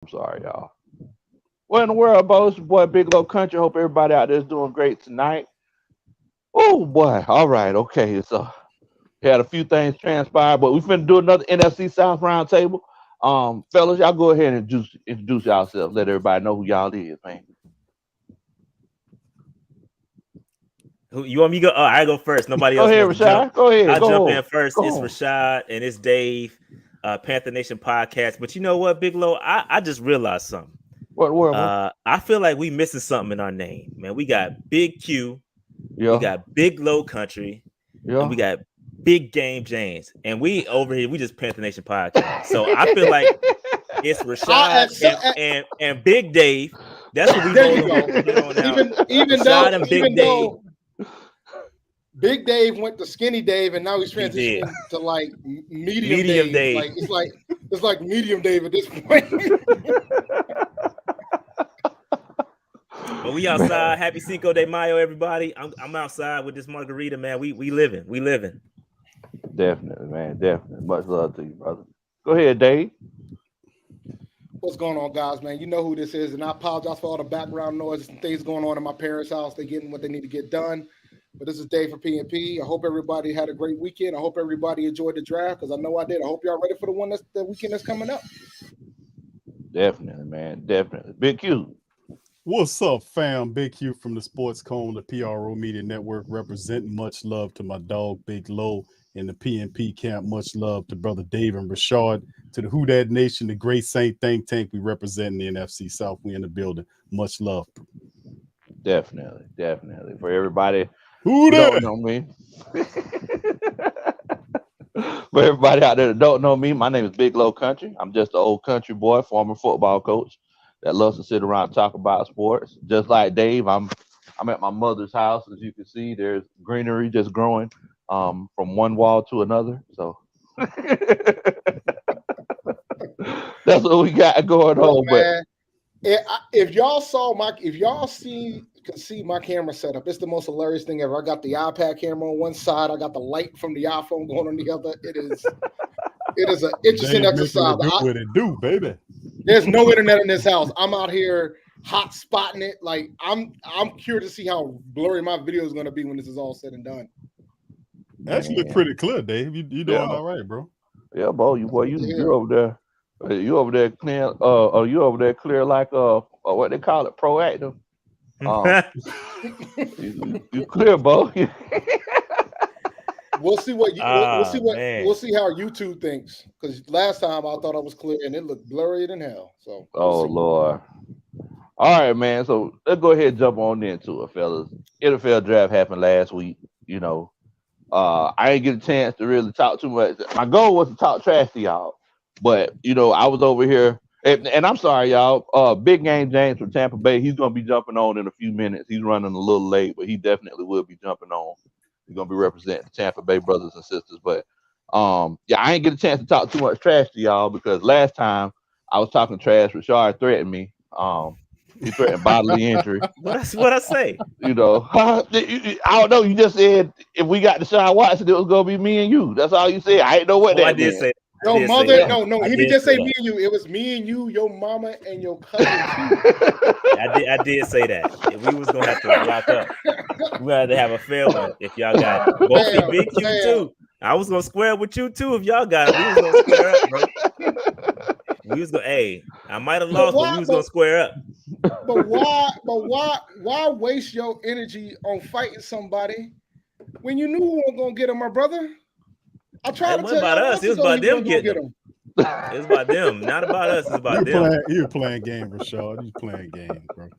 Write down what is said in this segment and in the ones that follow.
I'm sorry, y'all. What in the world, Bo? It's your boy Big Low Country. Hope everybody out there is doing great tonight. Oh boy. All right, okay. So had a few things transpire, but we finna do another NFC South roundtable. Fellas, y'all go ahead and introduce yourselves. Let everybody know who y'all is, man. Who you want me to go? Oh, I go first. Nobody Go else ahead, wants to jump. Rashaad. Go ahead. I'll jump Go in on. first. Go It's on. Rashaad and it's Dave, Panther Nation podcast. But you know what, Big Low? I just realized something. What in the world, man? I feel like we missing something in our name, man. We got Big Q, we Yeah. got Big Low Country, and we Yeah. got Big Game James. And we over here, we just Panther Nation podcast. So I feel like it's I, Rashaad at, so- at, and Big Dave. That's what we there you both go. on here on now. Even Rashaad and Big even Dave. though Big Dave went to Skinny Dave, and now he's He did. transitioning to like medium Medium Dave. Dave. It's like medium Dave at this point. But we outside. Happy Cinco de Mayo, everybody. I'm outside with this margarita, man. We living. We living. Definitely, man. Definitely. Much love to you, brother. Go ahead, Dave. What's going on, guys, man? You know who this is, and I apologize for all the background noise and things going on in my parents' house. They're getting what they need to get done. But this is Dave for P&P. I hope everybody had a great weekend. I hope everybody enjoyed the draft, because I know I did. I hope y'all ready for the weekend that's coming up. Definitely, man. Definitely. Big Q. What's up, fam? Big Q from the Sports Cone, the P.R.O Media Network, representing. Much love to my dog, Big Low, in the P&P camp. Much love to brother Dave and Rashaad, to the Who Dat Nation, the Great Saint Think Tank. We represent the NFC South. We in the building. Much love. Definitely. Definitely. For everybody Who don't that? know me. For everybody out there that don't know me, my name is Big Low Country. I'm just an old country boy, former football coach that loves to sit around and talk about sports. Just like Dave, I'm at my mother's house. As you can see, there's greenery just growing from one wall to another. So that's what we got going on. Man, if y'all could see my camera setup, it's the most hilarious thing ever. I got the iPad camera on one side, I got the light from the iPhone going on the other. It is an interesting exercise. What it do, baby? There's no internet in this house. I'm out here hot spotting it. Like I'm curious to see how blurry my video is going to be when this is all said and done. Actually, pretty clear, Dave. You doing all right, bro? Yeah, bro. You over there. You over there clear? Are you over there clear like what they call it, proactive? You clear, bro. We'll see what we'll see how YouTube thinks, because last time I thought I was clear and it looked blurrier than hell. So Lord. All right, man. So let's go ahead and jump on into it, fellas. NFL draft happened last week. You know, I didn't get a chance to really talk too much. My goal was to talk trash to y'all, but you know, I was over here, and I'm sorry, y'all. Big Game James from Tampa Bay. He's gonna be jumping on in a few minutes. He's running a little late, but he definitely will be jumping on. He's gonna be representing the Tampa Bay brothers and sisters. But yeah, I ain't get a chance to talk too much trash to y'all because last time I was talking trash, Rashaad threatened me. He threatened bodily injury. What I say? You know, I don't know. You just said if we got Deshaun Watson, it was gonna be me and you. That's all you said. I ain't know what that I did meant. say. Your mother, no. He didn't just say me and you. It was me and you, your mama, and your cousin. I did say that. If we was gonna have to lock up, we had to have a fair one. If y'all got it, both Big Q too. I was gonna square up with you too if y'all got it. We was gonna square up, bro. We was gonna. Hey, I might have lost, but we was gonna square up. But why waste your energy on fighting somebody when you knew we weren't gonna get him, my brother? I tried to tell about us. It was about them getting him. It was about them, not about us. It's about them. You're playing game, Rashaad. You're playing game, bro.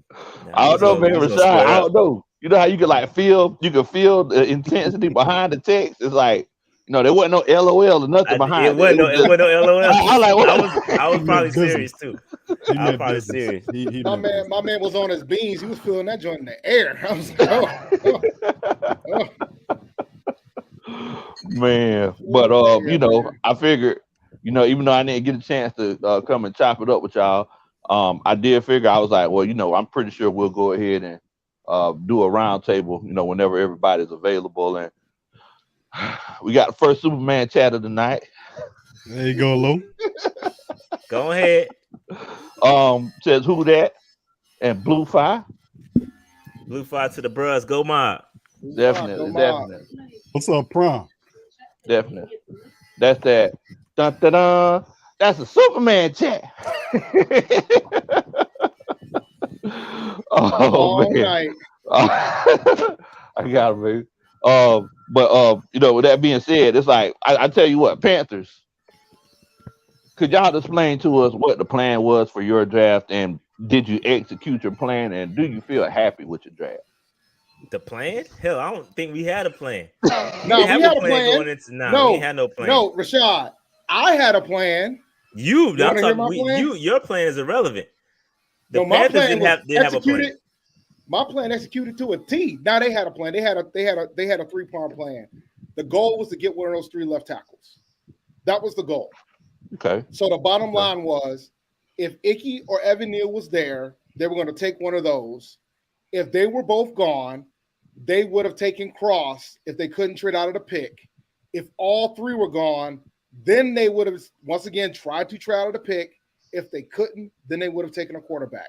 I don't know, man, Rashaad. I don't know. You know how you can feel the intensity behind the text. It's like, you know, there wasn't no LOL or nothing behind it. It wasn't no LOL. I was probably business. serious too. I was probably serious. My man was on his beans. He was feeling that joint in the air. I was like, Man, but you know, I figured, you know, even though I didn't get a chance to come and chop it up with y'all, I did figure. I was like, well, you know, I'm pretty sure we'll go ahead and do a roundtable, you know, whenever everybody's available. And we got the first Superman chat of the night. There you go, Lou. Go ahead. Says who that? And Blue Fire. Blue fire to the bros. Go mob. Definitely. What's up, Prom? Definitely. That's that. Dun, dun, dun. That's a Superman chat. All man. night. I got it, man. But with that being said, it's like I tell you what, Panthers. Could y'all explain to us what the plan was for your draft, and did you execute your plan, and do you feel happy with your draft? The plan? Hell, I don't think we had a plan. No, we had a plan. Going into, we ain't had no plan. No, Rashaad, I had a plan. Your plan is irrelevant. The Panthers didn't have a plan. My plan executed to a T. Now they had a plan. They had a 3-pronged plan. The goal was to get one of those 3 left tackles. That was the goal. Okay. So the bottom line was, if Icky or Evan Neal was there, they were going to take one of those. If they were both gone, they would have taken Cross if they couldn't trade out of the pick. If all 3 were gone, then they would have once again tried to trade out of the pick. If they couldn't, then they would have taken a quarterback.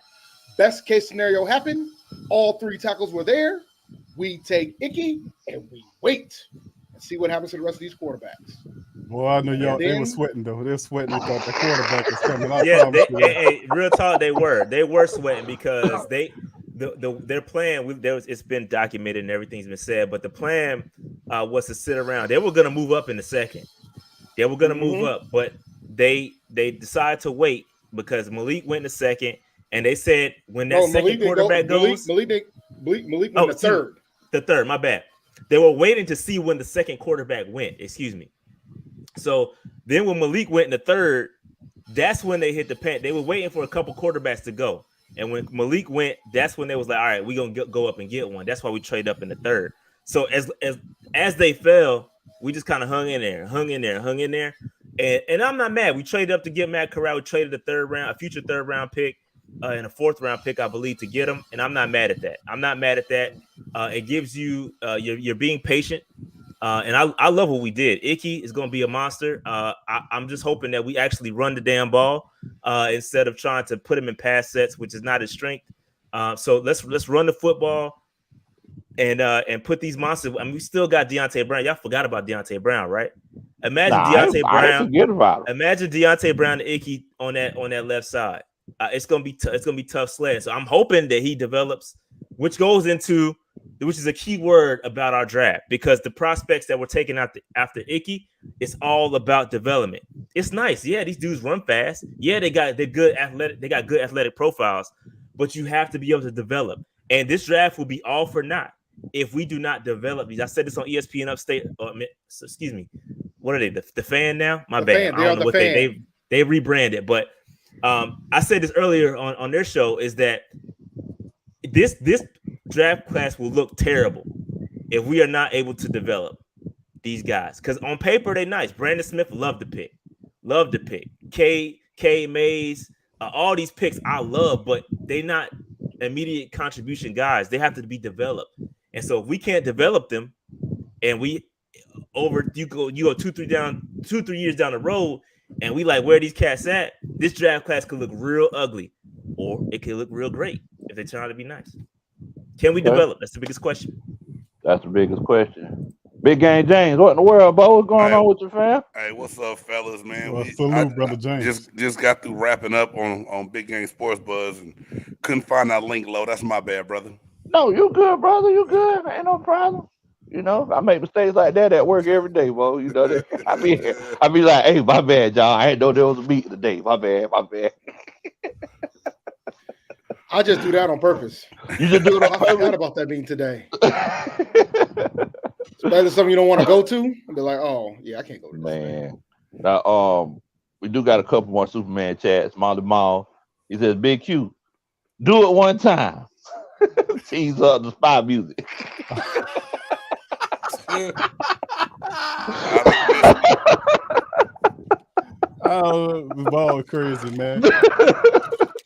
Best case scenario happened. All 3 tackles were there. We take Icky and we wait and see what happens to the rest of these quarterbacks. Well, I know y'all. They were sweating though. They were sweating. They thought the quarterback was coming. Real talk. They were sweating because their plan. It's been documented and everything's been said. But the plan was to sit around. They were going to move up in the second. They were going to move up, but they decided to wait because Malik went in the second, and they said when that second quarterback goes, Malik went the third. The third. My bad. They were waiting to see when the second quarterback went. Excuse me. So then when Malik went in the third, that's when they hit the pen. They were waiting for a couple quarterbacks to go. And when Malik went, that's when they was like, all right, we're going to go up and get one. That's why we trade up in the third. So as they fell, we just kind of hung in there. And I'm not mad. We traded up to get Matt Corral. We traded a future third round pick and a 4th round pick, I believe, to get him. And I'm not mad at that. It gives you you're being patient. And I love what we did. Icky is going to be a monster. I'm just hoping that we actually run the damn ball instead of trying to put him in pass sets, which is not his strength. So let's run the football and put these monsters. I mean, we still got Deontay Brown. Y'all forgot about Deontay Brown, right? Imagine Deontay Brown. Imagine Deontay Brown and Icky on that left side. It's gonna be tough sledding. So I'm hoping that he develops, which is a key word about our draft, because the prospects that we're taking out after Icky, it's all about development. It's nice, yeah. These dudes run fast, yeah. They got good athletic profiles, but you have to be able to develop. And this draft will be all for naught if we do not develop these. I said this on ESPN Upstate. Excuse me, what are they? The Fan now? My bad. I don't know what they rebranded, but I said this earlier on their show, is that this draft class will look terrible if we are not able to develop these guys. Because on paper, they're nice. Brandon Smith, love the pick. K Mays, all these picks I love, but they're not immediate contribution guys. They have to be developed. And so if we can't develop them, and you go 2-3 years down the road, and we like, where are these cats at? This draft class could look real ugly, or it could look real great if they turn out to be nice. Can we develop? That's the biggest question. That's the biggest question. Big Game James, what in the world, Bo? What's going on with your fam? Hey, what's up, fellas, man? Well, salute, Brother James. Just got through wrapping up on Big Game Sports Buzz and couldn't find that link low. That's my bad, brother. No, you good, brother. You good. Ain't no problem. I make mistakes like that at work every day, Bo. You know that. I be like, hey, my bad, y'all. I ain't know there was a meeting today. My bad. I just do that on purpose. You just do it on purpose? I forgot about that meeting today. Especially something you don't want to go to. And be like, oh, yeah, I can't go to this. Man. Now, we do got a couple more Superman chats. Molly Mall. He says, Big Q, do it one time. Tease up the spy music. Oh, the ball crazy, man.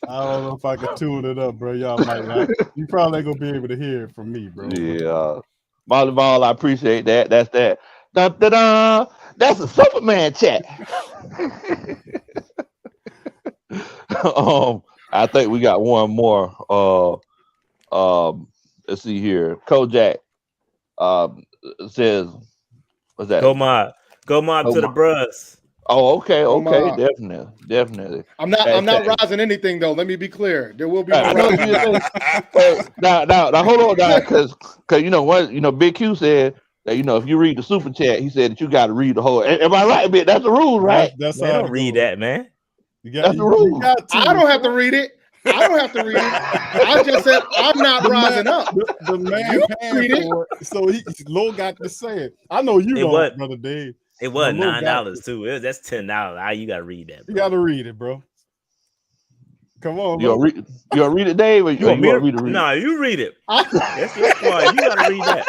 I don't know if I can tune it up, bro. Y'all might not. You probably ain't gonna be able to hear it from me, bro. Yeah. Molly Ball, I appreciate that. That's that. Dun, dun, dun. That's a Superman chat. I think we got one more. Let's see here. Kojak says, "What's that? Go mob Oh, to the bruhs. okay, Oh okay, my! definitely. I'm not Hashtag. rising anything though. Let me be clear. There will be Hey, no I know what rising you're anything. saying. But now, hold on, now, because you know what, Big Q said that if you read the super chat, he said that you got to read the whole. Am I right, Big? That's the rules, right? That's Man, how don't it read goes. that, man. That's the You rules. got to. I don't have to read it. I don't have to read it. I just said I'm not rising up. The man You paying read it. for it, so Low got to say it. I know you It don't, was- brother Dave. It was Low got $9 too. That's $10. You gotta read that. You Bro. got to read it, bro. Come on, You bro. gonna read it, Dave, or you want me gonna to read it? Nah, you read it. That's your squad. You gotta read that.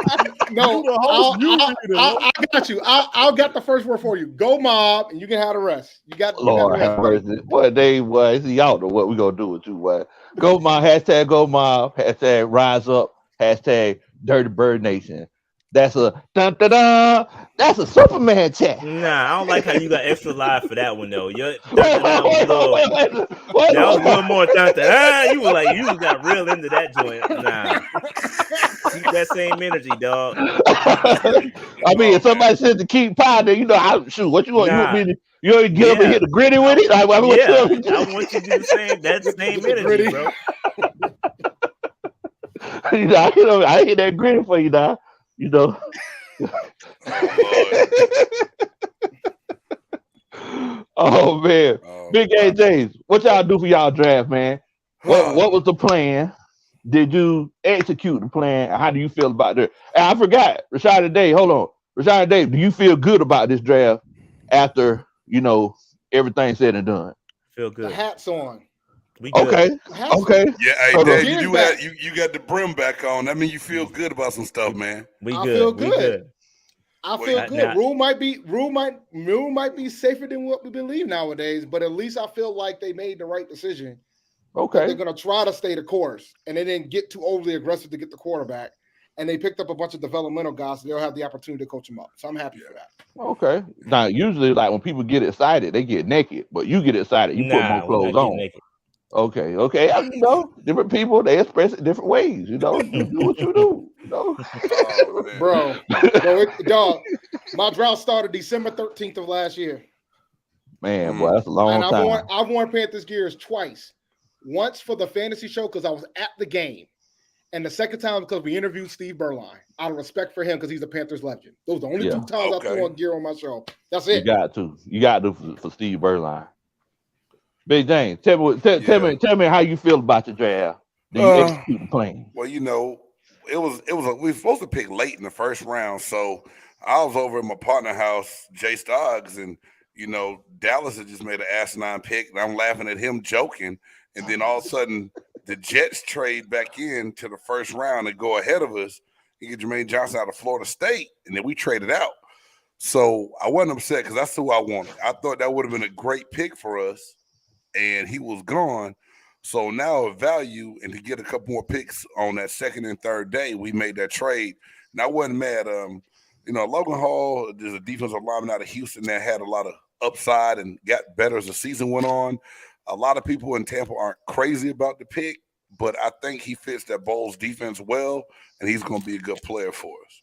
No, You the host, you read it, I got you. I'll get the first word for you. Go mob, and you can have the rest. You got the Lord rest. have mercy. Boy, Dave, boy, see, y'all know what we gonna do with you, boy. Go mob, hashtag go mob, hashtag rise up, hashtag dirty bird nation. That's a dun dun dun. That's a Superman chat. Nah, I don't like how you got extra live for that one though. Your Wait, that was a little more You were like you got real into that joint. Nah, keep that same energy, dog. I mean, if somebody says to keep pounding, shoot. What you want? You want Nah. me to? You want to get up and hit the gritty with it? Like, what you want me to do? I want you to do the same. That same energy, bro. I hit that gritty for you now. Oh man, Big AJs, what y'all do for y'all draft, man? What was the plan? Did you execute the plan? How do you feel about it? And I forgot, Rashaad and Dave. Hold on, Rashaad and Dave. Do you feel good about this draft after everything said and done? Feel good. The hat's on. We good. Okay. Yeah, hey Dave, you got the brim back on. That means you feel good about some stuff, man. We good. I feel good. We good. I feel good. Rule might be safer than what we believe nowadays, but at least I feel like they made the right decision. Okay. They're going to try to stay the course, and they didn't get too overly aggressive to get the quarterback. And they picked up a bunch of developmental guys, so they'll have the opportunity to coach them up. So I'm happy for that. Okay. Now, usually, like when people get excited, they get naked, but you get excited, you put more clothes on. Naked. Okay. Different people, they express it different ways. You do what you do. Bro, dog. My drought started December 13th of last year. Man, boy, that's a long time. I've worn Panthers gears twice. Once for the fantasy show because I was at the game, and the second time because we interviewed Steve Berline. Out of respect for him because he's a Panthers legend. Those are the only 2 times I threw on gear on my show. That's it. You got to for Steve Berline. Big James, tell me how you feel about the draft. Did you execute the plan? Well, we were supposed to pick late in the first round, so I was over at my partner house, Jay Stoggs, and Dallas had just made an asinine pick, and I'm laughing at him joking, and then all of a sudden the Jets trade back in to the first round and go ahead of us and get Jermaine Johnson out of Florida State, and then we traded out. So I wasn't upset because that's who I wanted. I thought that would have been a great pick for us, and he was gone. So now a value, and to get a couple more picks on that second and third day, we made that trade. And I wasn't mad. Logan Hall is a defensive lineman out of Houston that had a lot of upside and got better as the season went on. A lot of people in Tampa aren't crazy about the pick, but I think he fits that Bowles defense well, and he's going to be a good player for us.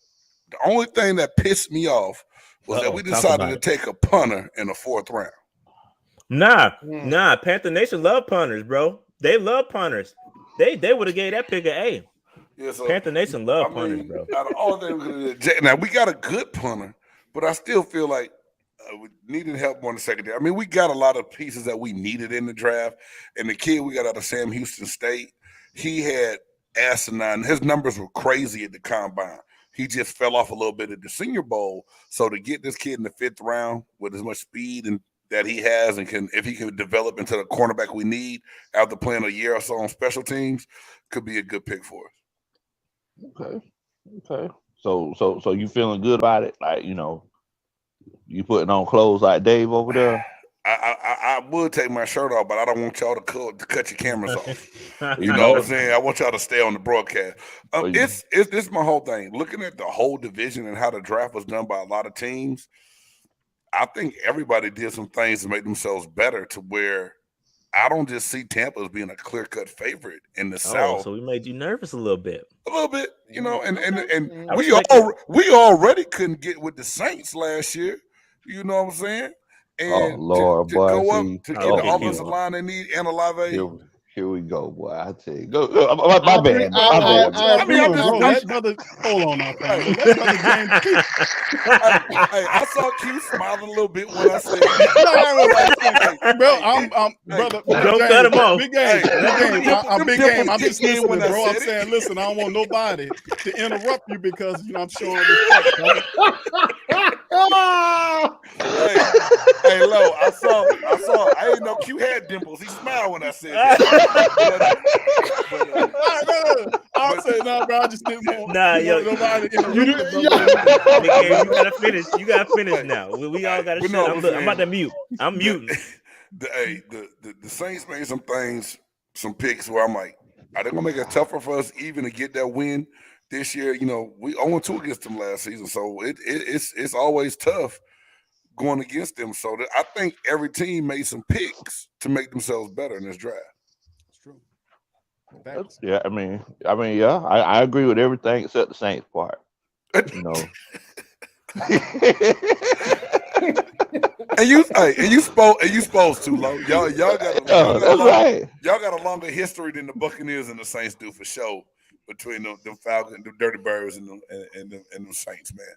The only thing that pissed me off was that we decided to take a punter in the 4th round. Nah. Panther Nation love punters, bro. They love punters. They would have gave that pick an A. Yeah, so, Panther Nation love punters, bro. Now we got a good punter, but I still feel like we needed help on the secondary. I mean, we got a lot of pieces that we needed in the draft, and the kid we got out of Sam Houston State, he had asinine. His numbers were crazy at the combine. He just fell off a little bit at the Senior Bowl. So to get this kid in the 5th round with as much speed and that he has, and if he can develop into the cornerback we need after playing a year or so on special teams, could be a good pick for us. Okay. So you feeling good about it? Like, you putting on clothes like Dave over there? I would take my shirt off, but I don't want y'all to cut your cameras off. You know what I'm saying? I want y'all to stay on the broadcast. This is my whole thing. Looking at the whole division and how the draft was done by a lot of teams, I think everybody did some things to make themselves better to where I don't just see Tampa as being a clear-cut favorite in the Oh, South. so we made you nervous a little bit. A little bit, you know, and I we respect it. we already couldn't get with the Saints last year. You know what I'm saying? Oh And Lord, to boy, go up see, to get Oh, the big offensive Q. line they need and a Olave. here we go, boy. I tell you, go. My bad, bro. My bad. Bro. I I mean, agree. I'm Bro, just, let brother hold on now, fam. Let brother James speak. hey, I saw Q smiling a little bit when I said, Bro, I'm brother. Don't James, cut him off. Big game, Hey, I'm big game. I'm just kick in listening, when I bro. I'm said it. saying, listen, I don't want nobody to interrupt you because I'm showing respect, brother. Hey, Lo, I didn't know Q had dimples. He smiled when I said that. I'll say no, bro. I just didn't want nobody to interrupt Big game, you gotta finish. You gotta finish now. We all gotta But shut. no, I'm about to mute. I'm muting. The Saints made some picks where I'm like, are they gonna make it tougher for us even to get that win this year? You know, we 0-2 against them last season, so it's always tough going against them. So I think every team made some picks to make themselves better in this draft. It's true. Yeah, I mean, yeah, I agree with everything except the Saints part. You know. And you supposed to, Lo. Y'all got a longer history than the Buccaneers and the Saints do for sure between the Falcons, the Dirty Birds, and the Saints, man.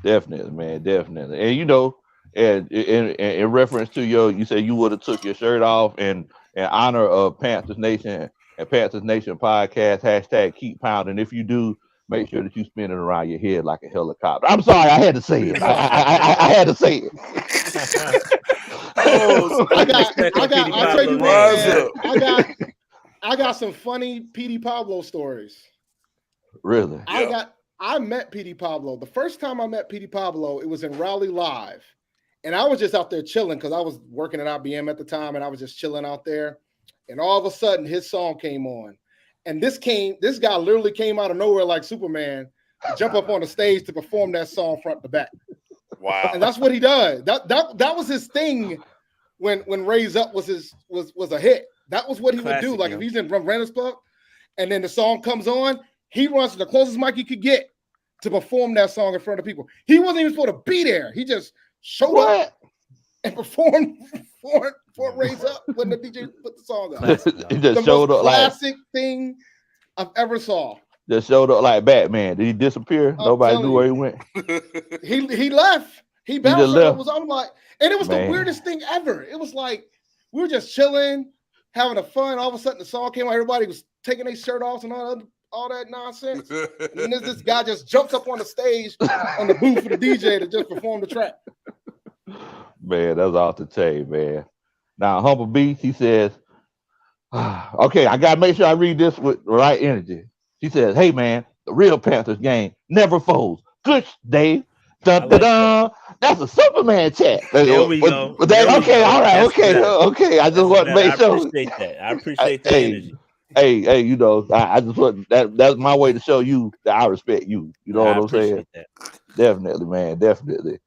Definitely, man, definitely. And you know, and in reference to you said you would have took your shirt off in honor of Panthers Nation and Panthers Nation podcast # keep pounding. If you do, make sure that you spin it around your head like a helicopter. I'm sorry, I had to say it. I had to say it. I tell you what, man, I got some funny Petey Pablo stories. Really? I met Petey Pablo. The first time I met Petey Pablo, it was in Raleigh Live. And I was just out there chilling because I was working at IBM at the time, and I was just chilling out there. And all of a sudden, his song came on. And this guy literally came out of nowhere like Superman to jump up on the stage to perform that song front to back. Wow. And that's what he does. That was his thing when Raise Up was a hit. That was what he would do. Like if he's in Randall's Club and then the song comes on, he runs to the closest mic he could get to perform that song in front of people. He wasn't even supposed to be there. He just showed up and performed for Raise Up when the DJ put the song on. He just showed up classic thing I've ever saw. Just showed up like Batman. Did he disappear? Nobody knew where he went. He left. He bounced. I'm like, and it was the weirdest thing ever. It was like we were just chilling, having a fun. All of a sudden, the song came out. Everybody was taking their shirt off and all that nonsense. And then this guy just jumps up on the stage on the booth for the DJ to just perform the track. Man, that's off the chain, man. Now, Humble Beast, he says, okay, I got to make sure I read this with the right energy. He says, hey, man, the real Panthers game never folds. Good, Dave. Dun, dun, dun. That's a Superman chat. There we go. Okay, all right, okay. I just want to make sure. I appreciate that. I appreciate the energy. Hey, you know, I just want that's my way to show you that I respect you. You know what I'm saying? That. Definitely, man, definitely.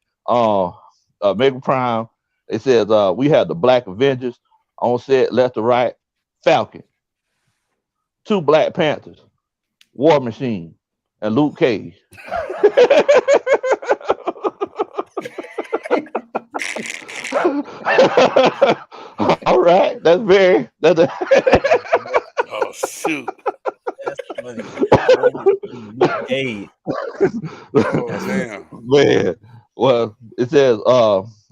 Mega Prime, it says we have the Black Avengers on set, left to right, Falcon, 2 Black Panthers, War Machine, and Luke Cage. All right, oh shoot. That's funny. Hey. Oh, damn. Man. Well, it says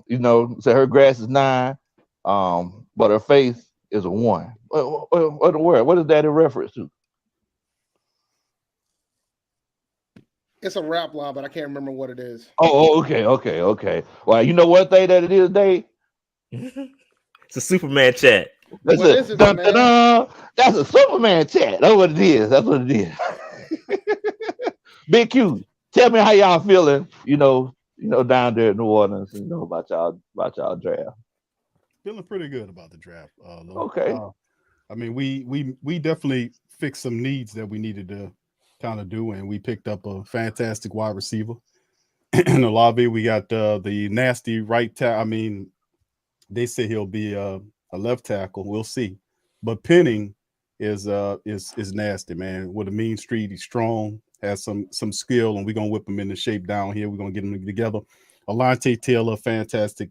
you know, so her grass is 9, but her face is a 1. What the word? What is that in reference to? It's a rap line, but I can't remember what it is. Oh, okay. Well, you know what thing that it is, Dave? It's a Superman chat. That's That's a Superman chat. That's what it is. Big Q, tell me how y'all feeling, you know, down there in New Orleans, you know, about y'all draft. Feeling pretty good about the draft. Okay. I mean, we definitely fixed some needs that we needed to kind of do, and we picked up a fantastic wide receiver. In the lobby, we got the nasty right tackle. I mean, they say he'll be a left tackle. We'll see. But Penning is nasty, man. With a mean street, he's strong, has some skill, and we're gonna whip him into shape down here. We're gonna get him together. Alante Taylor, fantastic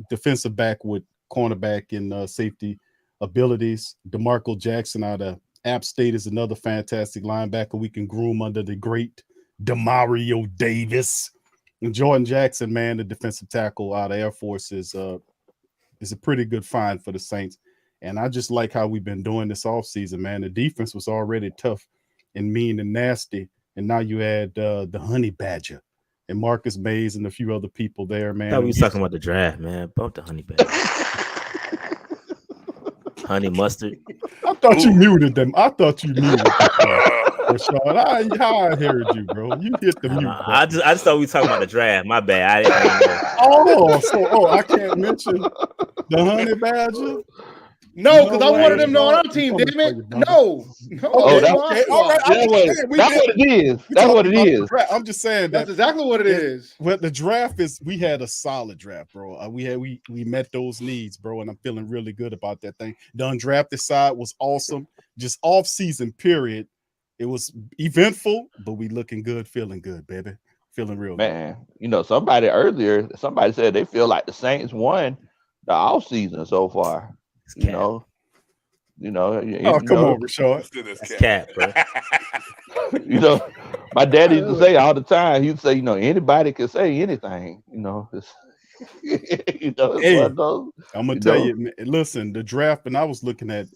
defensive back with cornerback and safety abilities. DeMarco Jackson out of App State is another fantastic linebacker we can groom under the great Demario Davis. And Jordan Jackson, man, the defensive tackle out of Air Force is a pretty good find for the Saints. And I just like how we've been doing this offseason, man. The defense was already tough and mean and nasty. And now you add the Honey Badger and Marcus Mays and a few other people there, man. I thought we was talking about the draft, man. About the Honey Badger. Honey mustard. I thought you muted them. I thought you muted them. Rashaad, I heard you, bro. You hit the mute. I just thought we were talking about the draft. My bad. I didn't know. I can't mention the Honey Badger. No, because I wanted them on our team, damn it. No. Oh, okay. All right. That's what it is. That's what it is. I'm just saying that's exactly what it is. Well, the draft is, we had a solid draft, bro. We met those needs, bro, and I'm feeling really good about that thing. The undrafted side was awesome. Just off season period. It was eventful, but we looking good, feeling good, baby. Feeling real man. Good. You know, somebody said they feel like the Saints won the off season so far. You know. Oh, come on, Rashaad. That's cap, bro. You know, my daddy used to say all the time. He'd say, anybody can say anything. Hey, I'm gonna tell you, man, listen, the draft, and I was looking at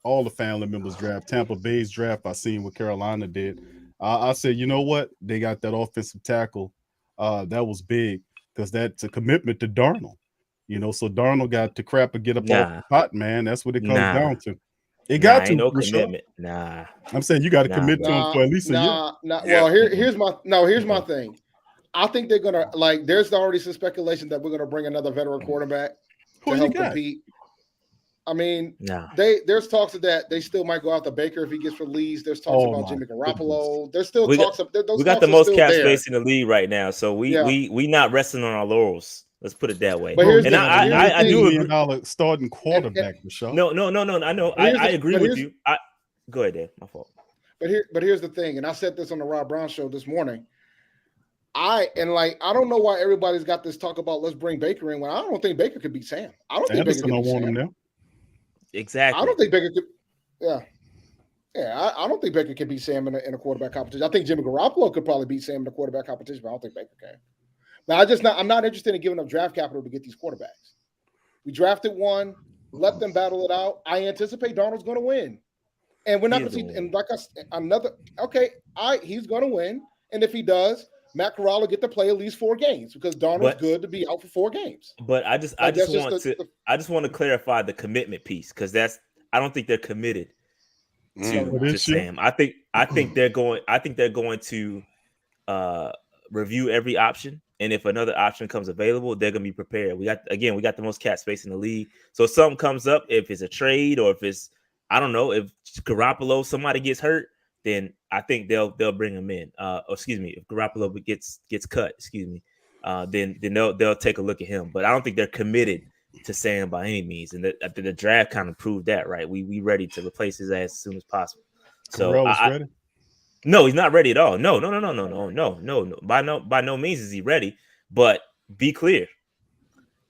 all the family members' draft, Tampa Bay's draft. I seen what Carolina did. I said, you know what? They got that offensive tackle. That was big because that's a commitment to Darnold. So Darnold got to crap and get up off the pot, man. That's what it comes down to. It got to no commitment. Nah, I'm saying you got to commit to him for at least a year. Well, here's my thing. I think they're gonna there's already some speculation that we're gonna bring another veteran quarterback to help compete. I mean, there's talks of that they still might go out to Baker if he gets released. There's talks about Jimmy Garoppolo. There's still talks of we got the most cap space in the league right now, so we not resting on our laurels. Let's put it that way. But I do agree. $1 million starting quarterback, Michelle. No. I know. I agree with you. Go ahead, Dave. My fault. But here's the thing, and I said this on the Rob Brown show this morning. I don't know why everybody's got this talk about let's bring Baker in when I don't think Baker could beat Sam. I don't think Baker could beat Sam. Him exactly. I don't think Baker could. I don't think Baker can beat Sam in a quarterback competition. I think Jimmy Garoppolo could probably beat Sam in a quarterback competition, but I don't think Baker can. I'm not interested in giving up draft capital to get these quarterbacks. We drafted one, let them battle it out. I anticipate Darnold's going to win, and we're not going to see. And like another, he's going to win, and if he does, Matt Corral will get to play at least 4 games because Darnold's good to be out for 4 games. But I just want to clarify the commitment piece because I don't think they're committed to Sam. I think they're going to review every option. And if another option comes available, they're gonna be prepared. We got the most cap space in the league. So if something comes up, if it's a trade or if it's if Garoppolo somebody gets hurt, then I think they'll bring him in. If Garoppolo gets cut, then they'll take a look at him. But I don't think they're committed to Sam by any means. And the draft kind of proved that, right? We ready to replace his ass as soon as possible. So ready? No, he's not ready at all. No. By no means is he ready. But be clear,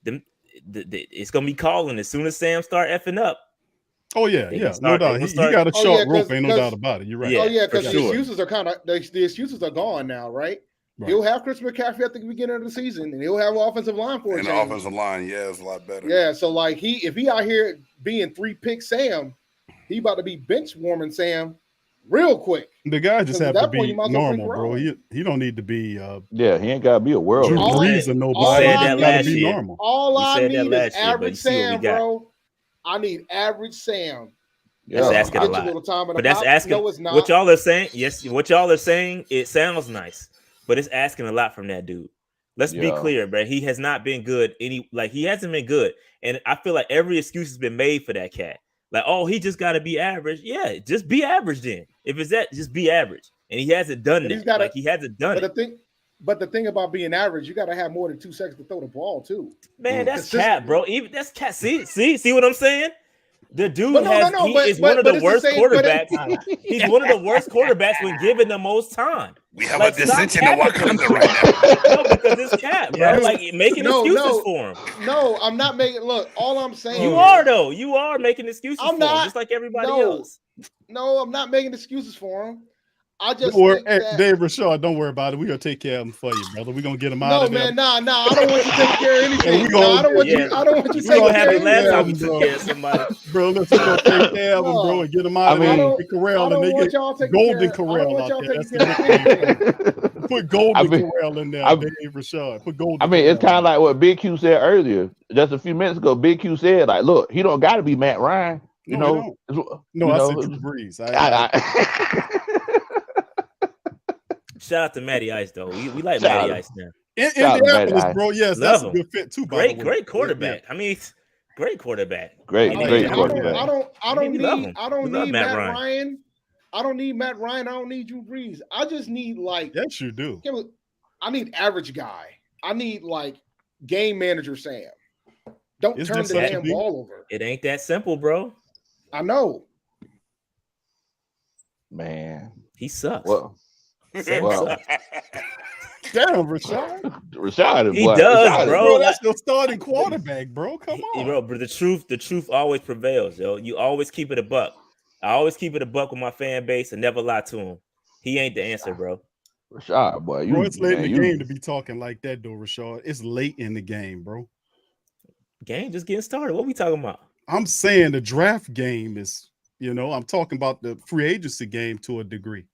it's gonna be calling as soon as Sam start effing up. Oh yeah, no doubt. He got a short rope, ain't no doubt about it. You're right. Because the excuses are the excuses are gone now, right? He'll have Chris McCaffrey at the beginning of the season, and he'll have an offensive line for it. And the offensive line, is a lot better. Yeah, so if he out here being 3-pick Sam, he about to be bench warming Sam real quick. The guy just have to be normal, bro. He don't need to be. He ain't got to be a world. Drew Brees or nobody. He got to be normal. All I need is average Sam, bro. I need average Sam. That's asking a lot. But that's asking. No, it's not. What y'all are saying, what y'all are saying, it sounds nice, but it's asking a lot from that dude. Let's be clear, bro. He has not been good. He hasn't been good, and I feel like every excuse has been made for that cat. Like, he just got to be average. Yeah, just be average then. If it's that, just be average. And he hasn't done that. He hasn't done it. But the thing about being average, you got to have more than 2 seconds to throw the ball too. Man, that's cap, bro. Even that's cap. See what I'm saying? The dude is one of the worst quarterbacks. He's one of the worst quarterbacks when given the most time. We have a dissension in Wakanda right now. No, because it's cap, bro. Like making excuses for him. No, I'm not making. Look, all I'm saying. You are though. You are making excuses for him, just like everybody else. No, I'm not making excuses for him. I just Dave Rashaad, don't worry about it. We're gonna take care of him for you, brother. We're gonna get him out of there. Nah. I don't want you to take care of anything. I don't want you to take care of last time we took care of somebody. Bro, let's go take care of him, bro, and get him out of there. The corral and they get Golden Corral out there. Put Golden Corral in there, Dave Rashaad. Put Golden. It's kind of like what Big Q said earlier. Just a few minutes ago, Big Q said, like, look, he don't got to be Matt Ryan. I said Drew Brees. Shout out to Matty Ice, though. We like Matty Ice now. Indianapolis, bro. Yes, that's a good fit too. Great quarterback. Yeah. Great quarterback. Great quarterback. I don't need Matt Ryan. I don't need Matt Ryan. I don't need Drew Brees. I just need yes, you do. I need average guy. I need game manager Sam. Don't turn the damn ball over. It ain't that simple, bro. I know. Man, he sucks. Well. Sam sucks. Damn, Rashaad. He does, bro. That's your starting quarterback, bro. Come on, bro. But the truth always prevails, yo. You always keep it a buck. I always keep it a buck with my fan base and never lie to him. He ain't the answer, bro. Rashaad, boy. It's late in the game to be talking like that, though, Rashaad. It's late in the game, bro. Game just getting started. What we talking about? I'm saying the draft game is, I'm talking about the free agency game to a degree.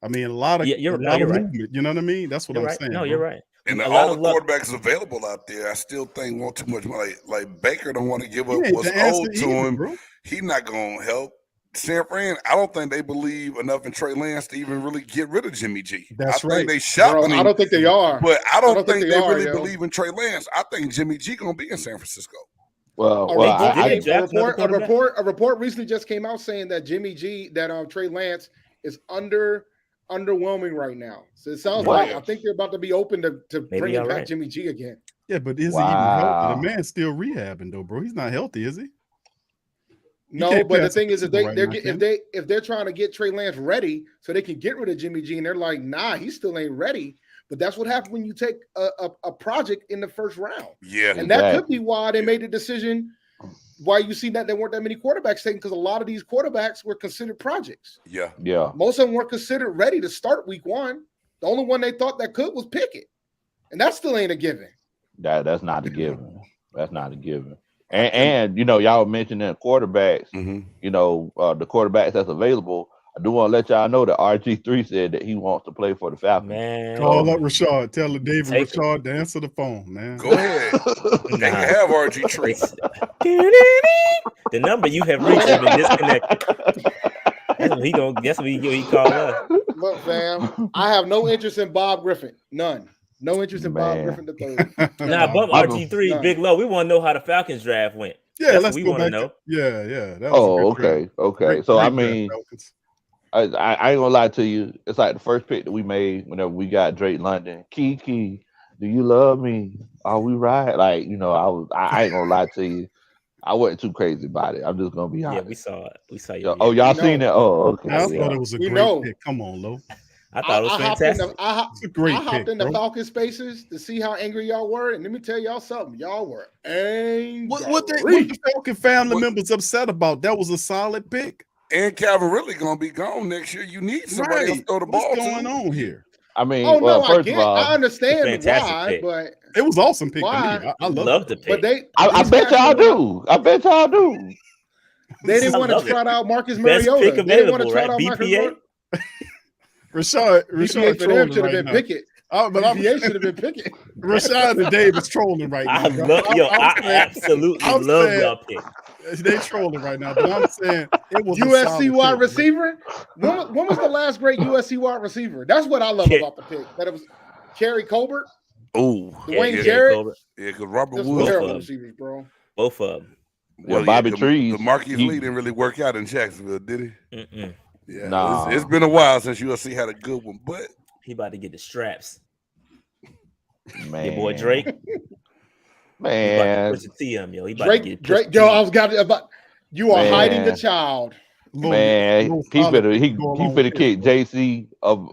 I mean, a lot of movement. Right. You know what I mean? That's what I'm saying. No, you're right. And all the quarterbacks available out there, I still think want too much money. Like Baker don't want to give up what's owed to him. Bro. He not going to help. San Fran, I don't think they believe enough in Trey Lance to even really get rid of Jimmy G. That's I right. think they shopping him. I don't think they are. But I don't think they really believe in Trey Lance. I think Jimmy G going to be in San Francisco. A report recently just came out saying that Trey Lance is underwhelming right now. So it sounds like I think they're about to be open to bringing back Jimmy G again. Yeah, but is he even healthy? The man's still rehabbing though, bro. He's not healthy, is he? No, but the thing is, if they're trying to get Trey Lance ready so they can get rid of Jimmy G, and they're like, nah, he still ain't ready. But that's what happens when you take a project in the first round. Yeah, and that could be why they made the decision. Why you see that there weren't that many quarterbacks taken, because a lot of these quarterbacks were considered projects. Yeah. Most of them weren't considered ready to start week one. The only one they thought that could was Pickett, and that still ain't a given. That's not a given. That's not a given. And y'all mentioning quarterbacks. Mm-hmm. The quarterbacks that's available. I do want to let y'all know that RG3 said that he wants to play for the Falcons. Man, call up Rashaad. Tell Dave and Rashaad to answer the phone, man. Go ahead. They can have RG3. The number you have reached has been disconnected. That's what he called up. Look, fam, I have no interest in Bob Griffin. None. No interest in Bob Griffin the third. Bump RG3, None. Big Low. We want to know how the Falcons draft went. Yeah, that's let's what we want to know. Yeah. Okay. So I mean, I ain't gonna lie to you. It's like the first pick that we made whenever we got Drake London. Kiki, do you love me? Are we right? I ain't gonna lie to you. I wasn't too crazy about it. I'm just gonna be honest. Yeah, we saw it. We saw you. Y'all seen it? Oh, okay. I thought it was a great pick. Come on, Lo. I thought it was fantastic. I hopped in the Falcon spaces to see how angry y'all were, and let me tell y'all something. Y'all were angry. What the Falcon family members upset about? That was a solid pick. And Calvin really gonna be gone next year. You need somebody to throw the ball. What's going on here? I mean, first of all, I understand why, pick. but it was awesome pick. Why? I love the pick. But I bet y'all do. They didn't want to try out Marcus Mariota. They didn't want to try out Marcus Mariota. Rashaad for them should have been Pickett. BPA should have been Pickett. Rashaad and Dave is trolling right now. I absolutely love y'all pick. They trolling right now, but I'm saying it was USC wide receiver. When was the last great USC wide receiver? That's what I love about the pick. That it was Kerry Colbert. Oh, Dwayne Jarrett. Yeah, because Robert Woods. Terrible receivers, bro. Both of them. Well, Bobby Trees. The Marquise Lee didn't really work out in Jacksonville, did he? Mm-mm. Yeah, it's been a while since USC had a good one, but he about to get the straps. Man. Your boy Drake. Man. He about to push the TM, yo. He about to get Drake, yo, I was got about. You are hiding the child. Man, he finna kick JC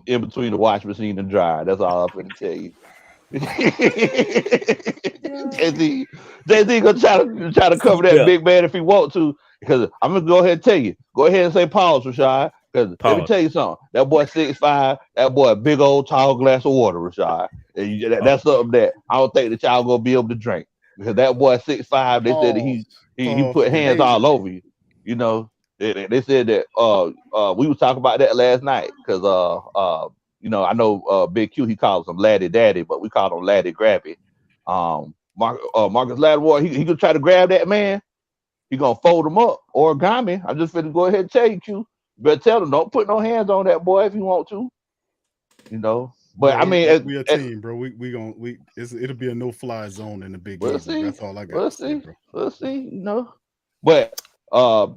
in between the wash machine and dryer. That's all I'm finna tell you. JC gonna try to cover that big man if he want to. Because I'm gonna go ahead and tell you. Go ahead and say pause, Rashaad. Because let me tell you something. That boy 6'5", that boy a big old tall glass of water, Rashaad. And that's something that I don't think the child gonna be able to drink. Because that boy 6'5", they said that he put hands all over you. You know, they said that we was talking about that last night because you know, I know Big Q, he calls him Laddie Daddy, but we call him Laddie Grabby. Marcus Lattimore, he could try to grab that man. He gonna fold him up. Origami. I'm just finna go ahead and tell you, Q. You better tell him, don't put no hands on that boy if you want to. You know. But bro, I mean, we a team, bro. It'll be a no-fly zone in the Big East. That's all I got. We'll see. We'll see. You know. But I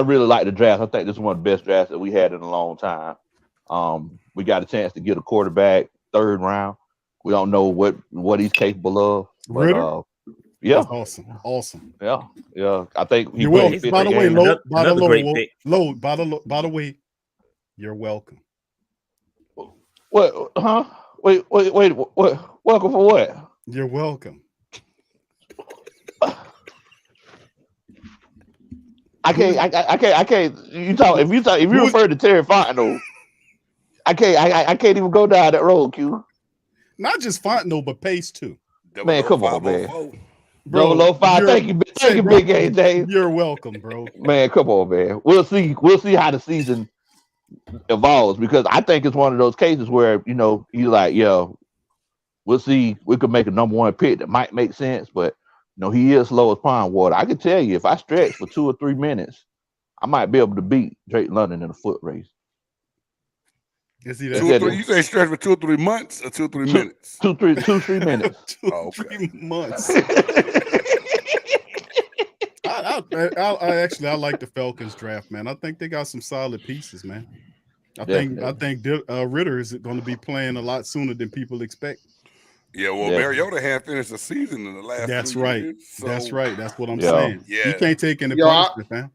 really like the draft. I think this is one of the best drafts that we had in a long time. We got a chance to get a quarterback 3rd round. We don't know what he's capable of. But, Ritter? Yeah. That's awesome. Yeah. I think you're welcome. By the way, by the way, you're welcome. What? Huh? Wait. What? Welcome for what? You're welcome. I can't. If you refer to Terry Fontenot, I can't even go down that road, Q. Not just Fontenot, but Pace too. Man, come on, man. Bro, 5. Thank you, Big AJ. You're welcome, bro. Man, come on, man. We'll see how the season evolves because I think it's one of those cases where you know he's like, yo, we'll see. We could make a number 1 pick that might make sense, but you know he is slow as pond water. I can tell you if I stretch for 2 or 3 minutes, I might be able to beat Drake London in a foot race. Is he that? 2 or 3? You say stretch for 2 or 3 months or 2 or 3 minutes? 2, 3 minutes. 2 or 3 months. I like the Falcons draft, man. I think they got some solid pieces, man. I think Ritter is going to be playing a lot sooner than people expect. Yeah, well, Mariota had finished the season in the last. That's right. Years, so. That's right. That's what I'm Yeah. saying. Yeah, you can't take any punishment, man.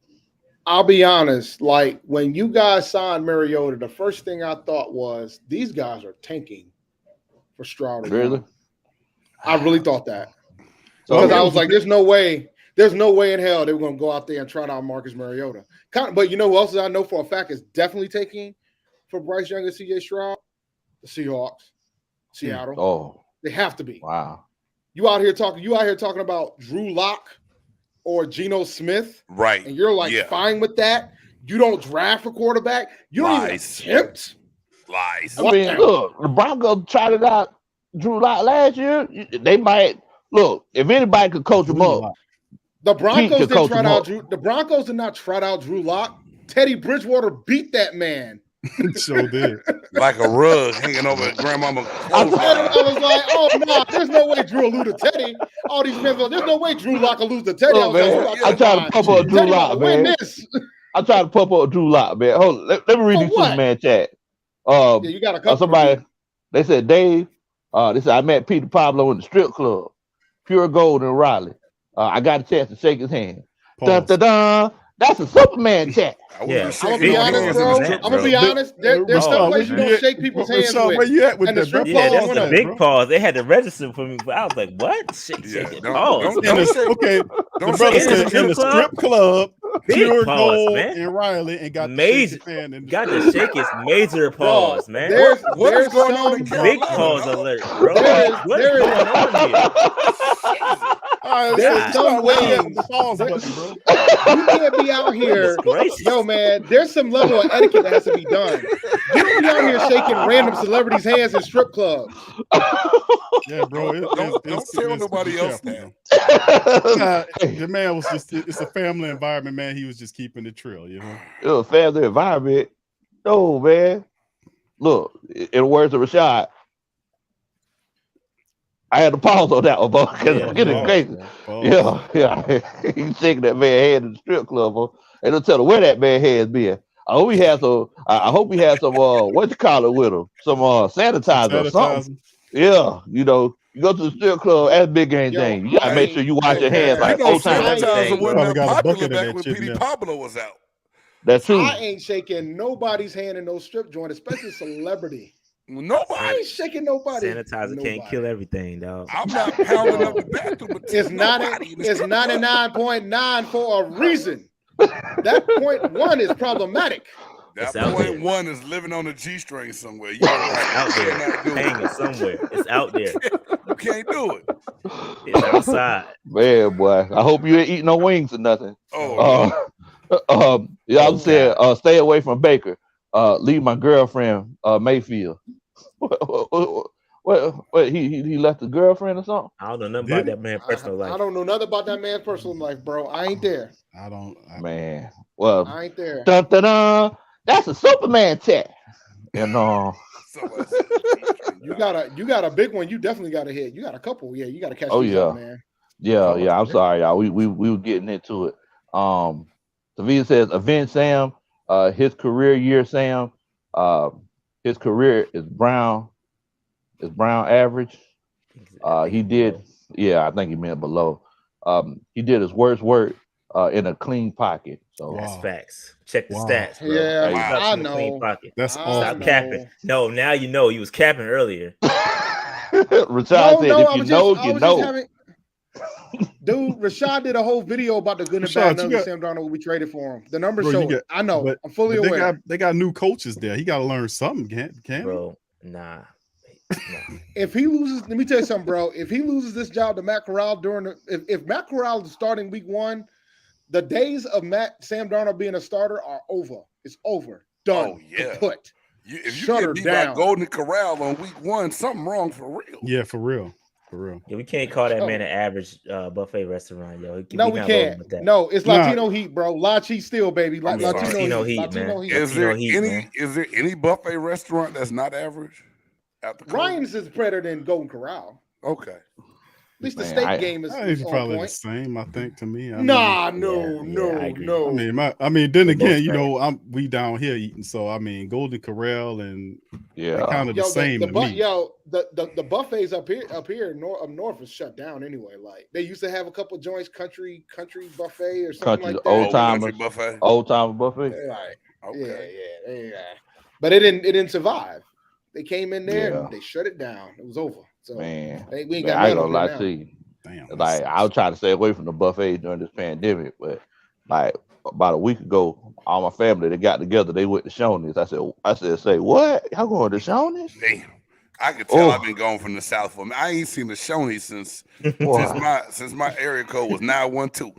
I'll be honest. Like when you guys signed Mariota, the first thing I thought was these guys are tanking for Stroud. Really? I really thought that because I was like, there's no way in hell they were going to go out there and try out Marcus Mariota. But you know who else I know for a fact is definitely taking for Bryce Young and C.J. Stroud? The Seahawks, Seattle. Oh, they have to be. Wow. You out here talking about Drew Lock or Geno Smith, right? And you're like fine with that. You don't draft a quarterback. You don't even attempt. Lies. I mean, look, the Broncos tried it out. Drew Lock last year. They might look if anybody could coach them up. The Broncos didn't try out Drew. The Broncos did not try out Drew Lock. Teddy Bridgewater beat that man. So did. Like a rug hanging over grandmama. I was like, oh no, there's no way Drew will lose to Teddy. All these men, there's no way Drew Lock will lose to Teddy. I tried to pump up Drew Lock, man. I tried to pump up Drew Lock, man. Hold on, let me read you Superman chat. You got a couple. Somebody they said Dave. They said I met Petey Pablo in the strip club, Pure Gold in Raleigh. I got a chance to shake his hand. Dun, dun, dun. That's a Superman chat. Yeah, I'm gonna be honest, bro. I'm gonna be honest. There's some ways you don't shake people's hands with. Where you at with that? Yeah, that was a big pause. They had to register for me. I was like, "What? Shake pause." Okay, the brother said in the strip club, Pure Gold in Riley, and got major. Got to shake his major pause, man. What's going on? Big pause alert, bro. What's going on here? There's some ways. You can't be out here, yo, man. There's some level of etiquette that has to be done. You don't be out here shaking random celebrities' hands in strip clubs. Yeah, bro. Don't tell nobody else that. The man was just—it's a family environment, man. He was just keeping it trill, you know. It was a family environment. No, man. Look, in the words of Rashaad, I had to pause on that one, bro, because I'm getting crazy. Yeah. He's shaking that man's head in the strip club, bro. And don't tell him where that man's head's been. I hope he has some. What you call it with him? Some sanitizer or something. Yeah, you know, you go to the strip club as Big Game Yo, thing. You gotta make sure you wash your hands You like know, 4 times. sanitizer wasn't Probably that got a popular bucket of back that when shit Petey now. Pablo was out. That's true. I ain't shaking nobody's hand in no strip joint, especially celebrity. I Nobody. ain't shaking nobody. Sanitizer can't kill everything, dog. I'm not pounding up the bathroom. It's 99.9 for a reason. That 0.1 is problematic. That It's out there. 0.1 is living on a G-string somewhere. You're right. Out You there, cannot do it. hanging somewhere. It's out there. You can't do it. It's outside. Man, boy. I hope you ain't eating no wings or nothing. Oh, Y'all Oh, said stay away from Baker. Leave my girlfriend, Mayfield. What he left a girlfriend or something? I don't know nothing about that man's personal I life. don't know nothing about that man's personal life, bro. I ain't there. Man. Well, I ain't there. dun, dun, dun. That's a Superman chat. You know. somebody said G-string. You got a big one. You definitely got to hit. You got a couple. Yeah, you got to catch Oh, these yeah. up, man. Yeah. I'm sorry, y'all. We were getting into it. Savia says, avenge Sam. His career year, Sam. His career is Brown average. He did. Yeah, I think he meant below. He did his worst work in a clean pocket. So That's facts. Check the Wow. stats, bro. Yeah, He I in a clean know. pocket. That's I awful. Stop know. capping. No, now you know he was capping earlier. Rashaad said, No, if I you was know, just, I you was know. just having. Dude, Rashaad did a whole video about the good and Rashaad, bad you numbers got- Sam Darnold will be traded for him. The numbers Bro, show you it. I know. but- I'm fully But aware. they got new coaches there. He got to learn something, can't he? Bro, nah. If he loses, let me tell you something, bro. If he loses this job to Matt Corral if Matt Corral is starting week 1, the days of Sam Darnold being a starter are over. It's over. Done. Oh, yeah. Kaput. If you Shut her get beat by down. Golden Corral on week 1, something wrong for real. Yeah, for real. For real. Yeah, we can't call that Oh. man an average buffet restaurant, yo. No, we not rolling can't. with that. No, it's Nah. Latino heat, bro. La Cheese still, baby. I'm sorry. Latino heat, Latino man. heat. Is Latino there heat, man. any buffet restaurant that's not average? At the Ryan's is better than Golden Corral. Okay. At least the Man, steak I- game is It's on probably the point. same, I think, to me. No, I agree. I mean, then They're again, both you know, we down here eating, so I mean, Golden Corral and Yeah. kind of the same to me. The buffets up here up north is shut down anyway. Like they used to have a couple joints, country buffet or something Country like that. old time Country buffet. Old time buffet. Right. Okay. Yeah. But it didn't survive. They came in there Yeah. and they shut it down. It was over. So Man, we ain't man, got I ain't none gonna of lie it to now. you. Damn. Like I was trying to stay away from the buffet during this pandemic, but like about a week ago, all my family they got together. They went to Shoney's. I said, say what? Y'all going to Shoney's? Damn. I could tell Oh. I've been going from the South for me. I ain't seen the Shoney since Wow. since my area code was 912.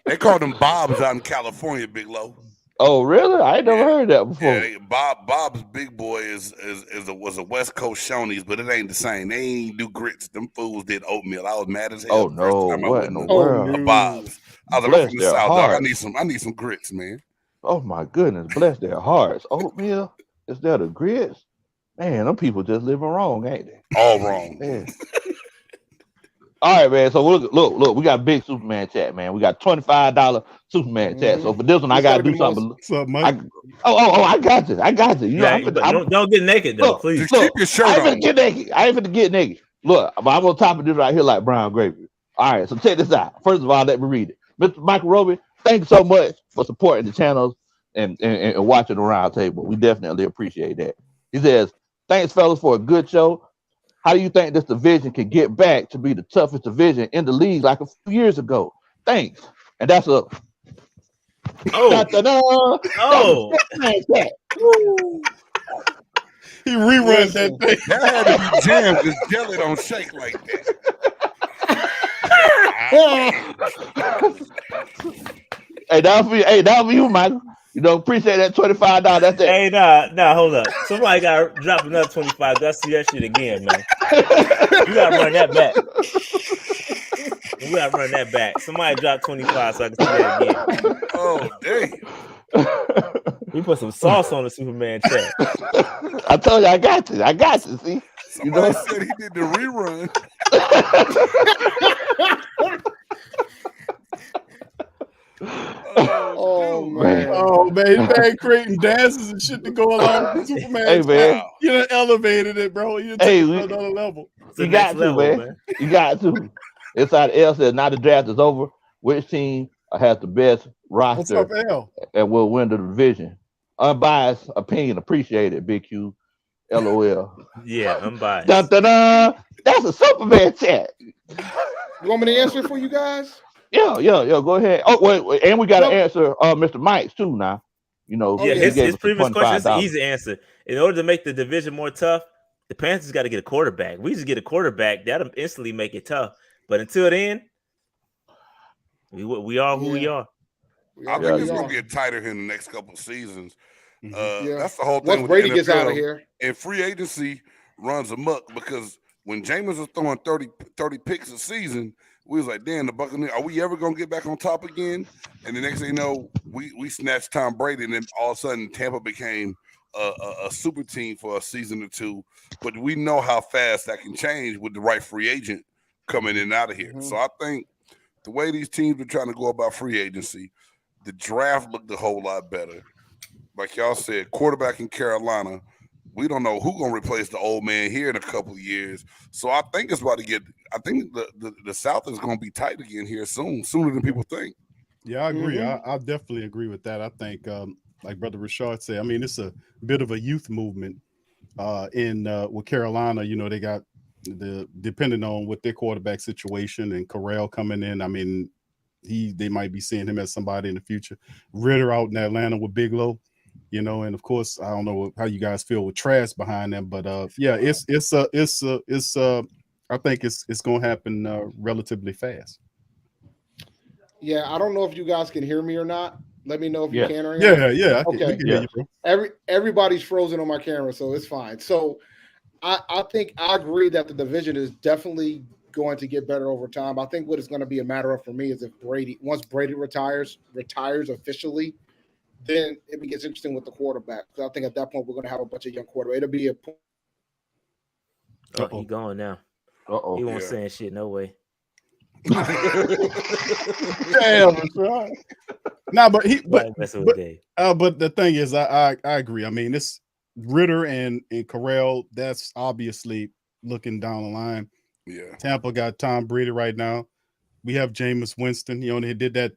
They called them Bob's out in California, Big Low. Oh, really? I ain't never heard that before. Yeah, Bob's Big Boy was a West Coast Shoney's, but it ain't the same. They ain't do grits. Them fools did oatmeal. I was mad as hell. Oh the first no! time I What went in the to world? a Bob's. I was like, I'm Bless from the their South, dog. I hearts. need some grits, man. Oh my goodness! Bless their hearts. Oatmeal is that the grits? Man, them people just living wrong, ain't they? All wrong. Man. All right, man. So look, we got big Superman chat, man. We got $25 Superman chat. So for this one, I gotta do something. What's up, Mike? I got you. You know, Don't get naked though, Look, please. Just keep your shirt I on. ain't finna get naked. Look, I'm on top of this right here like brown gravy. All right, so check this out. First of all, let me read it. Mr. Michael Roby, thank you so much for supporting the channels and watching the Roundtable. We definitely appreciate that. He says, thanks, fellas, for a good show. How do you think this division can get back to be the toughest division in the league like a few years ago? Thanks. And that's a He reruns that thing. That had to be jammed because jelly don't shake like that. Hey, that'll be you, Michael. You know, appreciate that $25. That's it. Hey, nah, hold up. Somebody got to drop another 25. Let's see that shit again, man. You got to run that back. We got to run that back. Somebody drop 25 so I can see that again. Oh, dang. We put some sauce on the Superman chat. I told you, I got you. See? Somebody said he did the rerun. Oh man. Oh man, creating dances and shit to go along with Superman. Hey, man. You done elevated it, bro. You done Hey, took it to another level. It's the You next got to, level, man. You got to. Inside L said, now the draft is over. Which team has the best What's up, roster L? and will win the division? Unbiased opinion appreciated, Big Q. LOL. Yeah, unbiased. Dun, dun, dun. That's a Superman chat. You want me to answer it for you guys? Yeah. Go ahead. Oh, wait. And we got to Well- answer Mr. Mike's too now. You know, Yeah, yeah. he gave his us the previous question is an $25. easy answer. In order to make the division more tough, the Panthers got to get a quarterback. We just get a quarterback, that'll instantly make it tough. But until then, we are who we are. I think it's going to get tighter here in the next couple of seasons. That's the whole thing. Once Brady gets out of here. And free agency runs amok because when Jameis was throwing 30 picks a season, we was like, damn, the Buccaneers, are we ever going to get back on top again? And the next thing you know, we snatched Tom Brady, and then all of a sudden Tampa became a super team for a season or two. But we know how fast that can change with the right free agent coming in and out of here. So I think the way these teams are trying to go about free agency, the draft looked a whole lot better. Like y'all said, quarterback in Carolina, we don't know who's going to replace the old man here in a couple of years. So I think it's about to get – I think the South is going to be tight again here soon, sooner than people think. Yeah, I agree. I definitely agree with that. I think, like Brother Rashaad said, I mean, it's a bit of a youth movement with Carolina. You know, they got depending on what their quarterback situation and Corral coming in. I mean, they might be seeing him as somebody in the future. Ritter out in Atlanta with Big Low. You know, and of course, I don't know how you guys feel with Trask behind them, but yeah, it's I think it's going to happen relatively fast. Yeah, I don't know if you guys can hear me or not. Let me know if you can or not. Yeah. Okay. Yeah. Everybody's frozen on my camera, so it's fine. So I think I agree that the division is definitely going to get better over time. I think what it's going to be a matter of for me is if once Brady retires officially, then it gets interesting with the quarterback. Because I think at that point we're going to have a bunch of young quarterbacks. It'll be a point. Oh, he gone now. He won't saying shit. No way. Damn, right. Nah, but the thing is, I agree. I mean, this Ritter and Corral, that's obviously looking down the line. Yeah. Tampa got Tom Brady right now. We have Jameis Winston. He only did that.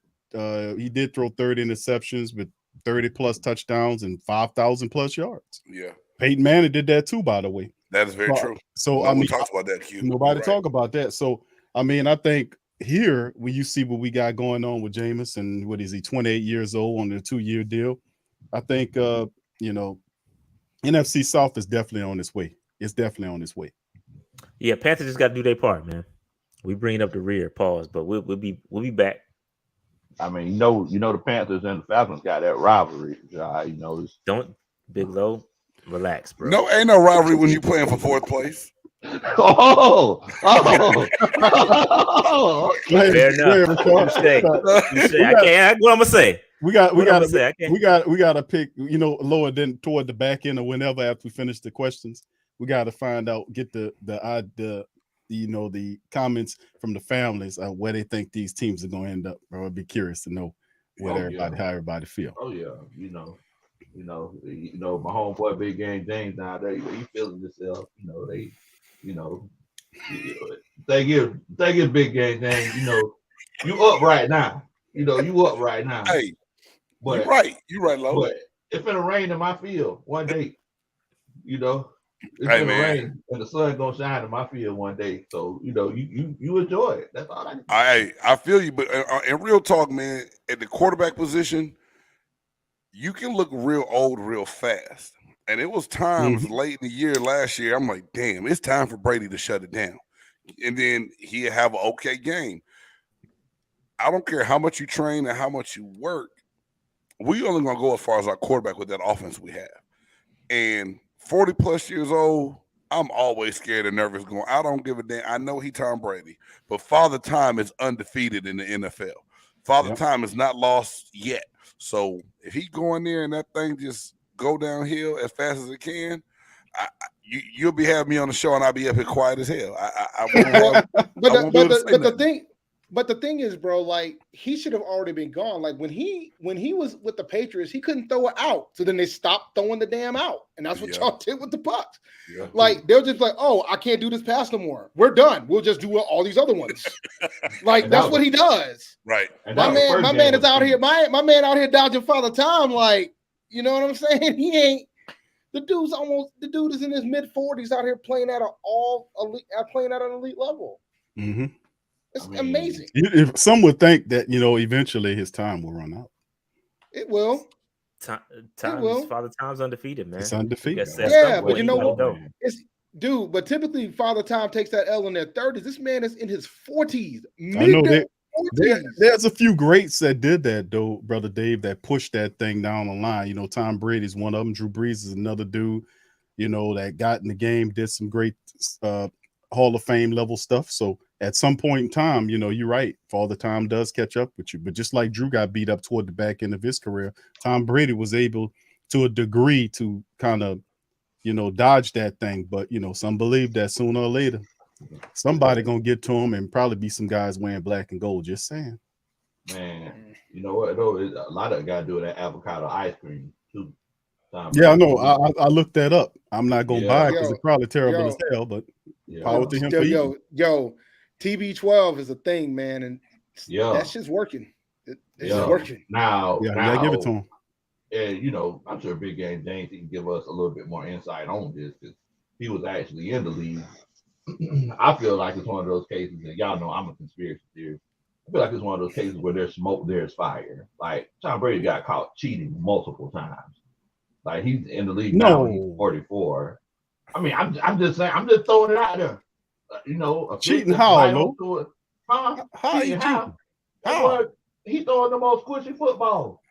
He did throw 30 interceptions, but 30 plus touchdowns and 5,000 plus yards. Yeah. Peyton Manning did that too, by the way. That is very true. So I mean, talked about that. Q. Nobody talk about that. So I mean, I think here when you see what we got going on with Jameis and what is he, 28 years old on a 2-year deal, I think NFC South is definitely on its way. It's definitely on its way. Yeah, Panthers just got to do their part, man. We bring it up the rear, pause, but we'll be back. I mean, you know, the Panthers and the Falcons got that rivalry. You know, don't Big Low, relax, bro. No, ain't no rivalry when you playing for fourth place. Fair enough. Mistake. I can't. What I'm gonna say? We got to pick. You know, lower than toward the back end or whenever after we finish the questions, we got to find out, get the comments from the families of where they think these teams are going to end up. Bro, I'd be curious to know how everybody feel. Oh yeah, you know, my homeboy Big Game James now there, he feeling himself. Thank you, Big Game James. You know, you up right now. Hey, but you right, Low. But it's gonna rain in my field one day. You know. It's gonna rain and the sun gonna shine in my field one day. So you enjoy it. That's all I feel you, but in real talk, man, at the quarterback position, you can look real old real fast. And it was times late in the year last year, I'm like, damn, it's time for Brady to shut it down. And then he'll have an okay game. I don't care how much you train and how much you work. We only gonna go as far as our quarterback with that offense we have. And 40 plus years old, I'm always scared and nervous going, I don't give a damn. I know he Tom Brady, but Father Time is undefeated in the NFL. Father Time is not lost yet. So if he go in there and that thing just go downhill as fast as it can, you'll be having me on the show and I'll be up here quiet as hell. But the thing But the thing is, bro, like he should have already been gone. Like when he was with the Patriots, he couldn't throw it out. So then they stopped throwing the damn out. And that's what y'all did with the Bucs. Yeah. Like they're just like, oh, I can't do this pass no more. We're done. We'll just do all these other ones. Like that's what he does. Right. My man is out here. My man out here dodging Father Time. Like, you know what I'm saying? He ain't. The dude is in his mid-40s out here playing at an elite level. Mm-hmm. It's amazing. If some would think that, eventually his time will run out. It will. Father Time's undefeated, man. It's undefeated. Yeah, but you know what? But typically Father Time takes that L in their 30s. This man is in his 40s. I know there's a few greats that did that, though, Brother Dave, that pushed that thing down the line. Tom Brady's one of them. Drew Brees is another dude, that got in the game, did some great Hall of Fame level stuff. So at some point in time, you're right. Father Time does catch up with you. But just like Drew got beat up toward the back end of his career, Tom Brady was able to a degree to kind of, dodge that thing. But, some believe that sooner or later, somebody going to get to him and probably be some guys wearing black and gold. Just saying. Man, you know what, though? A lot of guys do that avocado ice cream, too. Yeah, I know. I looked that up. I'm not going to buy it because it's probably terrible as hell, but power to him for you. TB12 is a thing, man, and that shit's working. It's working. Now, I give it to him. And I'm sure Big Game James can give us a little bit more insight on this because he was actually in the league. I feel like it's one of those cases, and y'all know I'm a conspiracy theorist. I feel like it's one of those cases where there's smoke, there's fire. Like Tom Brady got caught cheating multiple times. Like he's in the league now. He's 44. I mean, I'm just saying. I'm just throwing it out there. Cheating how? Huh? How are you cheating? How? He throwing the most squishy football.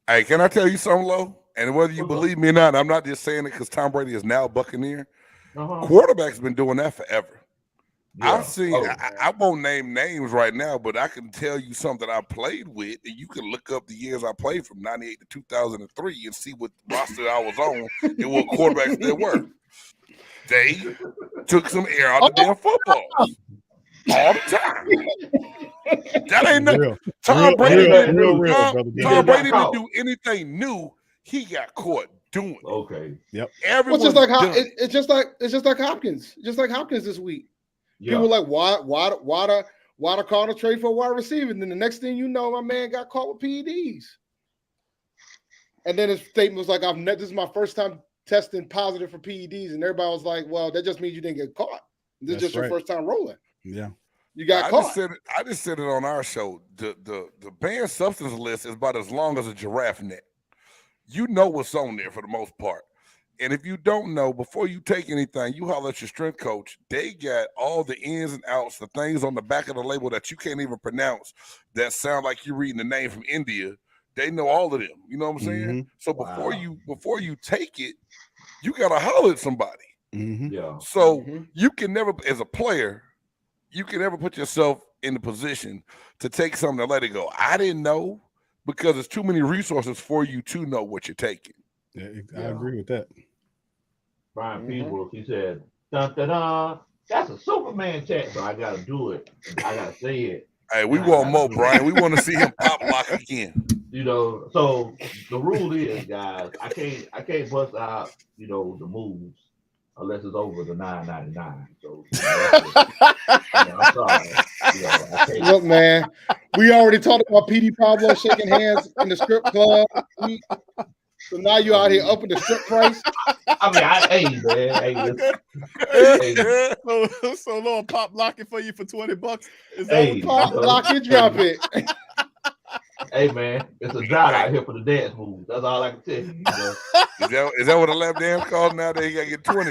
Hey, can I tell you something, Lo? And whether you believe me or not, I'm not just saying it because Tom Brady is now a Buccaneer. Quarterback's been doing that forever. Yeah. I've seen. I won't name names right now, but I can tell you something that I played with, and you can look up the years I played from '98 to 2003 and see what roster I was on and what quarterbacks there were. They took some air out of the damn football all the time. That ain't nothing. Tom Brady didn't do anything new. He got caught doing it. Okay. Yep. It's just like Hopkins. Just like Hopkins this week. Yeah. People were like, why the call to trade for a wide receiver? And then the next thing you know, my man got caught with PEDs. And then his statement was like, this is my first time testing positive for PEDs, and everybody was like, well, that just means you didn't get caught. This is just your first time rolling. Yeah. You got caught. I just said it on our show. The banned substance list is about as long as a giraffe neck. You know what's on there for the most part. And if you don't know, before you take anything, you holler at your strength coach. They got all the ins and outs, the things on the back of the label that you can't even pronounce that sound like you're reading the name from India. They know all of them. You know what I'm saying? Mm-hmm. So before you take it, you gotta holler at somebody. Mm-hmm. Yeah. So you can never, as a player, you can never put yourself in the position to take something and let it go. I didn't know because there's too many resources for you to know what you're taking. Yeah, I agree with that. Brian Peebles, he said, dun, dun, dun. That's a Superman chat, so I gotta do it. I gotta say it. Hey, we want more, Brian. We want to see him pop lock again. So the rule is, guys, I can't bust out, the moves unless it's over the $9.99. So I'm sorry. I can't. Look, man, we already talked about Petey Pablo shaking hands in the strip club. So now you out here up in the strip price. So little pop lock it for you for $20. Is that pop lock it, drop it? Hey man, it's a drought out here for the dance moves. That's all I can tell you. Is that what a lap dance calls nowadays? You gotta get 20.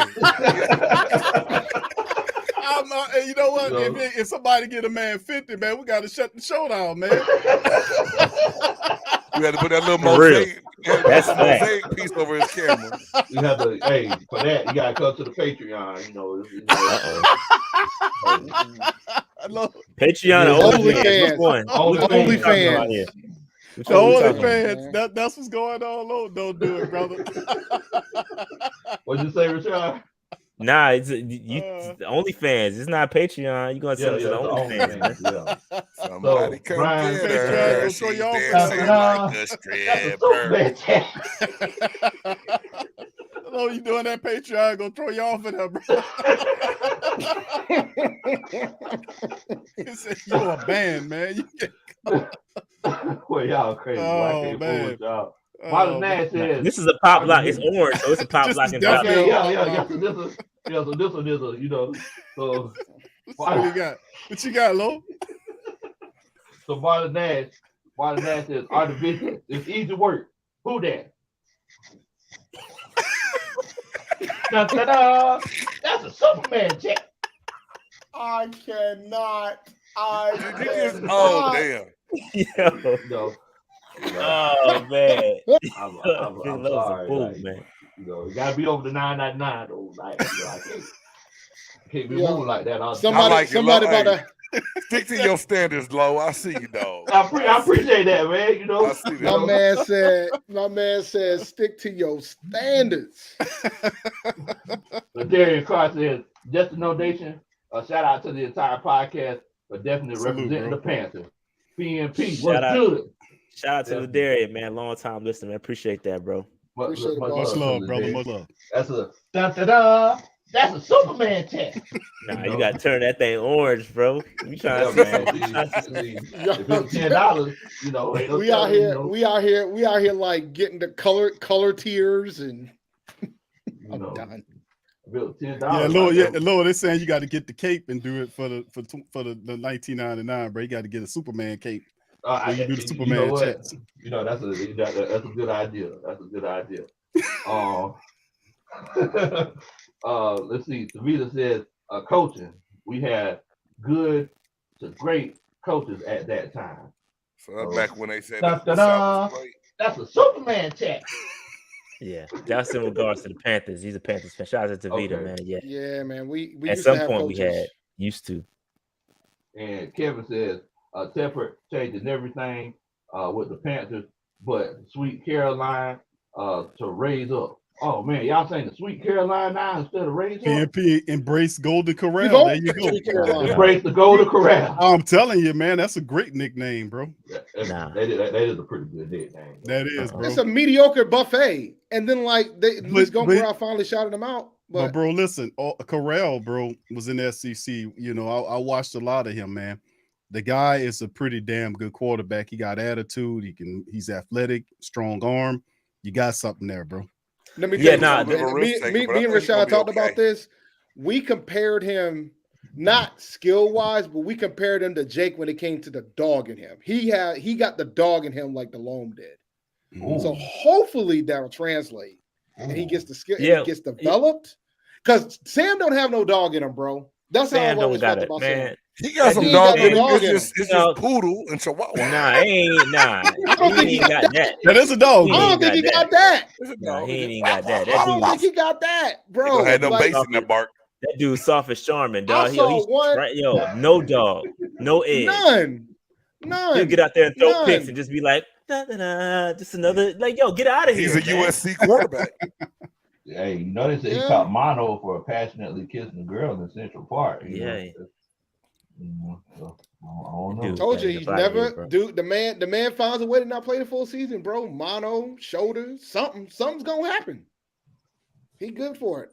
You know what? If somebody get a man 50, man, we gotta shut the show down, man. We had to put that little mosaic piece over his camera. You have to, for that, you gotta come to the Patreon. Patreon, OnlyFans. The OnlyFans. That's what's going on. Don't do it, brother. What'd you say, Rashaad? Nah, it's OnlyFans. It's not Patreon. You gonna send it to the OnlyFans, man. Yeah. Somebody come Brian, get Patreon her. gonna She's throw y'all dancing like a stripper. Hello, you doing that Patreon? Gonna throw you off in there, bro. He said, you're a band, man. Well, y'all crazy. Oh, man. Y'all. Oh, Nash says, This is a pop lock. It's orange, so it's a pop This lock is and drop. definitely yeah. So this one is a, you know. So what you got? What you got, Lo? So Marlon Nash says, our division is easy work. Who that? Da-da-da. That's a Superman check. I cannot. Oh, damn. Yo. No. Oh man. I'm Big Low's a sorry, fool, like, man. You know, you gotta be over the 999 though. Like, you know, I can't be Yo, moving like that. Somebody about to. Stick to your standards, Low. I see you, dog. I appreciate that, man. You know, I see that. My man said, stick to your standards. But Darius Carr says, just a donation. Shout out to the entire podcast, but definitely representing the Panthers. PNP, what's good? Shout out to the Darius, man. Long time listener, man. Appreciate that, bro. Much love, brother. Much love. That's a da-da-da. That's a Superman check. Nah, you gotta turn that thing orange, bro. You trying to if it's $10, you know, we out here like getting the color tiers and I'm done. $10. Yeah, Lord, they're saying you got to get the cape and do it for the $19.99, bro. You got to get a Superman cape. You do the Superman checks. You know, that's a good idea. That's a good idea. Let's see. Savita says, coaching. We had good to great coaches at that time. So back when they said the South was great. That's a Superman check. Yeah, that's in regards to the Panthers. He's a Panthers fan. Shout out to Vita, man. Yeah, man. We at some point we had used to. And Kevin says, Tepper changing everything with the Panthers, but Sweet Caroline to raise up. Oh man, y'all saying the Sweet Caroline now instead of raise up? PNP embrace Golden Corral. There you go. Embrace the Golden Corral. I'm telling you, man, that's a great nickname, bro. That is a pretty good nickname. That is, bro. It's a mediocre buffet, and then like Luis Corral finally shouted him out. But bro, listen, Corral, bro, was in the SEC. You know, I watched a lot of him, man. The guy is a pretty damn good quarterback. He got attitude. He's athletic, strong arm. You got something there, bro. Let me tell you, me and Rashaad talked about this. We compared him, not skill wise, but we compared him to Jake when it came to the dog in him. He got the dog in him like the Loam did. Ooh. So hopefully that'll translate, and he gets the skill. And he gets developed. Because Sam don't have no dog in him, bro. That's how I always felt about Sam. He got some dog in him. It's just poodle and chihuahua. Nah. I don't think he got that. That is a dog. I don't think he got that. No, he ain't even got that. I don't think he got that, bro. He had no bass in that bark. That dude's soft as charming, dog. No dog, no edge. None. He'll get out there and throw picks and just be like, just another, like, yo, get out of here. He's a USC quarterback. Hey, you notice that he caught mono for passionately kissing a girl in Central Park. Yeah. So, I don't know. Told you he's never, dude. The man finds a way to not play the full season, bro. Mono, shoulders, something's gonna happen. He good for it.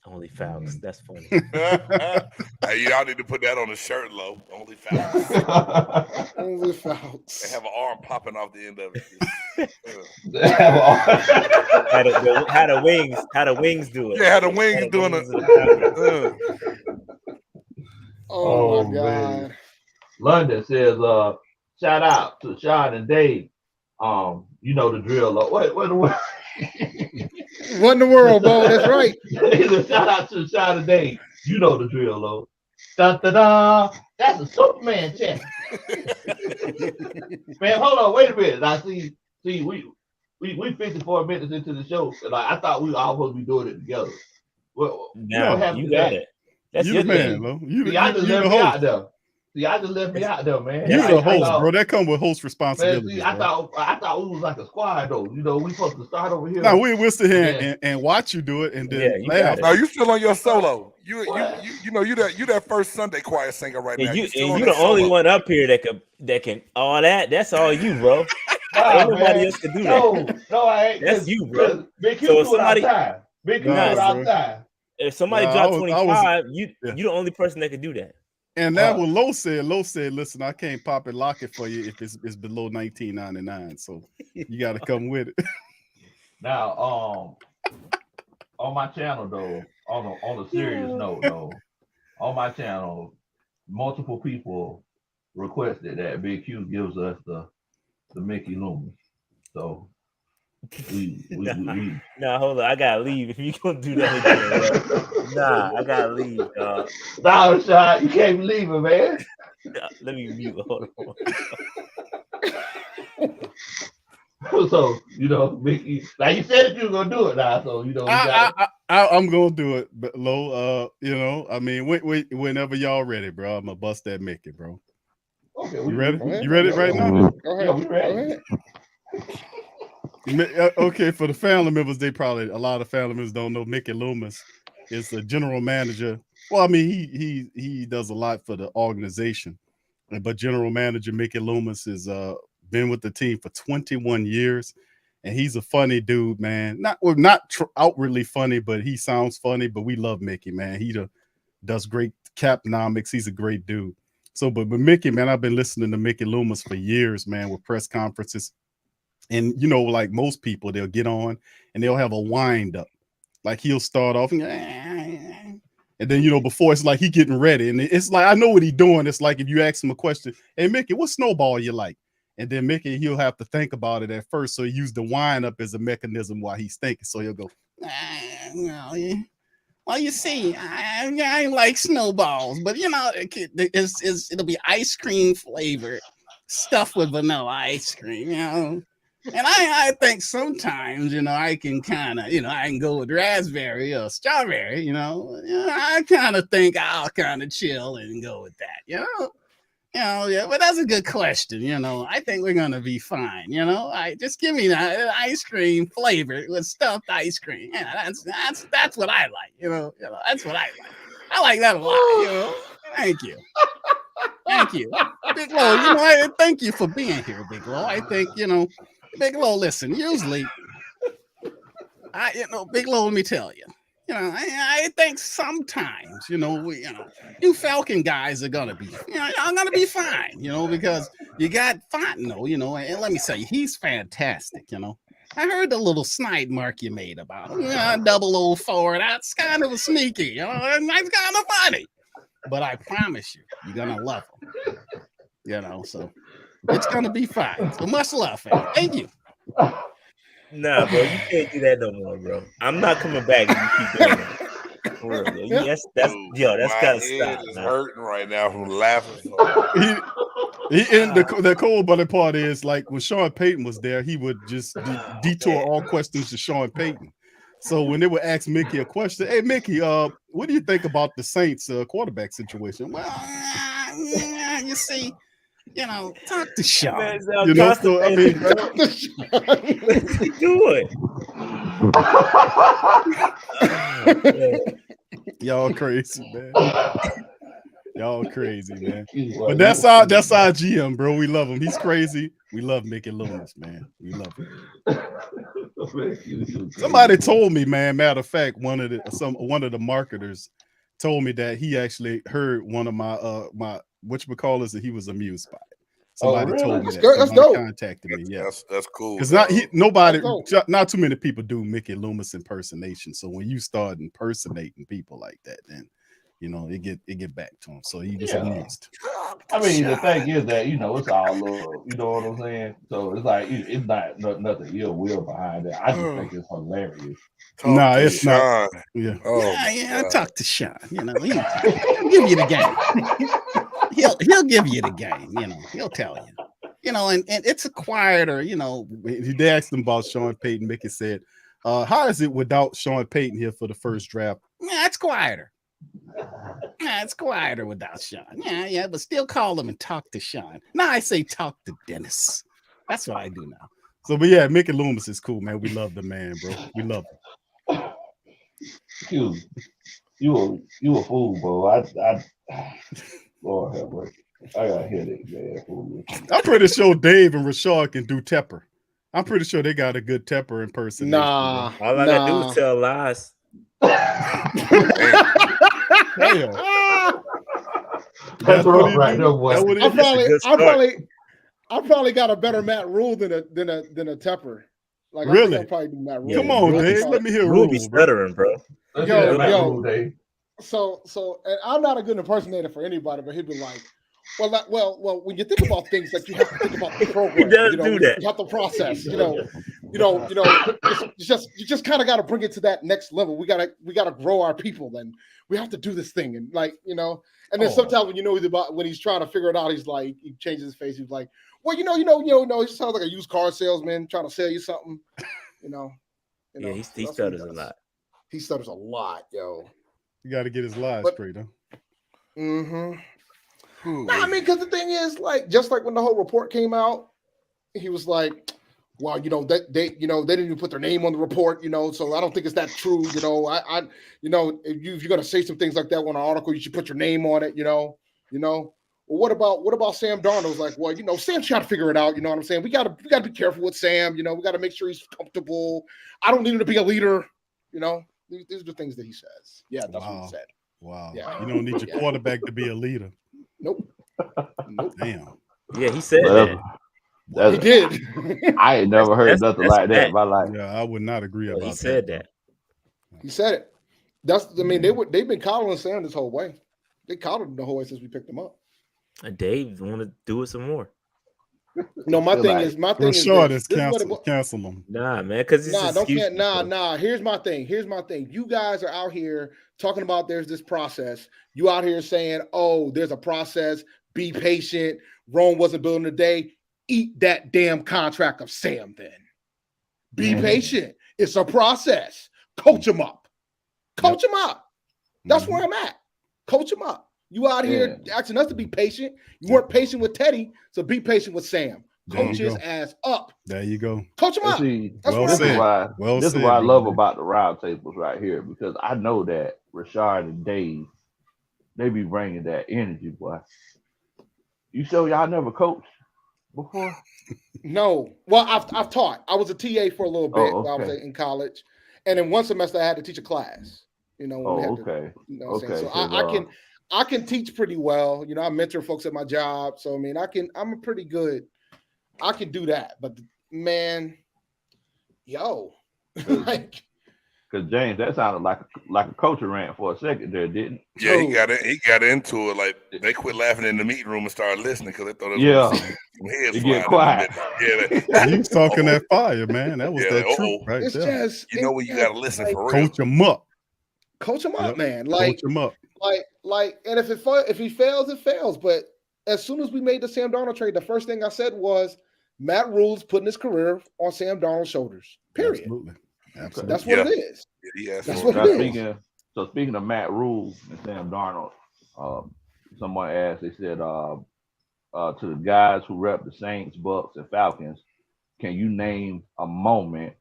Only Falcons. That's funny. Hey, y'all need to put that on the shirt, Low. Only Falcons. Only Falcons. They have an arm popping off the end of it. How the wings do it? Yeah, how the wings doing it. Oh my God. Man. London says, shout out to Rashaad and Dave. You know the drill. What in the world, bro? That's right. Shout out to Rashaad and Dave. You know the drill, though. Da-da-da. That's a Superman check. Man, hold on, wait a minute. I see we 54 minutes into the show, and I thought we all supposed to be doing it together. Well, now you got it. That's you your the man, thing. Lo. I just left me out there. See, I just left me out there, man. You're the host, thought, bro. That come with host man, responsibilities. see, I thought we was like a squad, though. You know, we supposed to start over here. No, we'll sit here and watch you do it, and then laugh. No, you still on your solo. You know you that first Sunday choir singer right now. You the only one up here that can all that. That's all you, bro. Ain't nobody else can do that. No, I ain't. That's you, bro. Big Q do it outside. Big Q do it outside. If somebody dropped 25, you the only person that could do that. And that what Low said. Low said, "Listen, I can't pop and lock it for you if it's below $19.99. So you got to come with it." Now, on my channel though, on a serious note though, on my channel, multiple people requested that Big Q gives us the Mickey Loomis. So we nah, hold on, I gotta leave if you gonna do that again, bro. Nah, I gotta leave, dog. Nah, Rashaad, you can't be leaving, man. Nah, let me mute. Hold on. So you know, Mickey, like you said that you were gonna do it now. So you know, I'm gonna do it, but Low, you know, I mean, whenever y'all ready, bro, I'm gonna bust that Mickey, bro. Okay, you ready? You ready right now? Go ahead. Yeah, we ready. Okay, for the family members, a lot of family members don't know Mickey Loomis is the general manager. Well, I mean, he does a lot for the organization, but general manager Mickey Loomis has been with the team for 21 years, and he's a funny dude, man. Not outwardly funny, but he sounds funny. But we love Mickey, man. He does great capnomics. He's a great dude. So, but Mickey, man, I've been listening to Mickey Loomis for years, man, with press conferences. And, you know, like most people, they'll get on and they'll have a wind up. Like he'll start off and then, you know, before it's like he getting ready. And it's like, I know what he's doing. It's like if you ask him a question, hey, Mickey, what snowball you like? And then Mickey, he'll have to think about it at first. So he used the wind up as a mechanism while he's thinking. So he'll go, well, you see, I like snowballs, but, you know, it'll be ice cream flavored, stuffed with vanilla ice cream, you know. And I think sometimes, you know, I can kind of, you know, I can go with raspberry or strawberry, you know. I kind of think I'll kind of chill and go with that, you know. Yeah, but that's a good question, you know. I think we're gonna be fine, you know. Just give me that ice cream flavor with stuffed ice cream. Yeah, that's what I like, you know. That's what I like. I like that a lot, you know. Thank you. Big Low, you know, thank you for being here, Big Low. I think, you know, Big Low, listen, usually, Big Low, let me tell you, you know, I think sometimes, you know, you Falcon guys are gonna be, you know, I'm gonna be fine, you know, because you got Fontenot, you know, and let me tell you, he's fantastic, you know. I heard the little snide mark you made about him, 004. That's kind of a sneaky, you know, and that's kind of funny. But I promise you, you're gonna love him, you know. So it's gonna be fine. So much love, fam. Thank you. Nah, bro, you can't do that no more, bro. I'm not coming back if you keep doing that. For real, yo. That's gotta stop. It's hurting right now from laughing. And the cold but the part is, like when Sean Payton was there, he would just detour all questions to Sean Payton. So when they would ask Mickey a question, hey Mickey, what do you think about the Saints quarterback situation? Well, you see, you know, talk to Sean. Man, you know, so I mean, let's do it. Y'all crazy, man. Y'all crazy, man. But that's our GM, bro. We love him. He's crazy. We love Mickey Loomis, man. We love him. Somebody told me, man. Matter of fact, one of the marketers told me that he actually heard one of my whatchamacallits that he was amused by it. Somebody told me that. That's dope. Contacted me. Yeah, that's cool. Because not too many people do Mickey Loomis impersonation. So when you start impersonating people like that, then you know it get back to him. So he was amused. I mean, the thing is that, you know, it's all love. You know what I'm saying? So it's like it's not nothing ill will behind it. I just think it's hilarious. It's Sean. not. Yeah. I talk to Sean. You know, he'll give you the game. He'll give you the game. You know, he'll tell you. You know, and it's a quieter. You know, they asked him about Sean Payton. Mickey said, "How is it without Sean Payton here for the first draft?" Yeah, it's quieter. Yeah, it's quieter without Sean. Yeah, but still call him and talk to Sean. Now I say talk to Dennis. That's what I do now. So, but yeah, Mickey Loomis is cool, man. We love the man, bro. We love him. You a fool, bro. Lord have mercy. I got a headache, man. I'm pretty sure Dave and Rashaad can do Tepper. I'm pretty sure they got a good Tepper impersonation. Nah, all I gotta do is tell lies. Damn. That's rough right there, boy. I probably got a better Matt Rule than a Tepper. Like, really? I think I'll probably do Matt Rule. Come on, Dave. Let me hear Rule be stuttering, bro. Yo. So, and I'm not a good impersonator for anybody, but he'd be like, well, when you think about things, like, you have to think about the program. He does do that. You have to process. You just kind of got to bring it to that next level. We gotta grow our people. Then we have to do this thing, and and then sometimes when he's trying to figure it out, he's like, he changes his face. He's like, well, he sounds like a used car salesman trying to sell you something. Yeah, he stutters a lot. He stutters a lot, yo. You got to get his lies straight, huh? Mm-hmm. Nah, I mean, because the thing is, like, just like when the whole report came out, he was like, well, they didn't even put their name on the report, so I don't think it's that true, if you're gonna say some things like that on an article, you should put your name on it, Well, what about Sam Darnold's like, well, Sam's trying to figure it out, you know what I'm saying? We gotta be careful with Sam, we gotta make sure he's comfortable. I don't need him to be a leader, These are the things that he says. Yeah, that's what he said. Wow. Yeah. You don't need your quarterback to be a leader. Nope. Damn. Yeah, he said that. He did. I ain't never heard nothing like that in my life. Yeah, I would not agree about that. He said that. He said it. They've been coddling Sam this whole way. They coddled him the whole way since we picked him up. And Dave want to do it some more. No, my thing is Rashaad is cancel him. Nah, man, because Here's my thing. You guys are out here talking about there's this process. You out here saying, oh, there's a process. Be patient. Rome wasn't building today. Eat that damn contract of Sam then. Be patient. It's a process. Coach him up. Coach him up. That's where I'm at. Coach him up. You out here asking us to be patient. You weren't patient with Teddy, so be patient with Sam. Coach his ass up. There you go. Coach him up. This is what I love about the roundtables right here, because I know that Rashaad and Dave, they be bringing that energy, boy. You sure y'all never coached before? No. Well, I've taught. I was a TA for a little bit while I was in college, and in one semester I had to teach a class. So I can teach pretty well. I mentor folks at my job, so I'm pretty good. I can do that, but man, like. Because James, that sounded like a coaching rant for a second there, didn't it? Yeah, he got into it. Like, they quit laughing in the meeting room and started listening because they thought it was some heads flying. Get quiet. He was talking that fire, man. That was that truth right it's there. Just, when you got to listen for real. Coach him up. Coach him up, man. Like, coach him up. Like, and if he fails, it fails. But as soon as we made the Sam Darnold trade, the first thing I said was Matt Rule's putting his career on Sam Darnold's shoulders. Period. Absolutely. That's what it is. That's what it is. So speaking of Matt Rule and Sam Darnold, someone asked, they said, to the guys who rep the Saints, Bucks, and Falcons, can you name a moment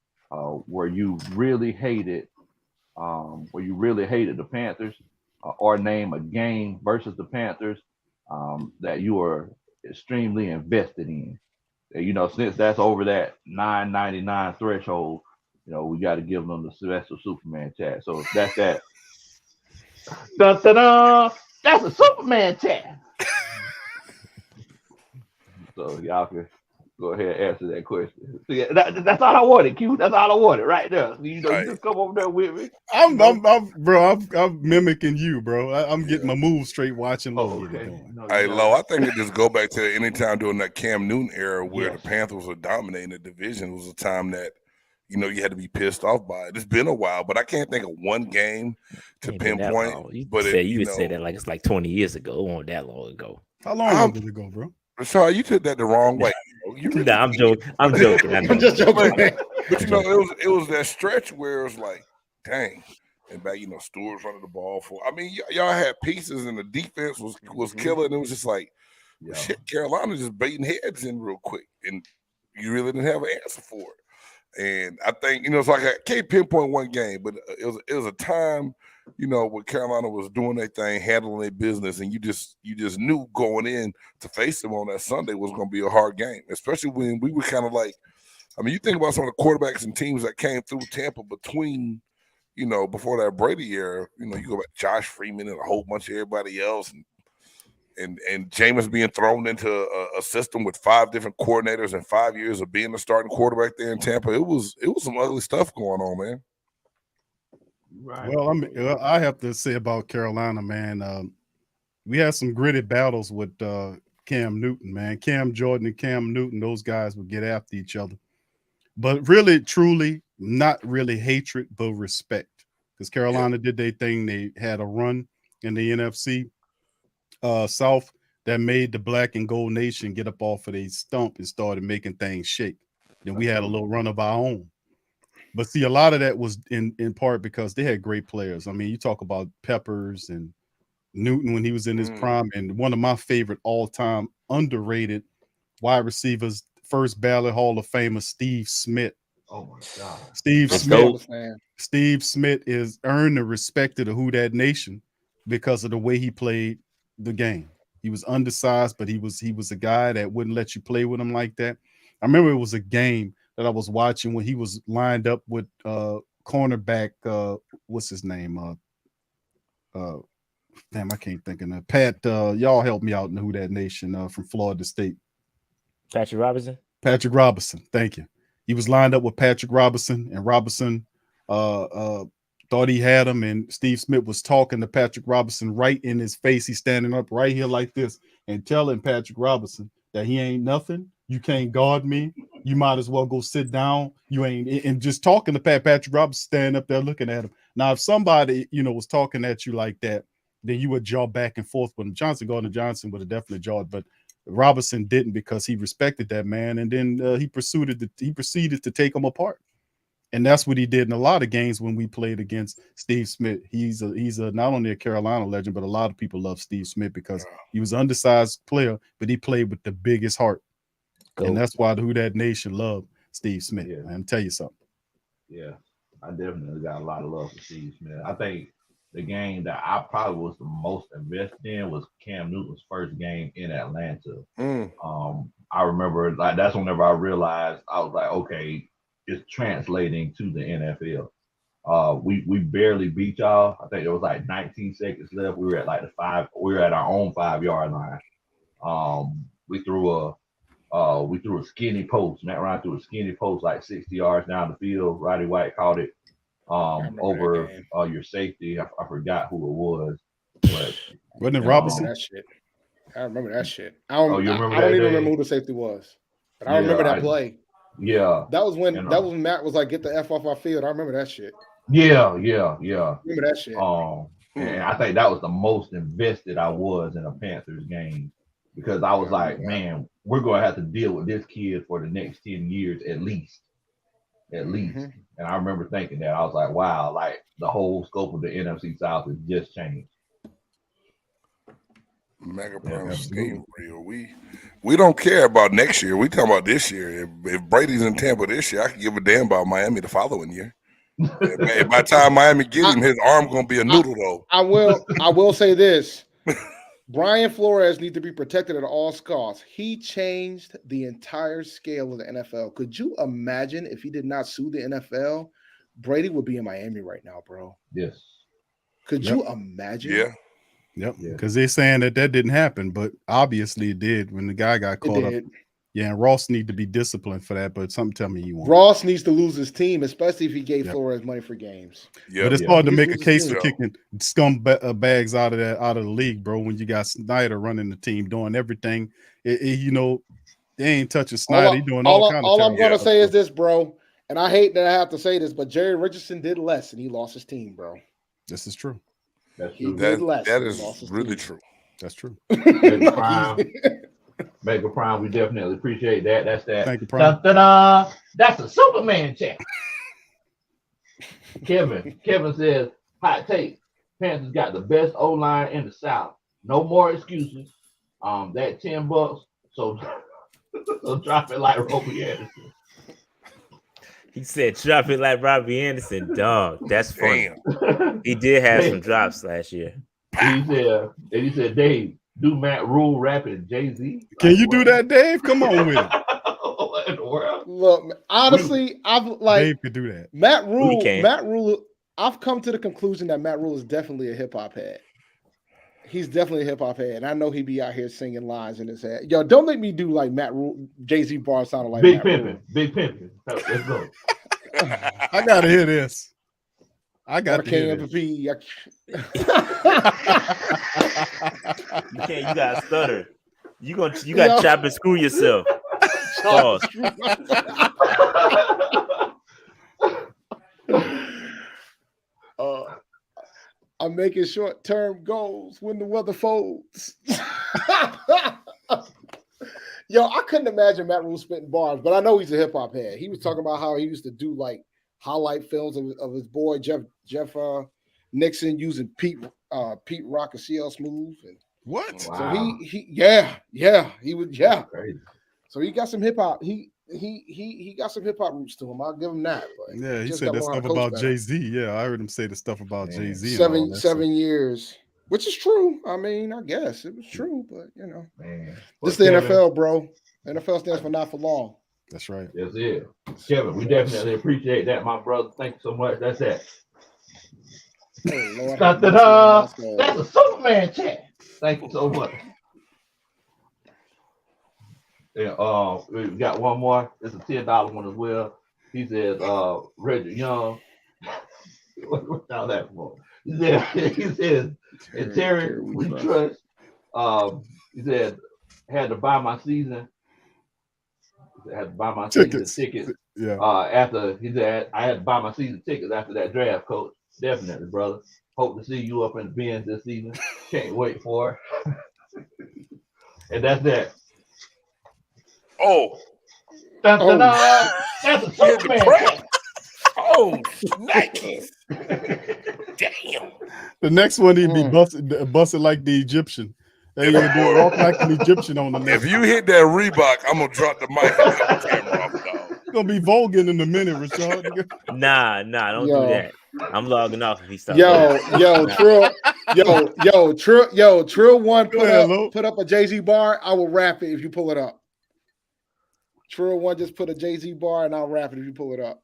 where you really hated the Panthers, or name a game versus the Panthers that you were extremely invested in? Since that's over that $9.99 threshold, we got to give them the special Superman chat. So that's that. Dun, dun, dun, that's a Superman chat. So y'all can go ahead and answer that question. So that's all I wanted, Q. That's all I wanted right there. You just come over there with me. I'm mimicking you, bro. I'm getting my moves straight watching Low. Hey, Low, I think it just go back to anytime during that Cam Newton era where the Panthers were dominating the division was a time that you had to be pissed off by it. It's been a while, but I can't think of one game to pinpoint. You would say that like it's like 20 years ago. It wasn't that long ago. How long did it go, bro? Rashaad, you took that the wrong way. I'm joking. I'm joking. I'm just joking. But it was that stretch where it was like, dang, and back, Stewart's running the ball for. I mean, y'all had pieces, and the defense was killer, and it was just like, shit, Carolina just baiting heads in real quick, and you really didn't have an answer for it. And I think, it's like I can't pinpoint one game, but it was a time, when Carolina was doing their thing, handling their business, and you just knew going in to face them on that Sunday was going to be a hard game, especially when we were kind of like, I mean, you think about some of the quarterbacks and teams that came through Tampa between, before that Brady era, you go back Josh Freeman and a whole bunch of everybody else, and Jameis being thrown into a system with 5 different coordinators and 5 years of being the starting quarterback there in Tampa. It was some ugly stuff going on, man. Right. Well, I have to say about Carolina, man. We had some gritty battles with Cam Newton, man. Cam Jordan and Cam Newton, those guys would get after each other. But really, truly, not really hatred, but respect. Because Carolina did their thing. They had a run in the NFC South that made the black and gold nation get up off of their stump and started making things shake. Then we had a little run of our own. But see, a lot of that was in part because they had great players. I mean, you talk about Peppers and Newton when he was in his prime, and one of my favorite all-time underrated wide receivers, first ballot Hall of Famer, Steve Smith. Oh my God. Steve Smith is earned the respect of the Who Dat Nation because of the way he played the game. He was undersized, but he was a guy that wouldn't let you play with him like that. I remember it was a game that I was watching when he was lined up with cornerback, what's his name? Damn, I can't think of that. Pat, y'all help me out in the Who Dat Nation from Florida State. Patrick Robinson. Patrick Robinson, thank you. He was lined up with Patrick Robinson, and Robinson thought he had him, and Steve Smith was talking to Patrick Robinson right in his face. He's standing up right here like this and telling Patrick Robinson that he ain't nothing. You can't guard me. You might as well go sit down. You ain't, and just talking to Patrick Robinson, standing up there looking at him. Now, if somebody, was talking at you like that, then you would jaw back and forth with him. Gardner Johnson would have definitely jawed, but Robinson didn't because he respected that man, and then he proceeded to take him apart. And that's what he did in a lot of games when we played against Steve Smith. He's a not only a Carolina legend, but a lot of people love Steve Smith because he was an undersized player, but he played with the biggest heart. Cool. And that's why the Who Dat Nation loved Steve Smith. Yeah. I'm tell you something. Yeah, I definitely got a lot of love for Steve Smith. I think the game that I probably was the most invested in was Cam Newton's first game in Atlanta. I remember that's whenever I realized I was like, okay, it's translating to the NFL. We barely beat y'all. I think there was like 19 seconds left. We were at our own 5-yard line. We threw a skinny post. Matt Ryan threw a skinny post like 60 yards down the field. Roddy White caught it over your safety. I forgot who it was, but wasn't it Robinson? That shit. I remember that shit. I don't even remember who the safety was, but I remember that play. Yeah, that was when Matt was like, "Get the F off our field." I remember that shit. Yeah. Remember that shit. And I think that was the most invested I was in a Panthers game because I was like, man, we're going to have to deal with this kid for the next 10 years at least. And I remember thinking that. I was like, wow, like the whole scope of the NFC South has just changed. Mega Pro's game real. We don't care about next year. We talking about this year. If Brady's in Tampa this year, I can give a damn about Miami the following year. By the time Miami get him, his arm gonna be a noodle though. I will say this. Brian Flores needs to be protected at all costs. He changed the entire scale of the NFL. Could you imagine if he did not sue the NFL? Brady would be in Miami right now, bro. Yes. Could you imagine? Yeah. Yep. Because they're saying that didn't happen, but obviously it did when the guy got caught up. Yeah, and Ross need to be disciplined for that, but something tell me you won't. Ross needs to lose his team, especially if he gave Flores money for games. But it's hard to make a case for kicking scumbags out of the league, bro, when you got Snyder running the team, doing everything. They ain't touching Snyder. He's doing all kinds of All I'm going to say is this, bro, and I hate that I have to say this, but Jerry Richardson did less, and he lost his team, bro. This is true. That's true. That is really true. That's true. Mega Prime, we definitely appreciate that. That's that. Thank you, Prime. That's a Superman check. Kevin says, hot take. Panthers got the best O-line in the South. No more excuses. That $10. So drop it like Robbie Anderson. He said, "Drop it like Robbie Anderson, dog." That's funny. Damn. He did have some drops last year. He said, Dave, do Matt Rule rapping Jay-Z? Can you do that, Dave? Come on with it. What in the world? Look, honestly, I've like Dave could do that. Matt Rule. can. Matt Rule. I've come to the conclusion that Matt Rule is definitely a hip hop head. He's definitely a hip hop head, and I know he be out here singing lines in his head. Yo, don't make me do like Matt Rule, Jay-Z bars sounding like Big Matt pimping, Rule. big pimping. Let's go. I gotta hear this. I got to hear this. You gotta stutter. You gotta chop and screw yourself. Pause. I'm making short-term goals when the weather folds. Yo, I couldn't imagine Matt Rule spitting bars, but I know he's a hip-hop head. He was talking about how he used to do like highlight films of his boy Jeff Nixon using Pete Rock and CL Smooth. And What? Wow. so he would. Crazy. So he got some hip-hop. He got some hip-hop roots to him. I'll give him that. But Yeah, he just said got that more stuff coach about better. Jay-Z. Yeah, I heard him say the stuff about Man. Jay-Z. Seven years, which is true. I mean, I guess it was true, but you know, Man. this is the NFL, bro. NFL stands for not for long. That's right. That's it. Kevin, we definitely appreciate that, my brother. Thank you so much. That's it. Oh, Lord, That's a Superman chat. Thank you so much. Yeah, we got one more. It's a $10 one as well. He said, Reggie Young. What's all that for? He said, and Terry, we trust. He said, had to buy my season. Had to buy my season tickets. Yeah. After he said, I had to buy my season tickets after that draft, coach. Definitely, brother. Hope to see you up in the Benz this season. Can't wait for it. And that's that. Oh. Dun, dun, dun. That's a Superman. Oh, Nikes. Damn. The next one he'd be busted like the Egyptian. They would do walk like an Egyptian on the next. If you hit that Reebok, I'm gonna drop the mic and cut the camera off, dog. It's gonna be Vogan in a minute, Rashaad. Nah, don't do that. I'm logging off if he stops. Trill one put up a Jay-Z bar. I will rap it if you pull it up. Trill one just put a Jay-Z bar and I'll rap it if you pull it up.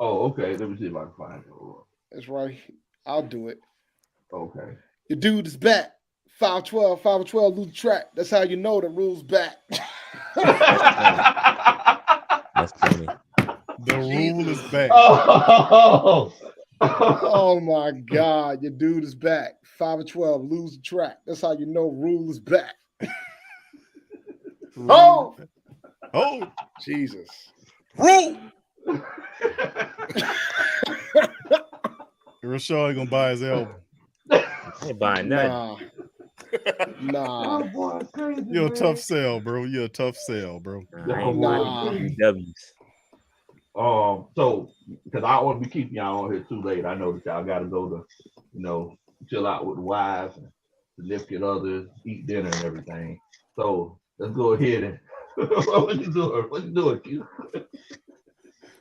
Oh, okay. Let me see if I can find it. That's right. I'll do it. Okay. Your dude is back. 5-12, lose the track. That's how you know the rule's back. That's funny. The rule is back. Oh my God. Your dude is back. 5-12, lose the track. That's how you know rule is back. Oh, Jesus. Rule. Rashaad gonna buy his album. I ain't buying nothing. Nah. You're a tough sell, bro. You're a tough sell, bro. I ain't buying W's. So because I don't want to be keeping y'all on here too late. I know that y'all got to go to, chill out with the wives, and significant others, eat dinner and everything. So let's go ahead and what you doing? What you doing, Q?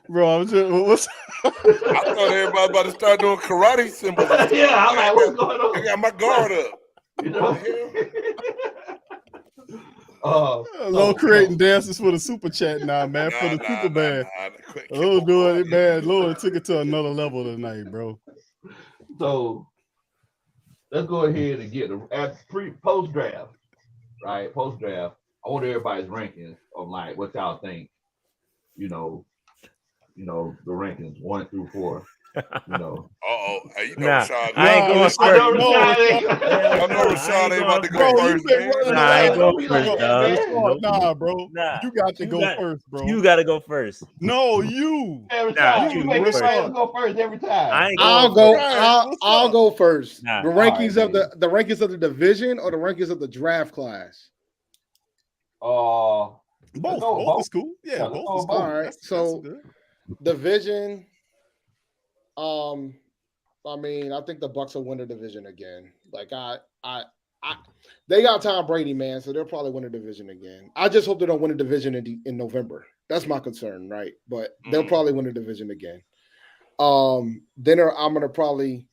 Bro, I was just I thought everybody about to start doing karate symbols. Yeah, I'm like, what's going on? I got my guard up. You know? Lord creating dances for the super chat now, man. For the super band. Oh, doing it, man. Lord took it to another level tonight, bro. So let's go ahead and get post draft, right? Post draft. I want everybody's rankings of like what y'all think. The rankings 1 through 4. Rashaad. I ain't going first. I know Rashaad ain't about to go first. I ain't going first, dog. Bro. You got to go first, bro. You got to go first. No, you. Every time. You make everybody go first every time. I'll go first. The rankings of the division or the rankings of the draft class? Both is cool. Yeah, both is cool. All right. So division, I mean, I think the Bucs will win the division again. Like they got Tom Brady, man, so they'll probably win the division again. I just hope they don't win the division in November. That's my concern, right? But they'll probably win the division again. Then I'm gonna probably,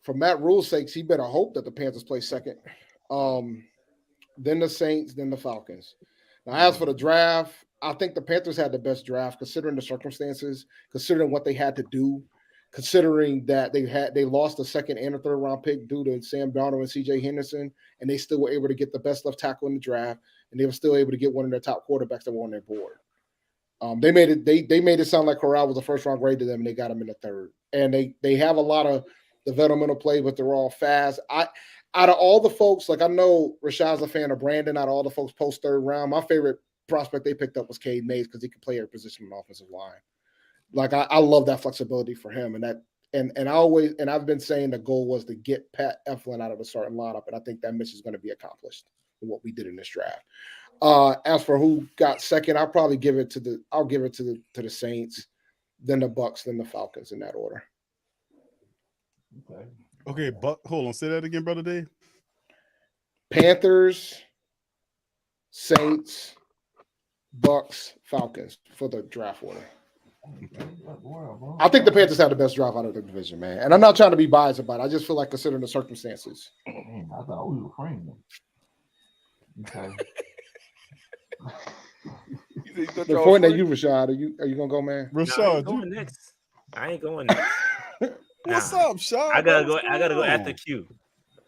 for Matt Rule's sakes, he better hope that the Panthers play second. Then the Saints, then the Falcons. Now, as for the draft, I think the Panthers had the best draft considering the circumstances, considering what they had to do, considering that they lost a second and a third round pick due to Sam Darnold and CJ Henderson, and they still were able to get the best left tackle in the draft, and they were still able to get one of their top quarterbacks that were on their board. They made it sound like Corral was a first round grade to them, and they got him in the third. And they have a lot of developmental play, but they're all fast. Out of all the folks, like I know Rashaad's a fan of Brandon. Out of all the folks post third round, my favorite prospect they picked up was Cade Mays because he could play every position on the offensive line. Like I love that flexibility for him, and I've been saying the goal was to get Pat Eflin out of the starting lineup, and I think that mission is going to be accomplished with what we did in this draft. As for who got second, I'll give it to the Saints, then the Bucs, then the Falcons in that order. Okay, but hold on, say that again, brother Dave. Panthers, Saints, Bucs, Falcons for the draft order. I think the Panthers had the best draft out of the division, man. And I'm not trying to be biased about it. I just feel like considering the circumstances. I thought we were framing. Okay. They're pointing at you, Rashaad. Are you gonna go, man? Rashaad, going next. I ain't going next. What's up, Shaw? I gotta go after Q.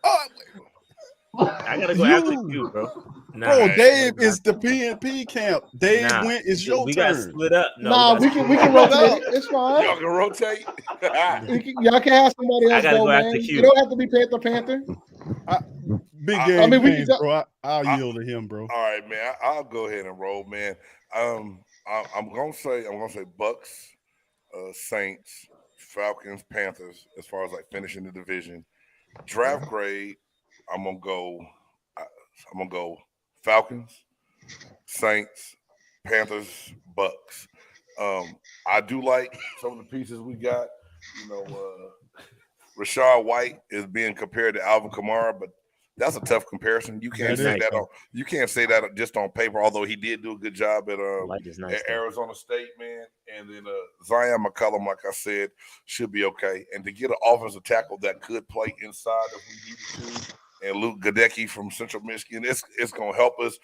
I gotta go after Q, bro. Bro, Dave is the PNP camp. Dave went. It's your we turn. Got split up. We can rotate. It's fine. Y'all can rotate. Y'all can have somebody else go, man. You don't have to be Panther. Big game, bro. I'll yield to him, bro. All right, man. I'll go ahead and roll, man. I'm gonna say Bucks, Saints, Falcons, Panthers. As far as like finishing the division, draft grade, I'm gonna go Falcons, Saints, Panthers, Bucks. I do like some of the pieces we got. Rachaad White is being compared to Alvin Kamara, but that's a tough comparison. You can't say that just on paper, although he did do a good job at Arizona State, man. And then Zion McCollum, like I said, should be okay. And to get an offensive tackle that could play inside if we needed to, and Luke Gadecki from Central Michigan, it's going to help us.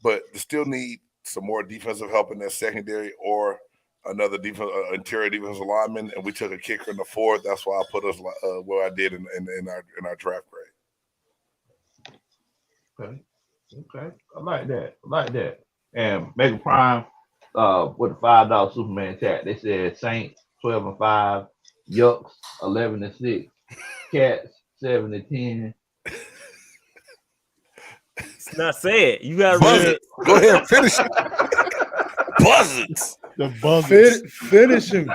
But they still need some more defensive help in that secondary or another interior defensive lineman. And we took a kicker in the fourth. That's why I put us where I did in our draft grade. Okay. I like that. And Mega Prime with the $5 Superman chat, they said Saints 12-5, Yucks 11-6, Cats 7-10. It's not said. You gotta read it. Go ahead and finish it. Buzzards. The buzzards. Finish him.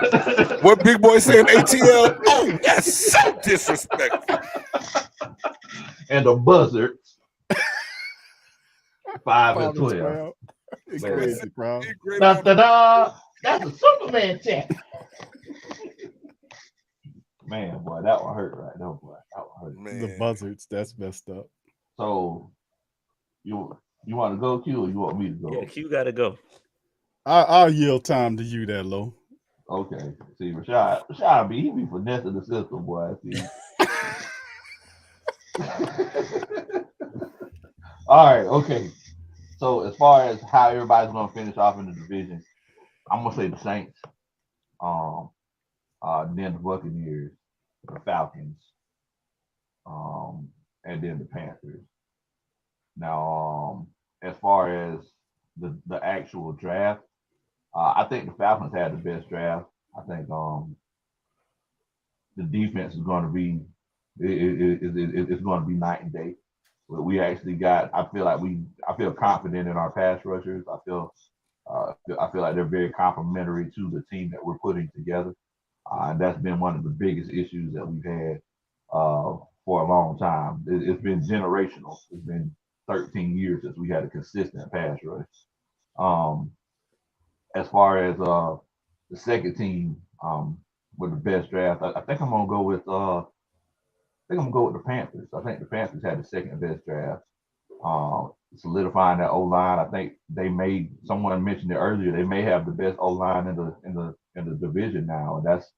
What Big Boy saying ATL? Oh, that's so disrespectful. And the Buzzards 5-12. It's crazy, bro. Da-da-da. That's a Superman chat. Man, boy, that one hurt right there, boy. That one hurt. Man. The buzzards, that's messed up. So you want to go, Q, or you want me to go? Yeah, Q gotta go. I'll yield time to you there, Low. Okay. See, Rashaad he be finessing the system, boy. See. All right, okay. So as far as how everybody's gonna finish off in the division, I'm gonna say the Saints, then the Buccaneers, the Falcons, and then the Panthers. Now, as far as the actual draft, I think the Falcons had the best draft. I think the defense is going to be it's going to be night and day. But we actually got. I feel confident in our pass rushers. I feel like they're very complementary to the team that we're putting together, and that's been one of the biggest issues that we've had for a long time. It's been generational. It's been 13 years since we had a consistent pass rush. As far as the second team, with the best draft. I think I'm gonna go with the Panthers. I think the Panthers had the second best draft. Solidifying that O line. I think they made someone mentioned it earlier. They may have the best O line in the division now, and that's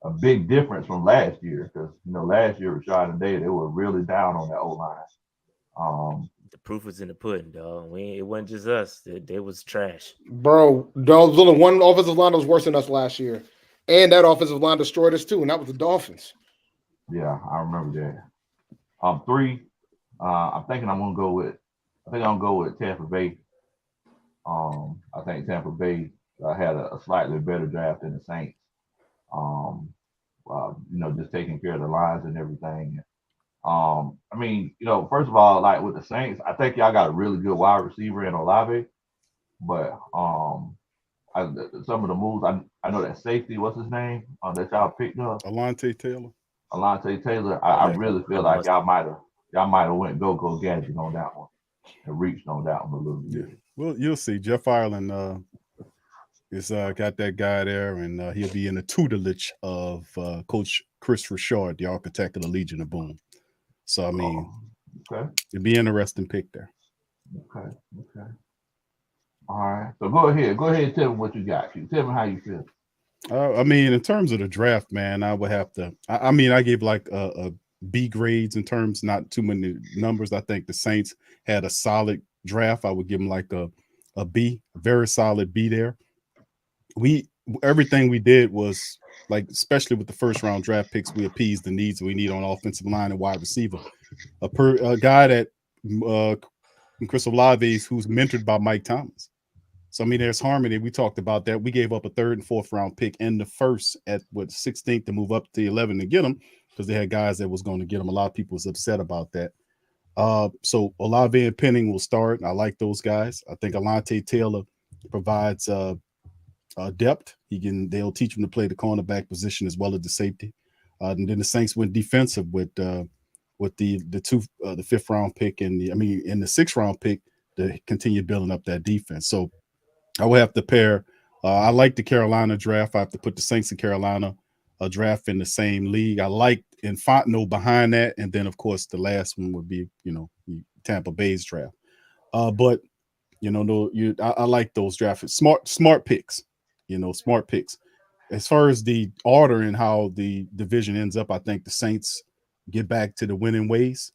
a big difference from last year because last year Rashaad and Dave, they were really down on that O line. The proof was in the pudding, dog. It wasn't just us. They was trash. Bro, there was only one offensive line that was worse than us last year. And that offensive line destroyed us too, and that was the Dolphins. Yeah, I remember that. 3, I'm thinking I'm gonna go with Tampa Bay. I think Tampa Bay had a slightly better draft than the Saints. Just taking care of the lines and everything. I mean, first of all, like with the Saints, I think y'all got a really good wide receiver in Olave, but some of the moves, I know that safety, what's his name, that y'all picked up, Alontae Taylor. I really feel like y'all might have went go gadget on that one and reached on that one a little bit. Yeah. Well, you'll see. Jeff Ireland is got that guy there, and he'll be in the tutelage of Coach Chris Richard, the architect of the Legion of Boom. So I mean, okay, it'd be an interesting pick there. Okay. All right. So go ahead. Tell me what you got. Tell me how you feel. I mean, in terms of the draft, man, I would have to. I mean, I gave like a B grades in terms, not too many numbers. I think the Saints had a solid draft. I would give them like a B, a very solid B there. Everything we did was like, especially with the first round draft picks, we appeased the needs we need on offensive line and wide receiver. A guy that Chris Olave, who's mentored by Mike Thomas. So I mean, there's harmony. We talked about that. We gave up a 3rd and 4th round pick and the first at 16th to move up to 11 to get them because they had guys that was going to get them. A lot of people was upset about that. So Olave and Penning will start. I like those guys. I think Alontae Taylor provides depth. They'll teach him to play the cornerback position as well as the safety. And then the Saints went defensive with the 5th round pick and the 6th round pick to continue building up that defense. So I will have to pair. I like the Carolina draft. I have to put the Saints and Carolina draft in the same league. I like Infantino behind that, and then of course the last one would be Tampa Bay's draft. But I like those drafts. Smart picks. Smart picks. As far as the order and how the division ends up, I think the Saints get back to the winning ways.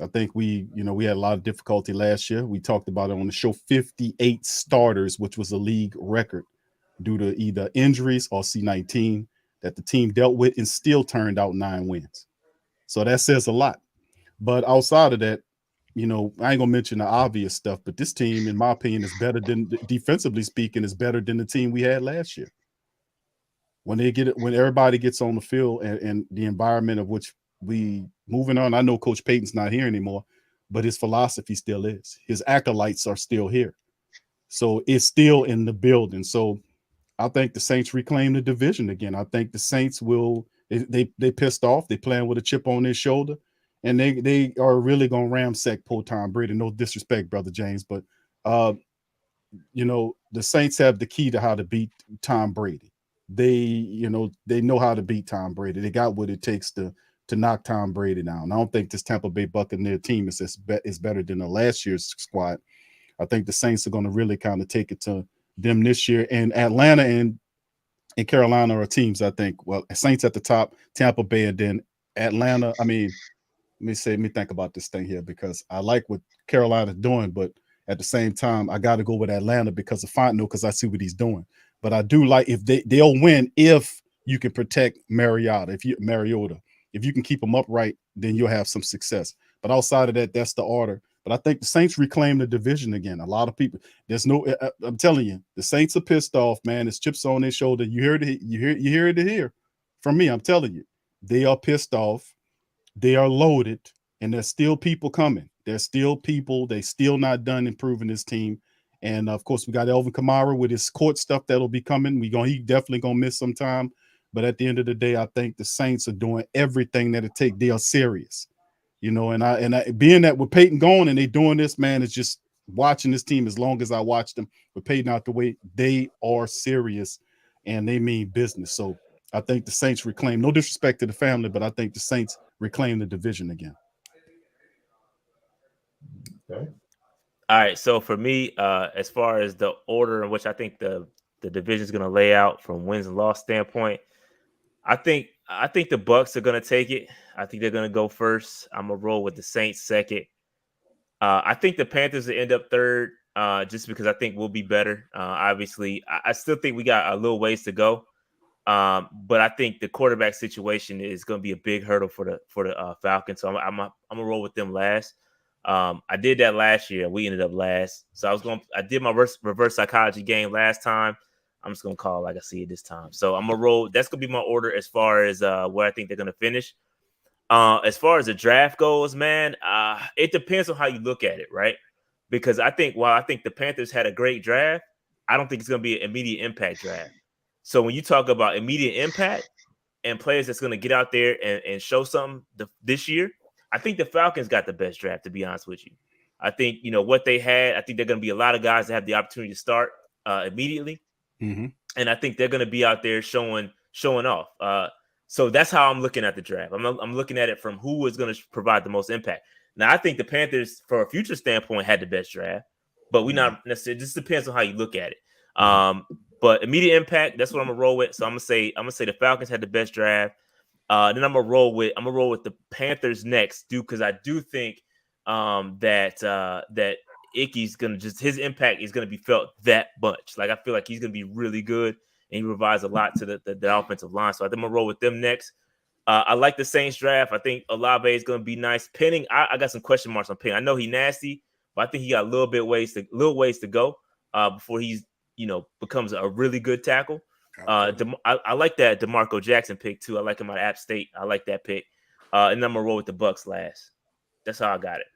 I think we had a lot of difficulty last year. We talked about it on the show, 58 starters, which was a league record due to either injuries or C-19 that the team dealt with and still turned out 9 wins. So that says a lot. But outside of that, I ain't gonna mention the obvious stuff, but this team, in my opinion, is better than, defensively speaking, is better than the team we had last year. When everybody gets on the field and the environment of which we moving on. I know Coach Payton's not here anymore, but his philosophy still is. His acolytes are still here. So it's still in the building. So I think the Saints reclaim the division again. I think the Saints will, they pissed off. They playing with a chip on their shoulder. And they are really going to ramsack poor Tom Brady. No disrespect, Brother James, but, the Saints have the key to how to beat Tom Brady. They know how to beat Tom Brady. They got what it takes to knock Tom Brady down. I don't think this Tampa Bay Buccaneer team is better than the last year's squad. I think the Saints are going to really kind of take it to them this year. And Atlanta and Carolina are teams, I think. Well, Saints at the top, Tampa Bay, and then Atlanta. I mean, let me think about this thing here because I like what Carolina's doing, but at the same time, I got to go with Atlanta because of Fontenot, because I see what he's doing. But I do like if they'll win if you can protect Mariota. If you can keep them upright, then you'll have some success. But outside of that, that's the order. But I think the Saints reclaim the division again. A lot of people, I'm telling you, the Saints are pissed off, man. It's chips on their shoulder. You hear it here from me. I'm telling you, they are pissed off. They are loaded, and there's still people coming. There's still people. They still not done improving this team. And of course, we got Elvin Kamara with his court stuff that'll be coming. He definitely gonna miss some time. But at the end of the day, I think the Saints are doing everything that it takes. They are serious, and I being that with Peyton gone and they doing this, man, it's just watching this team as long as I watched them with Peyton out the way, they are serious. and they mean business. So I think the Saints reclaim, no disrespect to the family, but I think the Saints reclaim the division again. Okay. All right. So for me, as far as the order in which I think the division is going to lay out from wins and loss standpoint, I think the Bucks are going to take it. I think they're going to go first. I'm gonna roll with the Saints second. I think the Panthers will end up third, just because I think we'll be better. Obviously, I still think we got a little ways to go. But I think the quarterback situation is going to be a big hurdle for the Falcons. So I'm gonna roll with them last. I did that last year. We ended up last. So I did my reverse psychology game last time. I'm just gonna call it like I see it this time. So I'm gonna roll. That's gonna be my order as far as where I think they're gonna finish. As far as the draft goes, man, it depends on how you look at it, right? Because I think while I think the Panthers had a great draft, I don't think it's gonna be an immediate impact draft. So when you talk about immediate impact and players that's going to get out there and show something this year, I think the Falcons got the best draft, to be honest with you. I think, what they had, I think they're going to be a lot of guys that have the opportunity to start immediately. Mm-hmm. And I think they're going to be out there showing off. So that's how I'm looking at the draft. I'm looking at it from who is going to provide the most impact. Now, I think the Panthers, for a future standpoint, had the best draft, but we not necessarily. It just depends on how you look at it. But immediate impact, that's what I'm gonna roll with. So I'm gonna say the Falcons had the best draft. Then I'm gonna roll with the Panthers next, because I do think that Icky's gonna his impact is gonna be felt that much. Like I feel like he's gonna be really good, and he provides a lot to the offensive line. So I think I'm gonna roll with them next. I like the Saints draft. I think Olave is gonna be nice. Penning, I got some question marks on Penning. I know he's nasty, but I think he got a little ways to go before he's becomes a really good tackle. I like that DeMarco Jackson pick too. I like him at App State. I like that pick. And I'm gonna roll with the Bucks last. That's how I got it.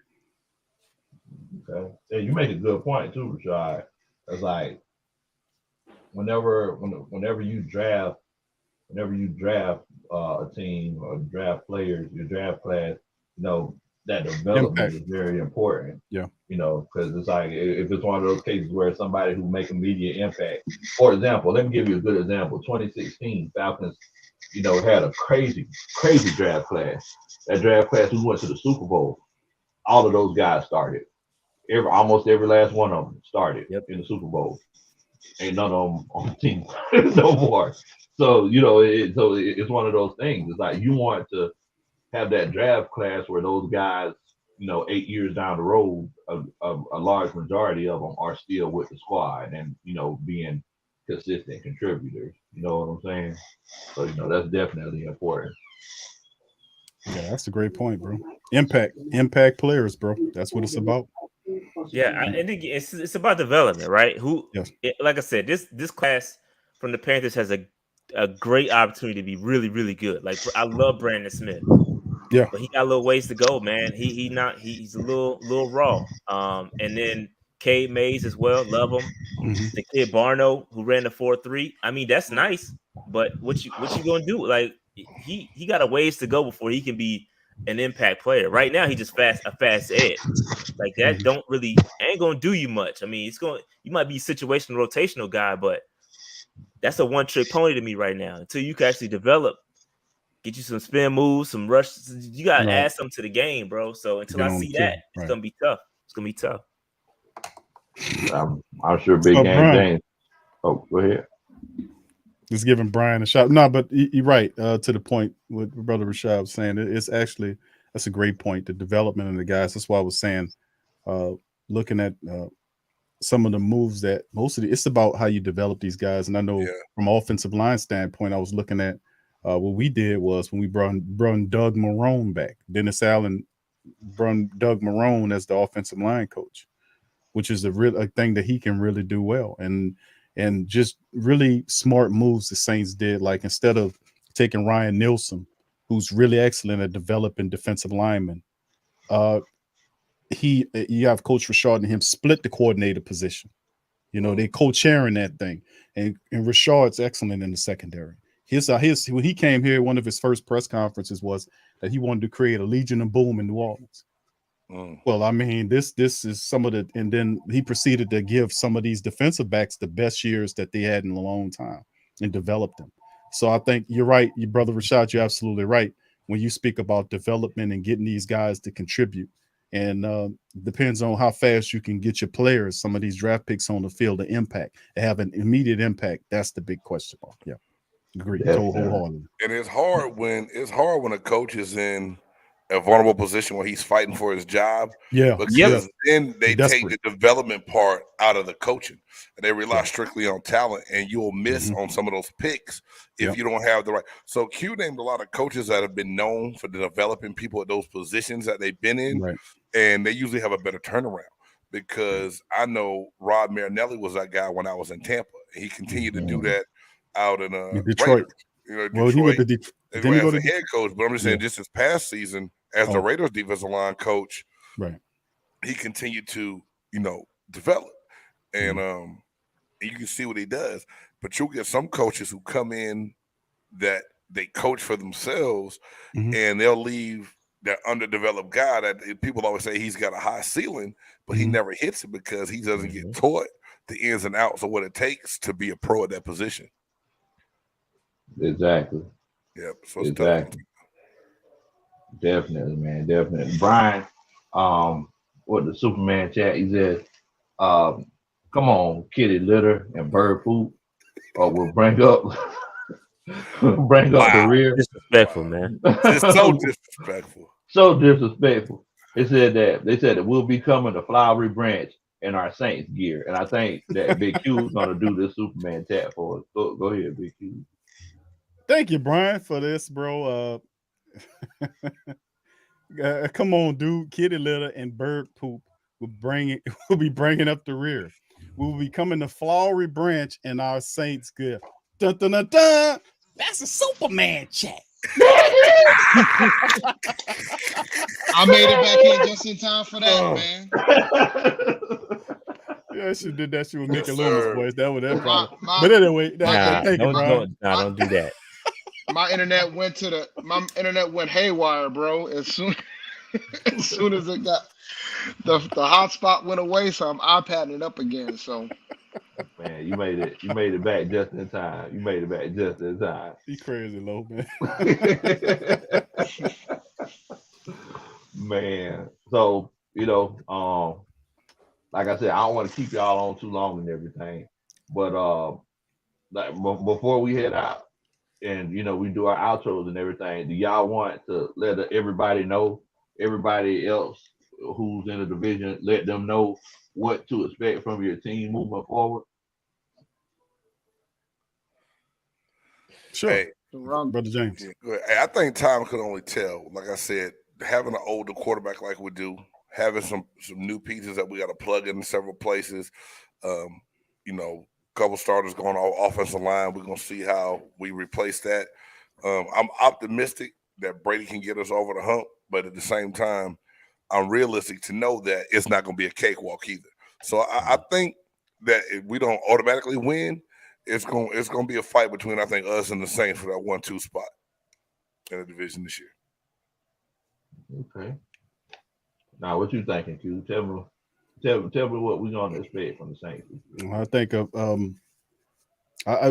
Okay. Yeah, you make a good point too, Rashaad. It's like whenever you draft a team or draft players, your draft class, that development is very important. Yeah. Because it's like if it's one of those cases where somebody who make immediate impact. For example, let me give you a good example. 2016 Falcons, had a crazy draft class. That draft class who went to the Super Bowl. All of those guys started. Almost every last one of them started in the Super Bowl. Ain't none of them on the team no more. So it's one of those things. It's like you want to have that draft class where those guys, 8 years down the road, a large majority of them are still with the squad and being consistent contributors. You know what I'm saying? So that's definitely important. Yeah, that's a great point, bro. Impact players, bro. That's what it's about. Yeah, I think it's about development, right? Yes. Like I said, this class from the Panthers has a great opportunity to be really, really good. Like I love Brandon Smith. Yeah. But he got a little ways to go, man. He's a little raw. And then Cade Mays as well, love him. Mm-hmm. The kid Barno who ran the 4.3. I mean, that's nice, but what you gonna do? Like he got a ways to go before he can be an impact player. Right now, he's just a fast edge. Like that ain't gonna do you much. I mean, you might be a situational rotational guy, but that's a one-trick pony to me right now. Until you can actually develop, get you some spin moves, some rush. You gotta add something to the game, bro. So until I see that, it's gonna be tough. It's gonna be tough. I'm sure Big Game James. Oh, go ahead. Just giving Brian a shot. No, but you're right. To the point what Brother Rashaad was saying, that's a great point. The development of the guys. That's why I was saying, looking at some of the moves that it's about how you develop these guys. And I know from offensive line standpoint, I was looking at what we did was when we brought Doug Marrone back. Dennis Allen brought Doug Marrone as the offensive line coach, which is a thing that he can really do well. And just really smart moves the Saints did. Like instead of taking Ryan Nielsen, who's really excellent at developing defensive linemen, you have Coach Rashaad and him split the coordinator position. They co-chairing that thing. And Rashaad's excellent in the secondary. When he came here, one of his first press conferences was that he wanted to create a Legion of Boom in New Orleans. Well, I mean, this is some of and then he proceeded to give some of these defensive backs the best years that they had in a long time. and develop them. So I think you're right, your brother Rashaad, you're absolutely right when you speak about development and getting these guys to contribute. And depends on how fast you can get your players, some of these draft picks on the field, to impact, to have an immediate impact. That's the big question mark. Yeah, agree, wholeheartedly. And it's hard when a coach is in a vulnerable position where he's fighting for his job. Yeah, because then they take desperate. the development part out of the coaching and they rely Yeah. strictly on talent, and you'll miss on some of those picks if you don't have the right. So Q named a lot of coaches that have been known for developing people at those positions that they've been in, Right. and they usually have a better turnaround. Because I know Rod Marinelli was that guy when I was in Tampa. He continued to do that out in Detroit. Raiders. You know, Well, he went to Detroit Detroit. Then he go as to a head coach, but I'm just saying, just this past season as the Raiders defensive line coach, right, he continued to, develop, and you can see what he does. But you'll get some coaches who come in that they coach for themselves, and they'll leave that underdeveloped guy that people always say he's got a high ceiling, but he never hits it because he doesn't get taught the ins and outs of what it takes to be a pro at that position. Exactly. Yep. So it's tough. Definitely, man. Definitely. Brian, what the Superman chat, he said, come on, kitty litter and bird poop, or we'll bring up the rear. Disrespectful, man. It's so disrespectful. So disrespectful. They said that we'll be coming to Flowery Branch in our Saints gear. And I think that Big Q is gonna do this Superman chat for us. Go ahead, Big Q. Thank you, Brian, for this, bro. Come on, dude. Kitty litter and bird poop will be bringing up the rear. We will be coming to Flowery Branch in our Saints gear. Dun, dun, dun, dun. That's a Superman chat. I made it back in just in time for that, man. Yeah, she did that. She was making Loomis voice. That was that problem. But anyway, don't do that. My internet went haywire, bro. As soon as it got the hotspot went away, so I'm iPadding it up again. So man, you made it back just in time. You crazy, low man. Man. So, like I said, I don't want to keep y'all on too long and everything. But like before we head out and we do our outros and everything, do y'all want to let everybody know, everybody else who's in the division, let them know what to expect from your team moving forward? Sure. Hey, Brother James. Yeah, I think time could only tell. Like I said, having an older quarterback like we do, having some new pieces that we got to plug in several places, couple starters going on offensive line. We're going to see how we replace that. I'm optimistic that Brady can get us over the hump, but at the same time, I'm realistic to know that it's not going to be a cakewalk either. So I think that if we don't automatically win, it's going to be a fight between, I think, us and the Saints for that 1-2 spot in the division this year. Okay. Now, what you thinking, Q? Tell me what we're going to expect from the Saints. I think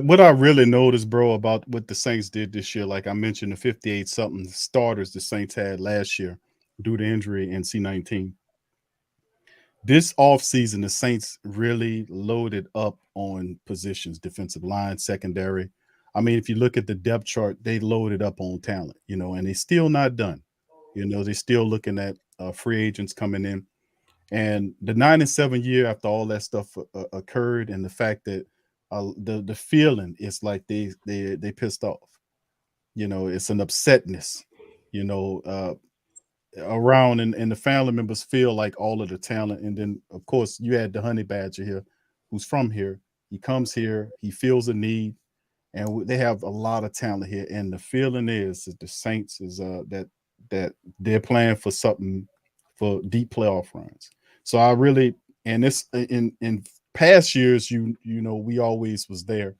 what I really noticed, bro, about what the Saints did this year, like I mentioned, the 58-something starters the Saints had last year due to injury in C19. This offseason, the Saints really loaded up on positions, defensive line, secondary. I mean, if you look at the depth chart, they loaded up on talent, and they're still not done. They're still looking at free agents coming in. And the 9-7 year after all that stuff occurred, and the fact that the feeling is like they pissed off. It's an upsetness, around, and the family members feel like all of the talent. And then, of course, you had the Honey Badger here, who's from here. He comes here, he feels a need, and they have a lot of talent here. And the feeling is that the Saints is that they're playing for something, for deep playoff runs. So I really, and this in past years, we always was there.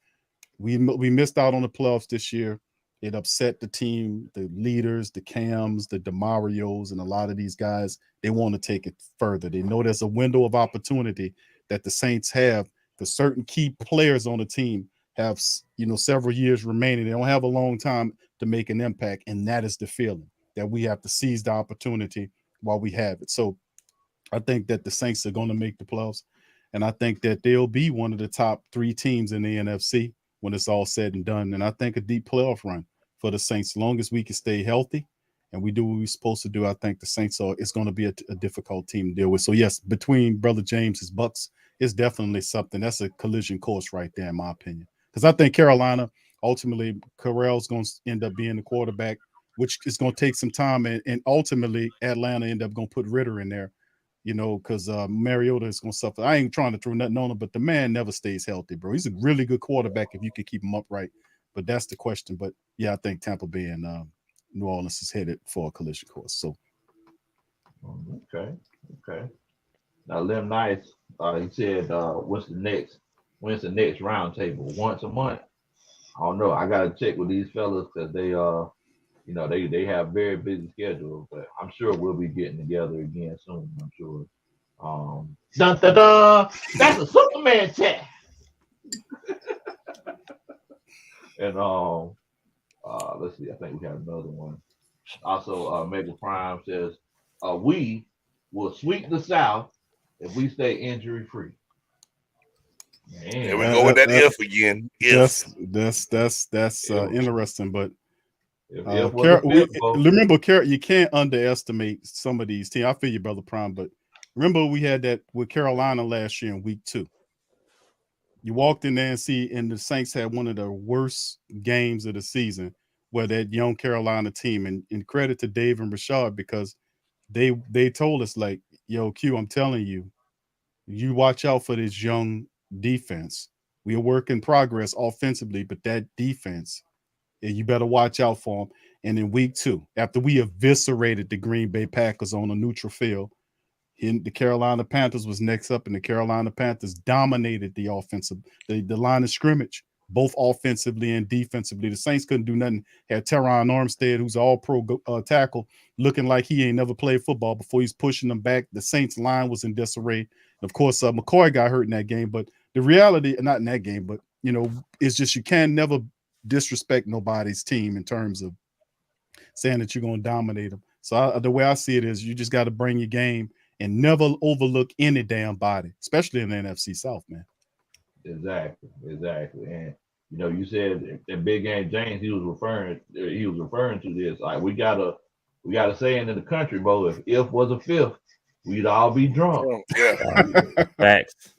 We missed out on the playoffs this year. It upset the team, the leaders, the Cams, the DeMarios, and a lot of these guys. They want to take it further. They know there's a window of opportunity that the Saints have for certain key players on the team have several years remaining. They don't have a long time to make an impact, and that is the feeling that we have to seize the opportunity while we have it. So I think that the Saints are going to make the playoffs, and I think that they'll be one of the top 3 teams in the NFC when it's all said and done. And I think a deep playoff run for the Saints, as long as we can stay healthy and we do what we're supposed to do. I think the Saints it's going to be a difficult team to deal with. So yes, between Brother James's Bucks, it's definitely something. That's a collision course right there, in my opinion. Because I think Carolina, ultimately, Carell's going to end up being the quarterback, which is going to take some time. And ultimately, Atlanta end up going to put Ritter in there, because Mariota is going to suffer. I ain't trying to throw nothing on him, but the man never stays healthy, bro. He's a really good quarterback if you can keep him upright. But that's the question. But, yeah, I think Tampa Bay and New Orleans is headed for a collision course. So, okay. Now, Lim Nice, he said, when's the next roundtable? Once a month? I don't know. I gotta check with these fellas because they they have very busy schedules, but I'm sure we'll be getting together again soon. I'm sure. Dun dun dun! That's a Superman chat. And let's see. I think we have another one. Also, Mega Prime says, we will sweep the South if we stay injury free. There we go with that if again. If that's interesting, but remember, you can't underestimate some of these teams. I feel you, Brother Prime, but remember we had that with Carolina last year in week 2. You walked in there and the Saints had one of the worst games of the season where that young Carolina team, and credit to Dave and Rashaad, because they told us, like, yo, Q, I'm telling you, you watch out for this young defense. We are work in progress offensively, but that defense, you better watch out for them. And in week 2, after we eviscerated the Green Bay Packers on a neutral field, the Carolina Panthers was next up, and the Carolina Panthers dominated the line of scrimmage, both offensively and defensively. The Saints couldn't do nothing. Had Teron Armstead, who's an all-pro tackle, looking like he ain't never played football before. He's pushing them back. The Saints line was in disarray. Of course, McCoy got hurt in that game, but the reality, not in that game, but, it's just you can never disrespect nobody's team in terms of saying that you're going to dominate them. So the way I see it is you just got to bring your game and never overlook any damn body, especially in the NFC South, man. Exactly. And you said that Big Game James, he was referring to this. Like, we got a saying in the country, bro. If was a fifth, we'd all be drunk. Yeah. Facts.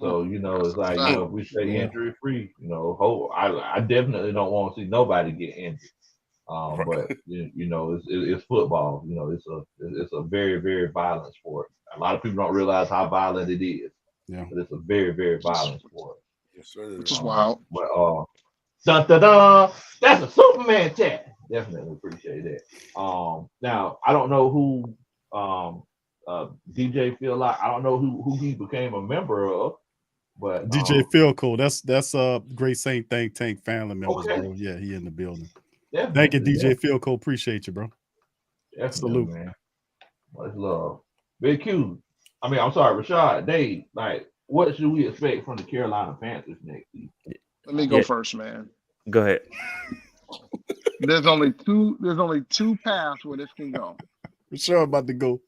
So it's like, if we stay injury free, I definitely don't want to see nobody get injured. But it's football. It's a very, very violent sport. A lot of people don't realize how violent it is. Yeah. But it's a very, very violent sport. Yes, sir. Which is wild. But dun dun dun, that's a Superman chat. Definitely appreciate that. Now I don't know who DJ Phil like. I don't know who he became a member of. But DJ Phil Cole, that's Great Saint Think Tank family members, okay. bro. Yeah, he in the building. Definitely, Thank you, DJ Phil Cole. Appreciate you, bro. Definitely, Salute, man. Much love. Big Q. I'm sorry, Rashaad, Dave. Like, what should we expect from the Carolina Panthers next season? Let me go first, man. Go ahead. There's only two paths where this can go. Rashaad about to go.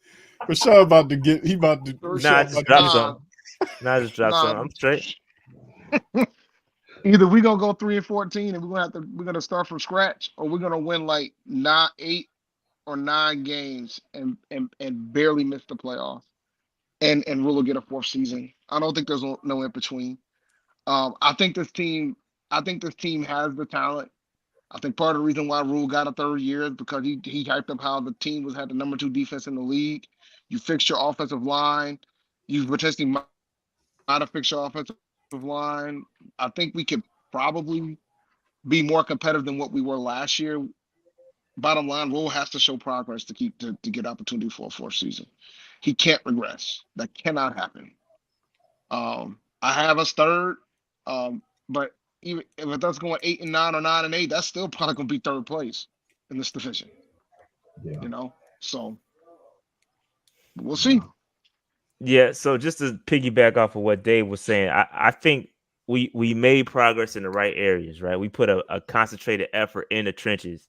Rashaad about to get. He about to. Nah, just drop some. Just drop some. I'm straight. Either we're gonna go 3-14 and we're gonna start from scratch, or we're gonna win like 8 or 9 games and barely miss the playoffs, and Rule get a 4th season. I don't think there's no in between. I think this team has the talent. I think part of the reason why Rule got a 3rd year is because he hyped up how the team had the number 2 defense in the league. You fix your offensive line. You potentially might have fixed your offensive line. I think we could probably be more competitive than what we were last year. Bottom line, Rule has to show progress to get opportunity for a 4th season. He can't regress. That cannot happen. I have us 3rd, but even if that's going 8-9 or 9-8, that's still probably going to be 3rd place in this division. Yeah. So we'll see. Yeah, so just to piggyback off of what Dave was saying, I think we made progress in the right areas, right? We put a concentrated effort in the trenches.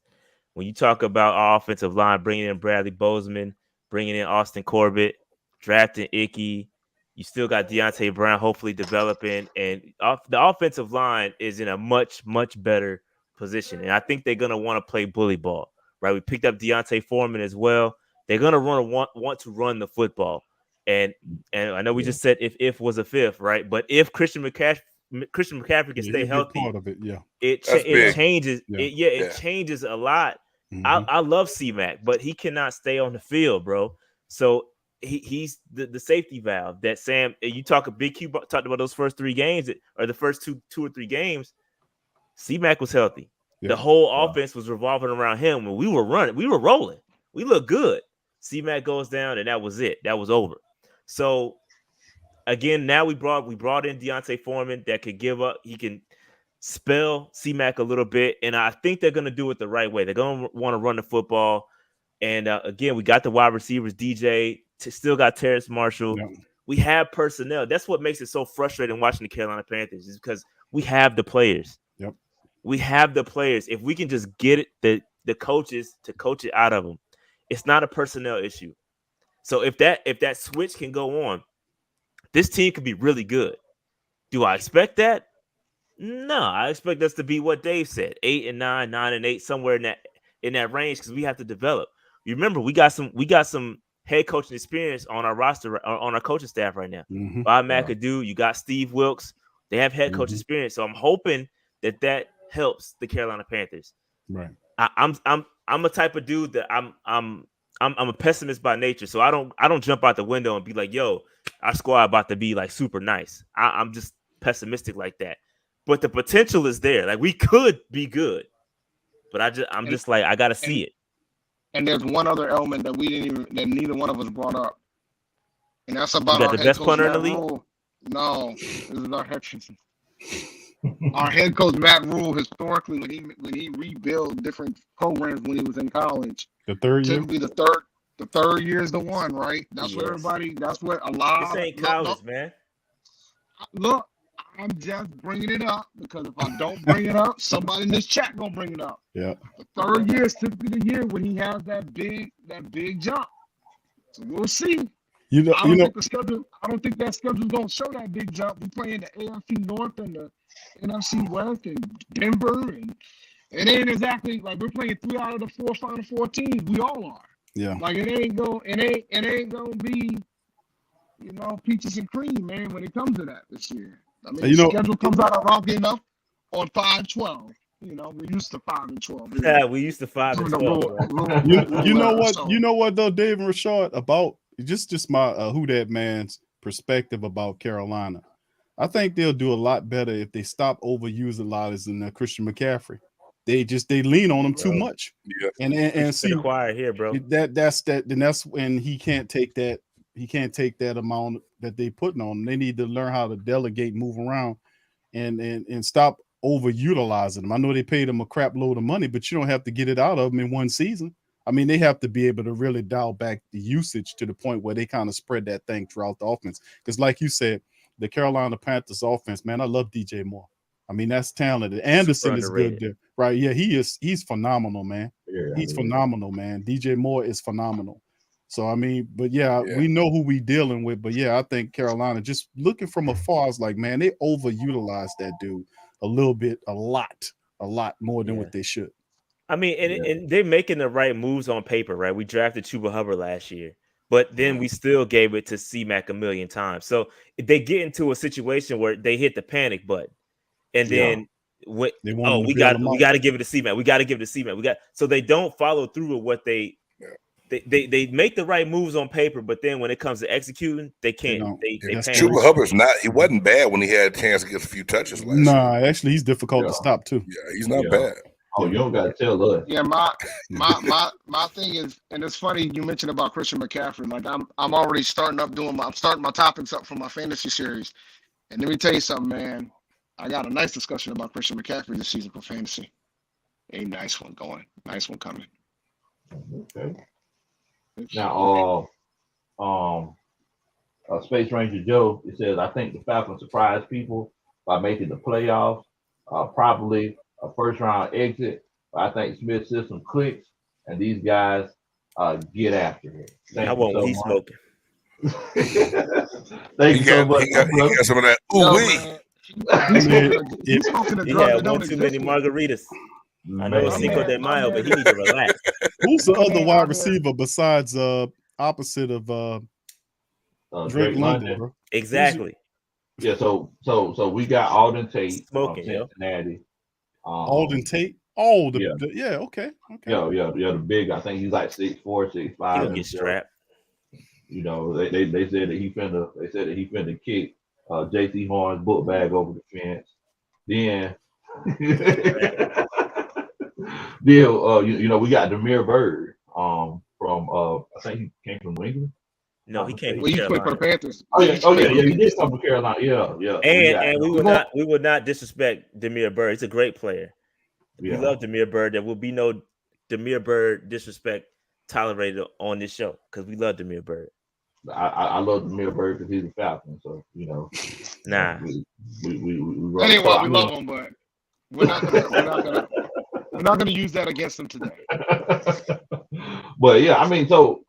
When you talk about our offensive line, bringing in Bradley Bozeman, bringing in Austin Corbett, drafting Icky, you still got Deontay Brown hopefully developing, and the offensive line is in a much, much better position. And I think they're going to want to play bully ball, right? We picked up Deontay Foreman as well. They're going to want to run the football. And I know we just said if was a fifth, right? But if Christian McCaffrey can stay healthy, part of it, it changes. Yeah. It changes a lot. I love C-Mac, but he cannot stay on the field, bro. So he's the safety valve that Sam. You Big Q talked about those first 3 games, or the first two or three games. C-Mac was healthy. Yeah. The whole offense was revolving around him. When we were running, we were rolling. We looked good. C-Mac goes down, and that was it. That was over. So again, now we brought in Deontay Foreman that could give up. He can spell C-Mac a little bit, and I think they're going to do it the right way. They're going to want to run the football. And again, we got the wide receivers, DJ, still got Terrace Marshall. Yep. We have personnel. That's what makes it so frustrating watching the Carolina Panthers, is because we have the players. Yep. We have the players. If we can just get it, the coaches to coach it out of them, it's not a personnel issue. So if that switch can go on, this team could be really good. Do I expect that? No, I expect us to be what Dave said, 8-9, 9-8, somewhere in that range, because we have to develop. You remember, we got some head coaching experience on our roster, on our coaching staff right now. Bob McAdoo, you got Steve Wilkes. They have head coach experience, so I'm hoping that helps the Carolina Panthers. Right. I'm a type of dude that I'm a pessimist by nature, so I don't jump out the window and be like, yo, our squad about to be like super nice. I'm just pessimistic like that. But the potential is there. Like, we could be good, but I'm just like, I gotta see it. And there's one other element that that neither one of us brought up, and that's about our the best punter in the league. Rule. No, this is our head coach. Our head coach Matt Rule, historically, when he rebuilt different programs when he was in college, the third year, typically the third year is the one, right? That's what everybody. That's what a lot. This ain't college, man. Look. I'm just bringing it up because if I don't bring it up, somebody in this chat gonna bring it up. Yeah. The third year is typically the year when he has that big jump. So we'll see. I don't think that schedule's gonna show that big jump. We play in the AFC North and the NFC West and Denver, and it ain't exactly like we're playing 3 out of the 4 Final Four teams. We all are. Yeah. Like it ain't gonna be, peaches and cream, man, when it comes to that this year. I mean, the schedule comes out around enough on 5-12. We're used to 5 and 12. Yeah, we used to 5 and 12. You know what? You know what though, Dave and Rashaad, about just my who that man's perspective about Carolina. I think they'll do a lot better if they stop overutilizing Christian McCaffrey. They lean on him too much. Yeah. And see quiet here, bro. That's when he can't take that. He can't take that amount that they putting on him. They need to learn how to delegate, move around, and stop overutilizing them. I know they paid him a crap load of money, but you don't have to get it out of them in one season. I mean, they have to be able to really dial back the usage to the point where they kind of spread that thing throughout the offense. Because like you said, the Carolina Panthers offense, man, I love DJ Moore. I mean, that's talented. Anderson is good there. Right. Yeah, he's phenomenal, man. Yeah, he's phenomenal, man. DJ Moore is phenomenal. So, I mean, but we know who we dealing with. But, I think Carolina, just looking from afar, is like, man, they overutilized that dude a lot more than what they should. I mean, and they're making the right moves on paper, right? We drafted Chuba Hubbard last year, but then we still gave it to C-Mac a million times. So they get into a situation where they hit the panic button. And then we got to give it to C-Mac. We got to give it to C-Mac. So they don't follow through with what they make the right moves on paper, but then when it comes to executing, they can't. They Chuba Hubbard's he wasn't bad when he had a chance to get a few touches last year. Actually, he's difficult to stop too. Yeah, he's not bad. Oh, you don't gotta tell us. Yeah, my thing is, and it's funny you mentioned about Christian McCaffrey. Like I'm already starting my topics up for my fantasy series. And let me tell you something, man. I got a nice discussion about Christian McCaffrey this season for fantasy. A nice one going. Nice one coming. Okay. Now, Space Ranger Joe, it says, I think the Falcons surprised people by making the playoffs, probably a first round exit. I think Smith's system clicks, and these guys get after it. I Thank you want so what he's much. smoking. Thank you so much. He got some of that Yo, ooh-wee. man. He's smoking a He drug had that don't one too many exist. margaritas. I know it's Man. Cinco de Mayo, but he needs to relax. Who's the other Man, wide I'm receiver besides opposite of Drake London, bro? Exactly. Yeah, so we got Alden Tate Smoking, from yo. Cincinnati. Alden Tate. Oh, yeah. Okay. Yeah, the big. I think he's like 6'4", 6'5". He gonna get himself. strapped. You know, they said that he finna kick JC Horn's book bag over the fence. Then you know, we got Demir Bird from I think he came from New England. No, he came from Well, you play for the Carolina. Panthers. Oh yeah, he did come from Carolina. Yeah. And we would not disrespect Demir Bird. He's a great player. We love Demir Bird. There will be no Demir Bird disrespect tolerated on this show because we love Demir Bird. I love Demir Bird because he's a Falcon, so you know. Nah. We That ain't why we love him, but we're not gonna use that against him today. But yeah, I mean, so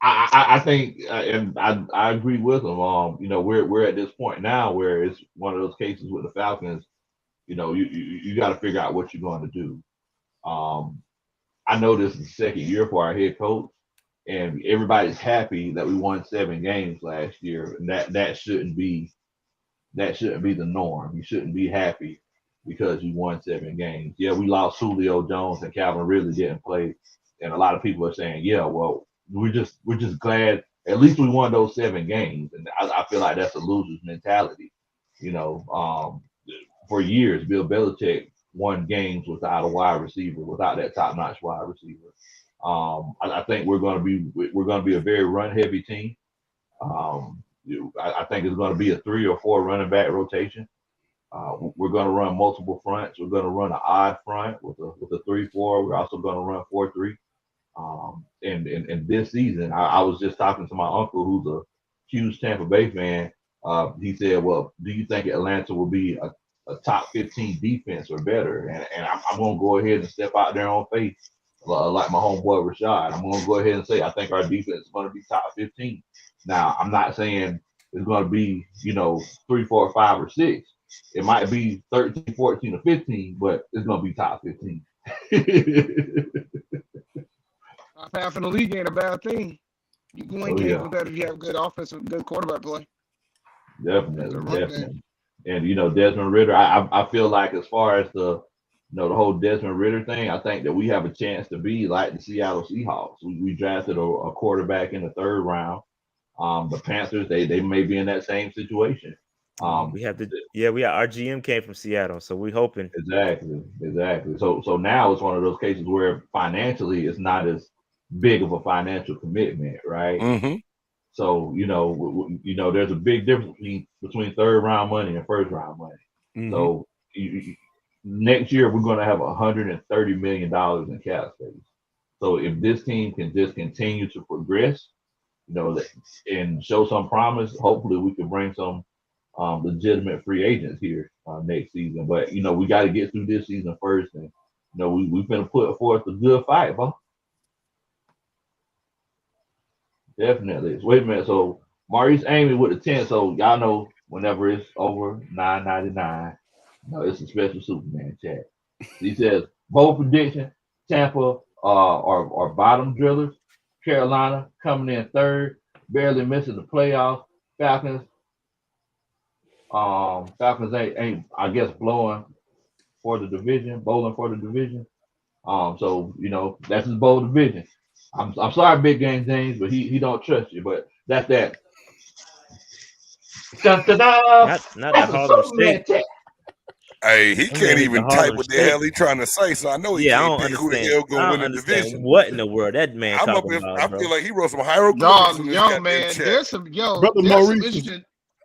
I think, and I agree with him. You know, we're at this point now where it's one of those cases with the Falcons. You know, you got to figure out what you're going to do. I know this is the second year for our head coach, and everybody's happy that we won 7 games last year, and that shouldn't be the norm. You shouldn't be happy because you won 7 games. Yeah, we lost Julio Jones and Calvin Ridley didn't play, and a lot of people are saying, yeah, well, we're just glad at least we won those 7 games, and I feel like that's a loser's mentality. You know, for years, Bill Belichick won games without a wide receiver, without that top-notch wide receiver. I think we're going to be a very run-heavy team. I think it's going to be a 3 or 4 running back rotation. We're going to run multiple fronts. We're going to run an odd front with a 3-4. We're also going to run 4-3. And this season, I was just talking to my uncle, who's a huge Tampa Bay fan. He said, "Well, do you think Atlanta will be a top 15 defense or better?" And I'm going to go ahead and step out there on faith, like my homeboy Rashaad. I'm going to go ahead and say I think our defense is going to be top 15. Now, I'm not saying it's going to be, you know, 3, 4, 5, or 6. It might be 13, 14, or 15, but it's going to be top 15. Half in the league ain't a bad thing. You can win games with that if you have good offense and good quarterback play. Definitely. And you know, Desmond Ridder, I feel like as far as the whole Desmond Ridder thing, I think that we have a chance to be like the Seattle Seahawks. We drafted a quarterback in the 3rd round. The Panthers, they may be in that same situation. Our GM came from Seattle, so we're hoping. Exactly. So now it's one of those cases where financially it's not as big of a financial commitment, right? Mm-hmm. So you know, there's a big difference between 3rd round money and 1st round money. Mm-hmm. So next year we're going to have $130 million in cap space. So if this team can just continue to progress, you know, and show some promise, hopefully we can bring some legitimate free agents here next season. But you know, we got to get through this season first, and you know, we've been put forth a good fight, bro. Definitely. Wait a minute. So Maurice Amy with the 10. So y'all know whenever it's over $9.99, it's a special Superman chat. He says bold prediction: Tampa are bottom drillers. Carolina coming in 3rd, barely missing the playoffs. Falcons ain't I guess bowling for the division. So you know, that's his bold division. I'm sorry, Big Game James, but he don't trust you. But that's that. Not the Harlem State. Hey, he can't even type what the hell he trying to say, so I know he can't pick who the hell going to win the division. What in the world that man talking about, I feel like he wrote some hieroglyphics. Yo, man, there's some Brother Maurice.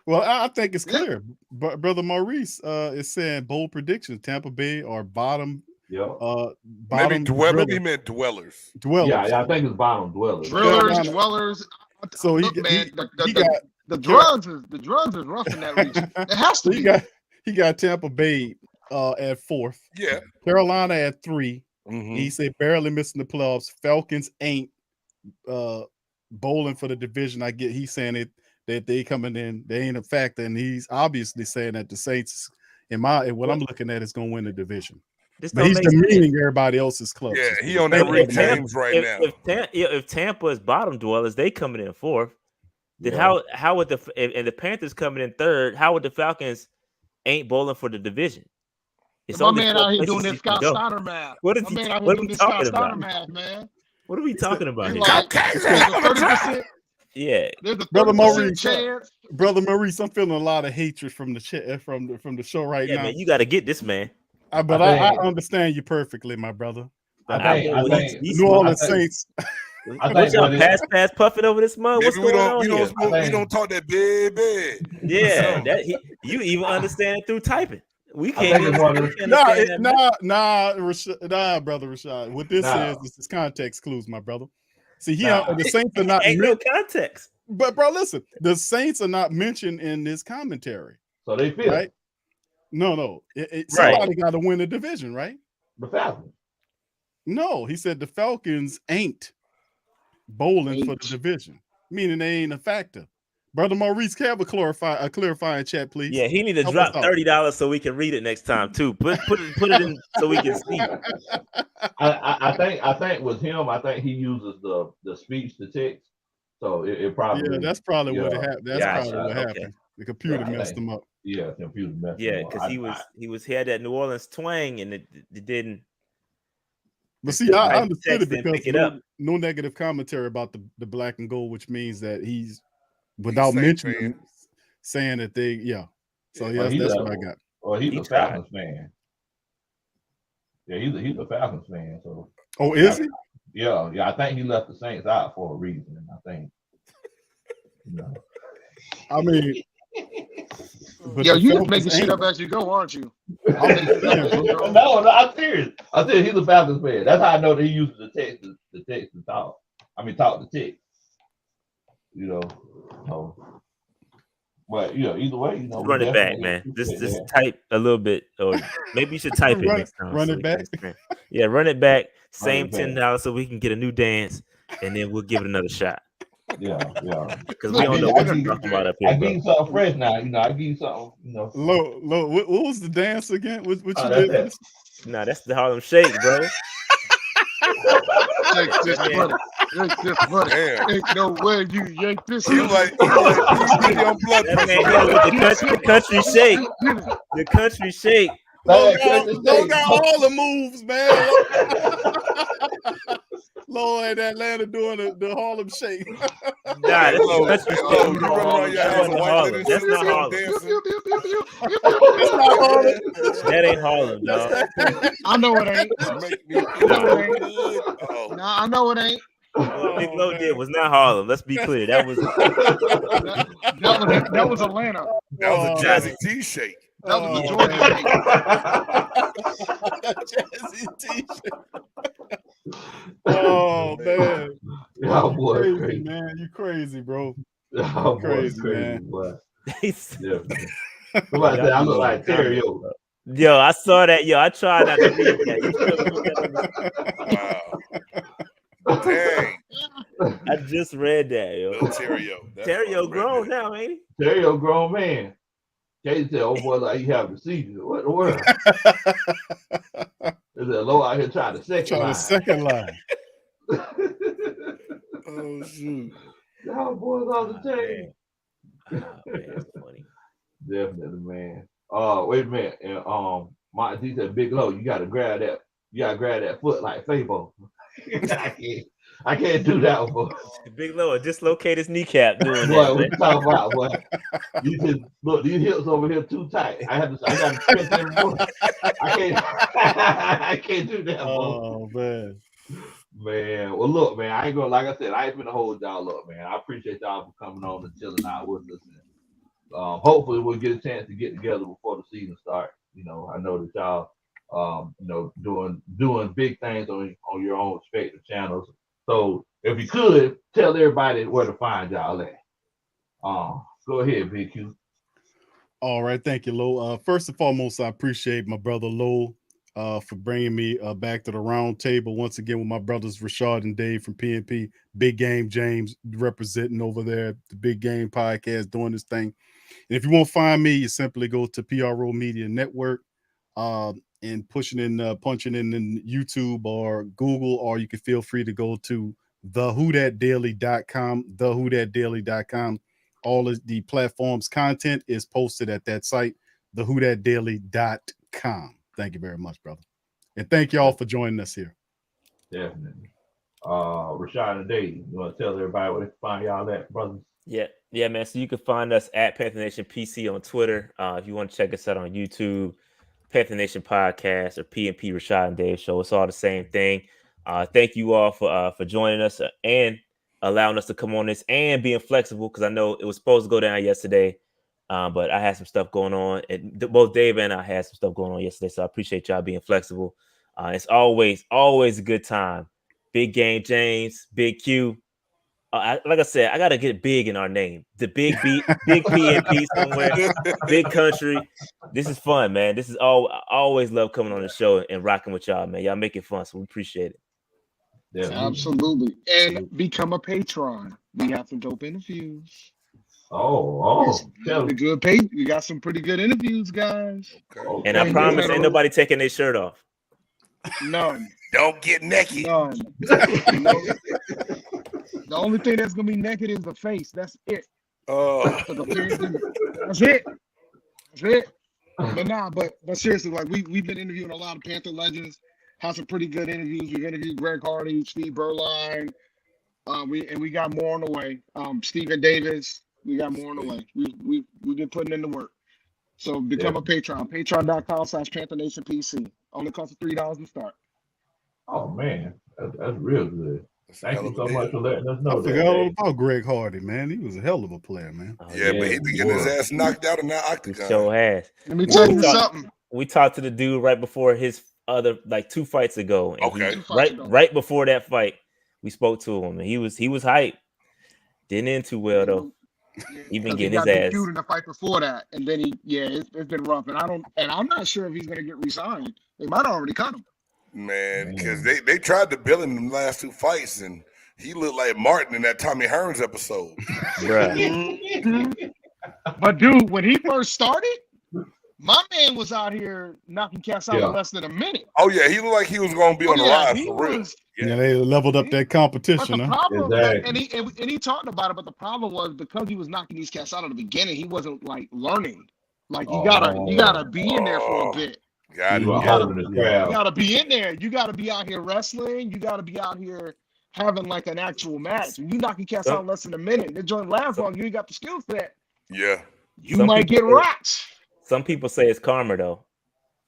Well, I think it's clear. But Brother Maurice is saying bold predictions. Tampa Bay are bottom. Maybe maybe he meant dwellers. Yeah, I think it's bottom dwellers. Dwellers. So the drugs is rough in that region. It has to be. He got Tampa Bay at 4th. Yeah. Carolina at 3. Mhm. He said barely missing the playoffs. Falcons ain't bowling for the division. I get he's saying it that they coming in, they ain't a factor, and he's obviously saying that the Saints, what I'm looking at, is going to win the division. But he's demeaning everybody else's clubs. Yeah, he on that Rick James right now. If Tampa is bottom dwellers, they coming in 4th. Then how would the Panthers coming in 3rd? How would the Falcons ain't bowling for the division? It's my man out here doing this Scott Steiner math. What are we talking about, man? What are we talking about here? Like, there's a 30%. Yeah, there's a 30% chance. Brother Maurice, I'm feeling a lot of hatred from the the show right now. Yeah, man, you got to get this man. But I understand you perfectly, my brother. I think New Orleans Saints. What's y'all pass puffing over this month? What's going on here? We don't talk that big. Yeah, you even understand it through typing. We can't. Nah, brother Rashaad. What this is context clues, my brother. See, the Saints are not ain't no context. But bro, listen, the Saints are not mentioned in this commentary. So they feel right. No. Somebody got to win the division, right? The Falcons. No, he said the Falcons ain't bowling for the division, meaning they ain't a factor. Brother Maurice, can have a clarifying chat, please? Yeah, he need to drop $30 so we can read it next time too. Put it in so we can see. I think with him, I think he uses the speech to text, so it probably that's probably what happened. That's probably what happened. The computer messed him up. Yeah, the computer messed him up. Yeah, because he had that New Orleans twang and it didn't. But see, I understood it because no negative commentary about the black and gold, which means that he's without mentioning saying that So that's what I got. Well, he's a Falcons fan. Yeah, he's a Falcons fan. So. Oh, is he? Yeah. I think he left the Saints out for a reason. I think. I mean. Yo, you just making shit up as you go, aren't you? No, I'm serious. I said he's a Falcons fan. That's how I know that he uses the text to talk. I mean, talk to text. But either way, run it back, man. Just type a little bit, or maybe you should type it next time. Run it back. Yeah, run it back. Same $10 so we can get a new dance, and then we'll give it another shot. Yeah. Because we don't know what you're talking about up here. I give you something fresh now. I give you something. Low. What was the dance again? What you did? Nah, that's the Harlem Shake, bro. Yank this money. Ain't no way you yank this. You like your blood pressure. The country shake. The country shake. Don't got all the moves, man. Lord, in Atlanta doing the Harlem Shake. Nah, that's country shake. That's not Harlem. That ain't Harlem, dog. I know it ain't. I know it ain't. What Big Low did was not Harlem. Let's be clear. That was Atlanta. That was a Jazzy T shake. That was the Jazzy T-shirt. Oh man, boy, crazy, man. You crazy, bro. Oh, crazy, man. Boy. Somebody said I look like Terry. Yo, I saw that. Yo, I tried not to read that. Wow. Dang. I just read that, yo. Terrio grown now, ain't he? Terrio grown man. Katie said, "Oh boy, like he have the seizure. What the world?" There's a low out here trying the second line. Oh shoot! Y'all boys on the team. Man, funny. Definitely, man. Wait a minute. And my D said, "Big Low, you gotta grab that. You gotta grab that foot like Fabo." I can't do that one, boy. Big Low dislocated his kneecap doing boy, that. What you talking about, boy? You just look, these hips over here too tight. I got to stretch them more. I can't do that. Oh man. Man, well, look, man. I ain't gonna, like I said, I ain't gonna hold y'all up, man. I appreciate y'all for coming on and chilling out with us. And, hopefully, we'll get a chance to get together before the season starts. I know that y'all, doing big things on your own respective channels. So if you could tell everybody where to find y'all at. Go ahead, Big Q. All right, thank you, Lo. First and foremost, I appreciate my brother Lo for bringing me back to the round table once again with my brothers Rashaad and Dave from PNP. Big Game James representing over there at the Big Game Podcast doing this thing. And if you won't find me, you simply go to P.R.O Media Network and punching in YouTube or Google, or you can feel free to go to thewhothatdaily.com, thewhothatdaily.com. All of the platforms content is posted at that site, thewhothatdaily.com. Thank you very much, brother. And thank y'all for joining us here. Definitely. Rashaad and Dave, you want to tell everybody where they can find y'all at, brothers? Yeah, man. So you can find us at Panther Nation PC on Twitter. If you want to check us out on YouTube, Panther Nation Podcast or PNP Rashaad and Dave Show. It's all the same thing. Thank you all for joining us and allowing us to come on this and being flexible, because I know it was supposed to go down yesterday, but I had some stuff going on, and both Dave and I had some stuff going on yesterday, so I appreciate y'all being flexible. It's always a good time. Big Game James, Big Q. Like I said, I gotta get big in our name. The Big B, Big PNP somewhere, Big Country. This is fun, man. This is I always love coming on the show and rocking with y'all, man. Y'all make it fun, so we appreciate it. Absolutely. And become a patron. We have some dope interviews. We got some pretty good interviews, guys. Okay. And I promise ain't nobody taking their shirt off. None. Don't get naked. None. The only thing that's gonna be naked is the face. That's it. That's it. That's it. But seriously, like we've been interviewing a lot of Panther legends. Had some pretty good interviews. We've interviewed Greg Hardy, Steve Berline. We got more on the way. Stephen Davis. We got more on the way. We've been putting in the work. So become a patron. Patreon.com/Panther Nation PC. Only costs $3 to start. Oh man, that's real good. Thank you so much for letting us know. I forgot all about Greg Hardy, man. He was a hell of a player, man. But he be getting his ass knocked out in that octagon. Show has. Let me tell you something. We talked to the dude right before his other, like 2 fights ago. And right before that fight, we spoke to him, and he was hyped. Didn't end too well though. Even getting his ass in the fight before that, and then it's been rough. And I'm not sure if he's gonna get resigned. They might already cut him. Man, because they tried to bill him in the last 2 fights, and he looked like Martin in that Tommy Hearns episode. But dude, when he first started, my man was out here knocking cats out in less than a minute. Oh yeah, he looked like he was going to be on the rise for real. Yeah, they leveled up that competition. But the problem, and he talked about it, but the problem was because he was knocking these cats out at the beginning, he wasn't like learning. Like you gotta be in there for a bit. You gotta be in there. You gotta be out here wrestling. You gotta be out here having like an actual match. When you knocking cats out in less than a minute, the joint lasts long. You ain't got the skill set. Yeah, you might get rocked. Some people say it's karma though,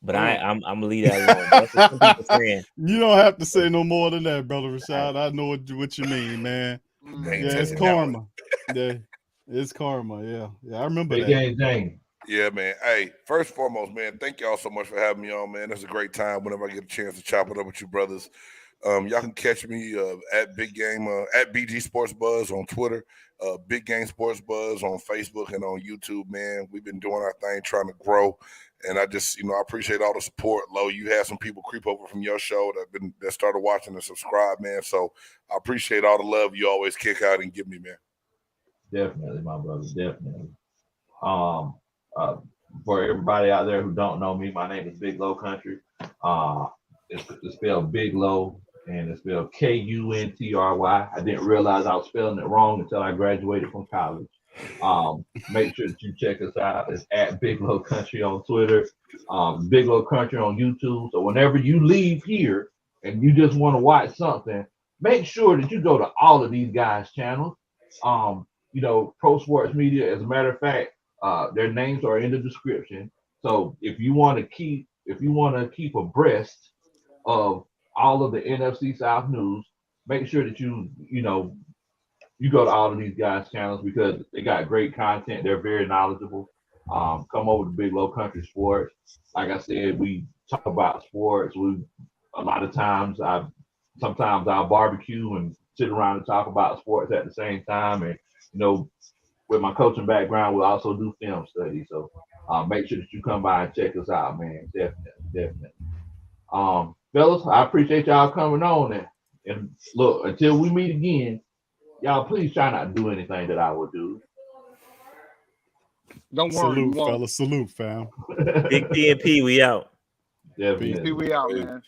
but I'm gonna leave that alone. That's what some people saying. You don't have to say no more than that, brother Rashaad. I know what you mean, man. It's karma. It's karma. Yeah, I remember that. Big Game. Yeah, man. Hey, first and foremost, man, thank y'all so much for having me on, man. It's a great time whenever I get a chance to chop it up with you brothers. Y'all can catch me at Big Game, at BG Sports Buzz on Twitter, Big Game Sports Buzz on Facebook and on YouTube, man. We've been doing our thing, trying to grow. And I just, I appreciate all the support. Lo, you had some people creep over from your show that started watching and subscribe, man. So I appreciate all the love you always kick out and give me, man. Definitely, my brother. Definitely. For everybody out there who don't know me, my name is Big Low Kuntry. It's spelled Big Low, and it's spelled Kuntry. I didn't realize I was spelling it wrong until I graduated from college. Make sure that you check us out. It's at Big Low Kuntry on Twitter, Big Low Kuntry on YouTube. So whenever you leave here and you just want to watch something, make sure that you go to all of these guys' channels. Pro Sports Media, as a matter of fact, their names are in the description. So if you want to keep abreast of all of the NFC South news, make sure that you go to all of these guys' channels because they got great content. They're very knowledgeable. Come over to Big Low Kuntry Sports. Like I said, we talk about sports. Sometimes I'll barbecue and sit around and talk about sports at the same time. And with my coaching background, we also do film studies. So make sure that you come by and check us out, man. Definitely. Fellas, I appreciate y'all coming on and look, until we meet again, y'all please try not to do anything that I would do. Don't worry, you Salute, won't. fellas. Salute, fam. Big P and P, we out. Definitely. We out, man.